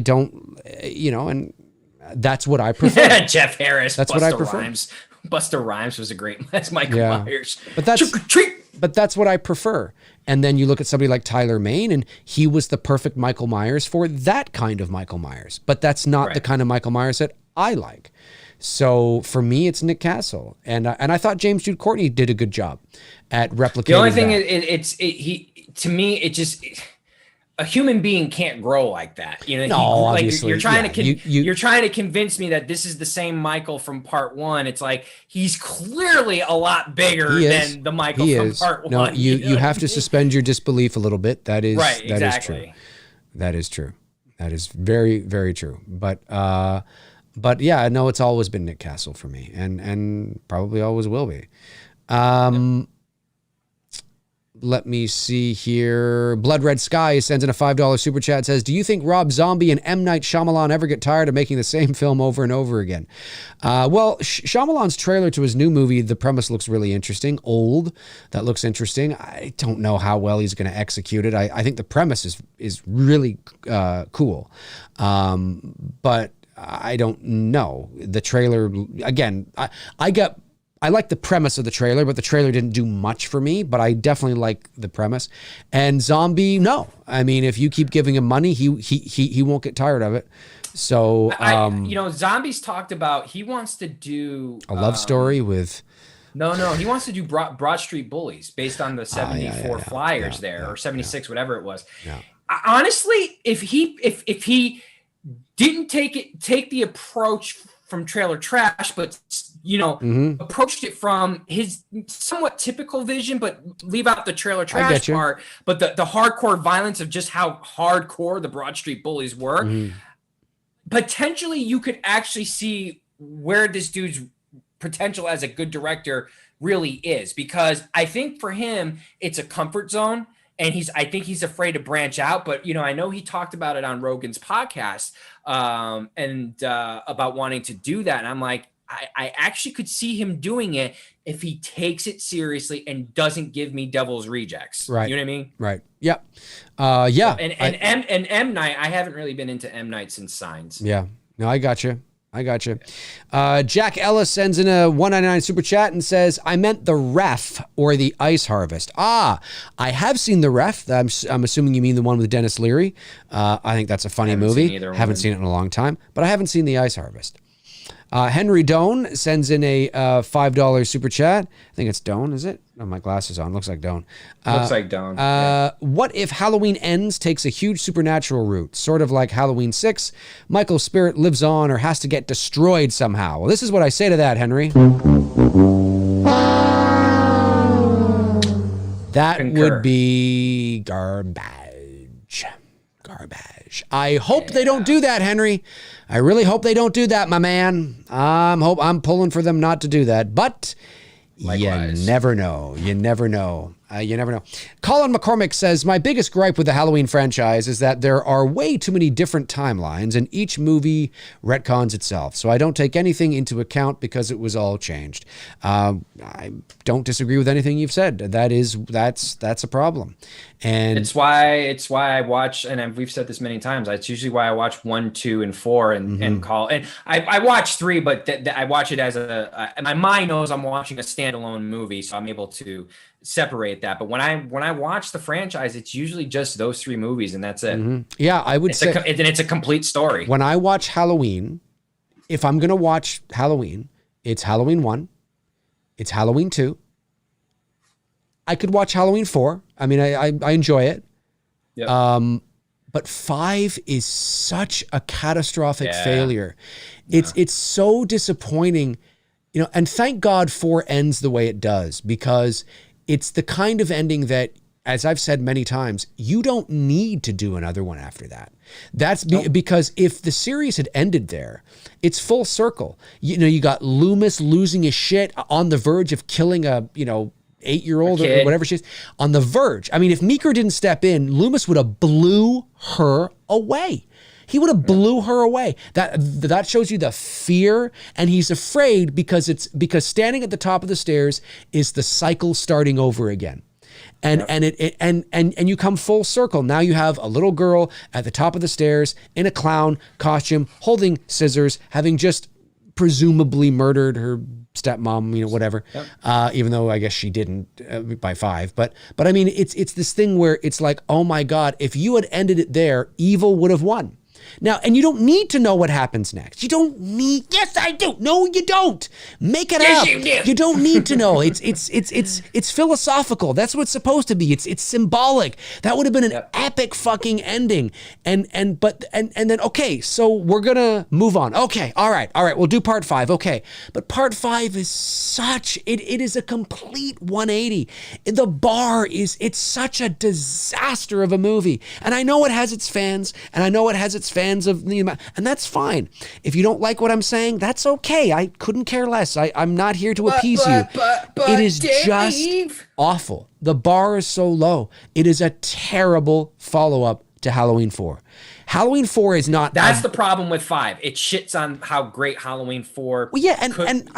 don't, and that's what I prefer. Jeff Harris. That's Busta what I prefer. Rhymes. Busta Rhymes was a great. That's Michael Myers. But that's what I prefer. And then you look at somebody like Tyler Mane, and he was the perfect Michael Myers for that kind of Michael Myers. But that's not the kind of Michael Myers that I like. So for me, it's Nick Castle, and I thought James Jude Courtney did a good job at replicating. The only thing a human being can't grow like that. Obviously, you're trying you're trying to convince me that this is the same Michael from part 1. It's like he's clearly a lot bigger than the Michael from part 1. No, you have to suspend your disbelief a little bit. That is right. That Exactly. is true. That is true. That is very, very true. But yeah, no, it's always been Nick Castle for me, and probably always will be. Let me see here. Blood Red Sky sends in a $5 super chat, says, do you think Rob Zombie and M. Night Shyamalan ever get tired of making the same film over and over again? Well, Shyamalan's trailer to his new movie, the premise looks really interesting. Old, that looks interesting. I don't know how well he's going to execute it. I think the premise is really cool. But I don't know. The trailer, again, I like the premise of the trailer, but the trailer didn't do much for me, but I definitely like the premise. And Zombie, no. I mean, if you keep giving him money, he won't get tired of it. So, Zombie's talked about, he wants to do a love story with. No, he wants to do Broad Street Bullies based on the 74 Flyers or 76, whatever it was. Yeah. Honestly, if he didn't take the approach from trailer trash, but approached it from his somewhat typical vision, but leave out the trailer trash part. But the hardcore violence of just how hardcore the Broad Street Bullies were. Potentially, you could actually see where this dude's potential as a good director really is, because I think for him it's a comfort zone, and I think he's afraid to branch out. But I know he talked about it on Rogan's podcast and about wanting to do that, and I'm like, I actually could see him doing it if he takes it seriously and doesn't give me Devil's Rejects. Right. You know what I mean? Right. Yeah. Yeah. And M. Night, I haven't really been into M. Night since Signs. Yeah. No, I got you. Jack Ellis sends in a $1.99 super chat and says, I meant the Ref or the Ice Harvest. I have seen the Ref. I'm assuming you mean the one with Dennis Leary. I think that's a funny movie. Haven't seen it in a long time, but I haven't seen the Ice Harvest. Henry Doan sends in a $5 super chat. I think it's Doan, is it? Oh, my glasses on. Looks like Doan. Looks like Doan. What if Halloween Ends takes a huge supernatural route, sort of like Halloween 6? Michael's spirit lives on or has to get destroyed somehow. Well, this is what I say to that, Henry. That would be garbage. I hope they don't do that, Henry. I really hope they don't do that, my man. I'm pulling for them not to do that, but likewise. You never know. You never know. Colin McCormick says, my biggest gripe with the Halloween franchise is that there are way too many different timelines and each movie retcons itself. So I don't take anything into account because it was all changed. I don't disagree with anything you've said. That's a problem. And it's why I watch, and we've said this many times, it's usually why I watch 1, 2, and 4 and call. And I watch 3, but I watch it as my mind knows I'm watching a standalone movie, so I'm able to separate that. But when I watch the franchise, it's usually just those 3 movies, and that's it. Yeah, I would say it's a complete story. When I watch Halloween, if I'm gonna watch Halloween, it's Halloween 1, it's Halloween 2. I could watch Halloween 4. I mean, I enjoy it. Yep. But 5 is such a catastrophic failure. It's so disappointing, and thank God 4 ends the way it does, because it's the kind of ending that, as I've said many times, you don't need to do another one after that. That's because if the series had ended there, it's full circle. You got Loomis losing his shit, on the verge of killing a 8-year-old or whatever she is, on the verge. I mean, if Meeker didn't step in, Loomis would have blew her away. He would have blew her away. That shows you the fear, and he's afraid because standing at the top of the stairs is the cycle starting over again. And you come full circle. Now you have a little girl at the top of the stairs in a clown costume, holding scissors, having just presumably murdered her stepmom, whatever. Yep. Even though I guess she didn't by 5. But I mean, it's this thing where it's like, oh my God, if you had ended it there, evil would have won. Now, and you don't need to know what happens next. You don't need. Yes, I do. No, you don't. Make it up. You don't need to know. It's philosophical. That's what it's supposed to be. It's symbolic. That would have been an epic fucking ending. And then okay, so we're gonna move on. Okay, all right. We'll do part 5. Okay, but part 5 is such. It is a complete 180. The bar it's such a disaster of a movie. And I know it has its fans, and I know it has its fans of the amount, and that's fine. If you don't like what I'm saying, that's okay. I couldn't care less. I'm not here to appease you. It is Dave. Just awful. The bar is so low. It is a terrible follow-up to Halloween 4. Halloween 4 is not. That's the problem with 5. It shits on how great Halloween 4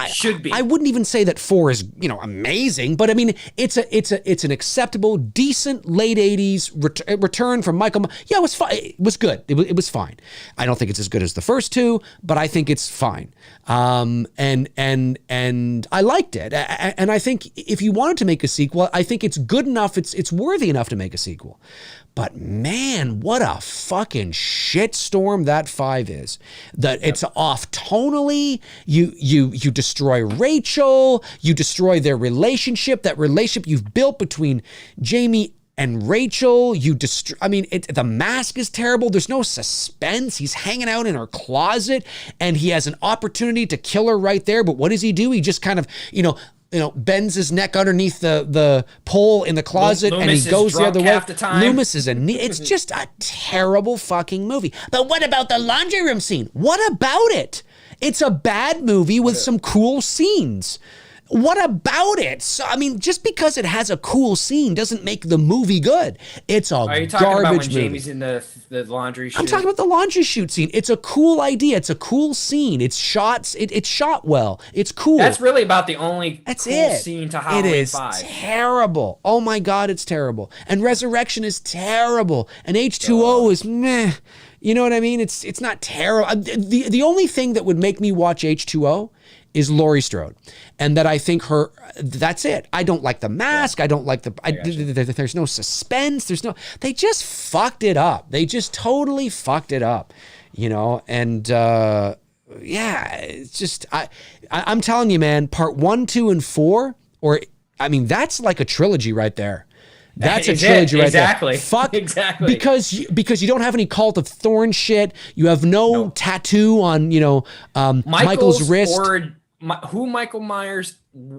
should be. I wouldn't even say that 4 is amazing, but I mean it's an acceptable, decent late 80s return from Michael. Yeah, it was fine. It was good. It was fine. I don't think it's as good as the first 2, but I think it's fine. And I liked it. And I think if you wanted to make a sequel, I think it's good enough. It's worthy enough to make a sequel. But man, what a fucking shitstorm that 5 is. It's off tonally. You destroy Rachel. You destroy their relationship. That relationship you've built between Jamie and Rachel, the mask is terrible. There's no suspense. He's hanging out in her closet and he has an opportunity to kill her right there. But what does he do? He just kind of, bends his neck underneath the pole in the closet and he goes the other way. Loomis is it's just a terrible fucking movie. But what about the laundry room scene? What about it? It's a bad movie with some cool scenes. What about it? So, just because it has a cool scene doesn't make the movie good. It's a garbage movie. Are you talking about when Jamie's in the laundry shoot? I'm talking about the laundry shoot scene. It's a cool idea. It's a cool scene. It's shot well. It's cool. That's really about the only scene to Halloween 5. It is terrible. Oh my God, it's terrible. And Resurrection is terrible. And H2O is meh. You know what I mean? It's not terrible. The only thing that would make me watch H2O is Laurie Strode. And that I think that's it. I don't like the mask. I don't like there's no suspense. They just fucked it up. They just totally fucked it up, and it's just, I'm telling you, man, part 1, 2, and 4, that's like a trilogy right there. That's a trilogy right there. Fuck. Exactly. Because you don't have any Cult of Thorn shit. You have no tattoo on, Michael's wrist. Who Michael Myers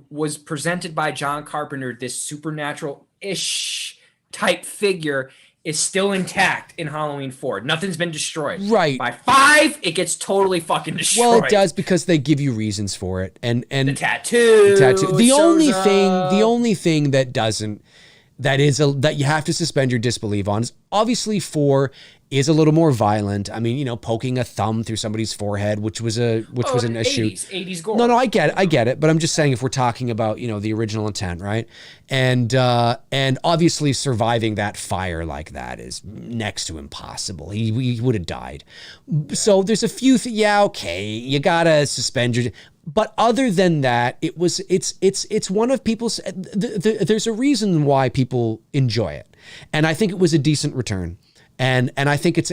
was presented by John Carpenter, this supernatural-ish type figure, is still intact in Halloween 4. Nothing's been destroyed. Right. By 5, it gets totally fucking destroyed. Well, it does because they give you reasons for it. And the tattoo. The only thing that doesn't, that you have to suspend your disbelief on is obviously 4 is a little more violent. Poking a thumb through somebody's forehead, which was an issue. 80s gore. No, I get it. But I'm just saying, if we're talking about, the original intent, right? And obviously surviving that fire like that is next to impossible. He would have died. So there's a few, you gotta suspend your. But other than that, it's one of people's. There's a reason why people enjoy it, and I think it was a decent return. And I think it's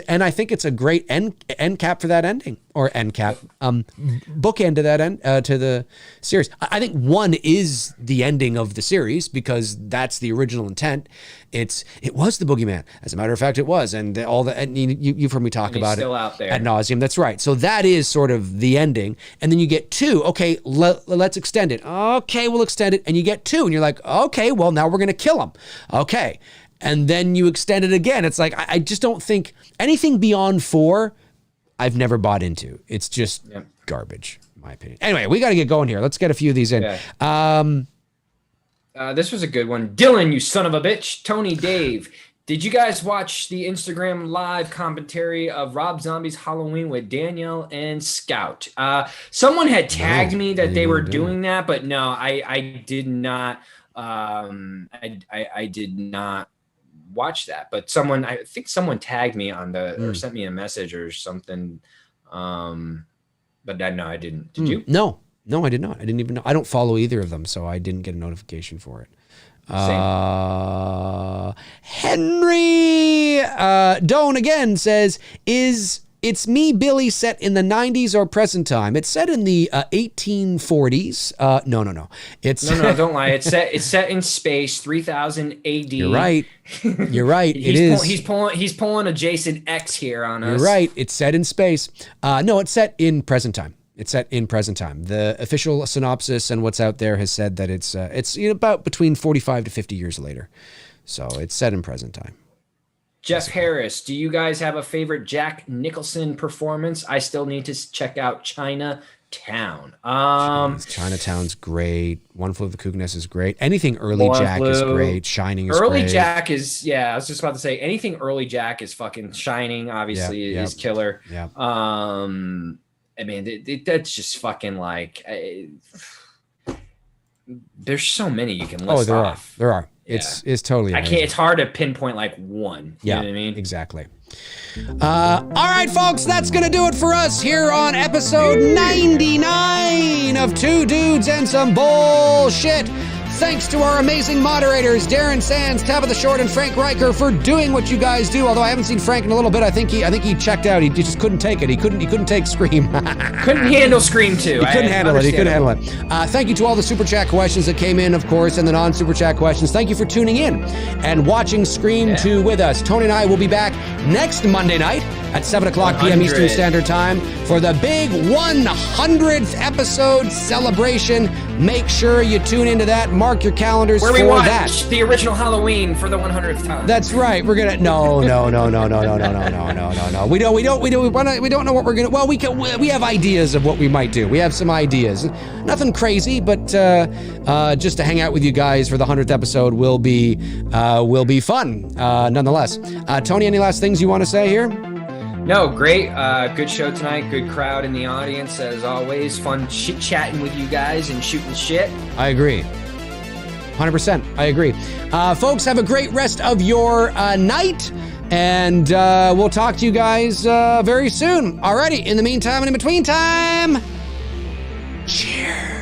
a great end cap for that ending, or end cap bookend to that end to the series. I think 1 is the ending of the series because that's the original intent. It was the boogeyman, as a matter of fact, it was, and you've heard me talk about still it out there ad nauseum. That's right. So that is sort of the ending, and then you get 2. Okay, let's extend it. Okay, we'll extend it, and you get 2, and you're like, okay, well now we're gonna kill him. Okay. And then you extend it again. It's like, I just don't think anything beyond 4, I've never bought into. It's just garbage, in my opinion. Anyway, we got to get going here. Let's get a few of these in. Yeah. This was a good one. Dylan, you son of a bitch. Tony, Dave. Did you guys watch the Instagram live commentary of Rob Zombie's Halloween with Danielle and Scout? Someone had tagged me that they were doing that, but no, I did not. I did not watch that, but I think someone tagged me on or sent me a message or something. But no, I didn't. Did you? No, I did not. I didn't even know. I don't follow either of them, so I didn't get a notification for it. Henry Doan again says, It's Me, Billy set in the 90s or present time? It's set in the 1840s. No. No, don't lie. It's set in space, 3000 AD. You're right. It is. He's pulling a Jason X here on us. You're right. It's set in space. No, it's set in present time. The official synopsis and what's out there has said that it's about between 45 to 50 years later. So it's set in present time. Jeff Harris, do you guys have a favorite Jack Nicholson performance? I still need to check out Chinatown. Chinatown's great. One Flew Over the Cuckoo's Nest is great. Anything early Jack is great. Shining is great. Early Jack is, I was just about to say, anything early Jack is fucking Shining, obviously, is killer. Yeah. That's just fucking like, there's so many you can list off. There are. It's totally amazing. It's hard to pinpoint like one. You know what I mean? Exactly. All right, folks, that's going to do it for us here on episode 99 of Two Dudes and Some Bullshit. Thanks to our amazing moderators, Darren Sands, Tabitha Short, and Frank Riker for doing what you guys do. Although I haven't seen Frank in a little bit. I think he checked out. He just couldn't take it. He couldn't take Scream. Couldn't handle Scream 2. He couldn't handle it. Thank you to all the Super Chat questions that came in, of course, and the non-Super Chat questions. Thank you for tuning in and watching Scream 2 with us. Tony and I will be back next Monday night at 7 o'clock p.m. Eastern Standard Time for the big 100th episode celebration. Make sure you tune into that. Mark your calendars for that. Where we watch the original Halloween for the 100th time. That's right. We're gonna no. We don't know what we're gonna. Well, we have ideas of what we might do. We have some ideas. Nothing crazy, but just to hang out with you guys for the 100th episode will be fun. Nonetheless, Tony, any last things you want to say here? No, great. Good show tonight. Good crowd in the audience, as always. Fun chit-chatting with you guys and shooting shit. I agree. 100%. I agree. Folks, have a great rest of your night, and we'll talk to you guys very soon. Alrighty, in the meantime and in between time, cheers.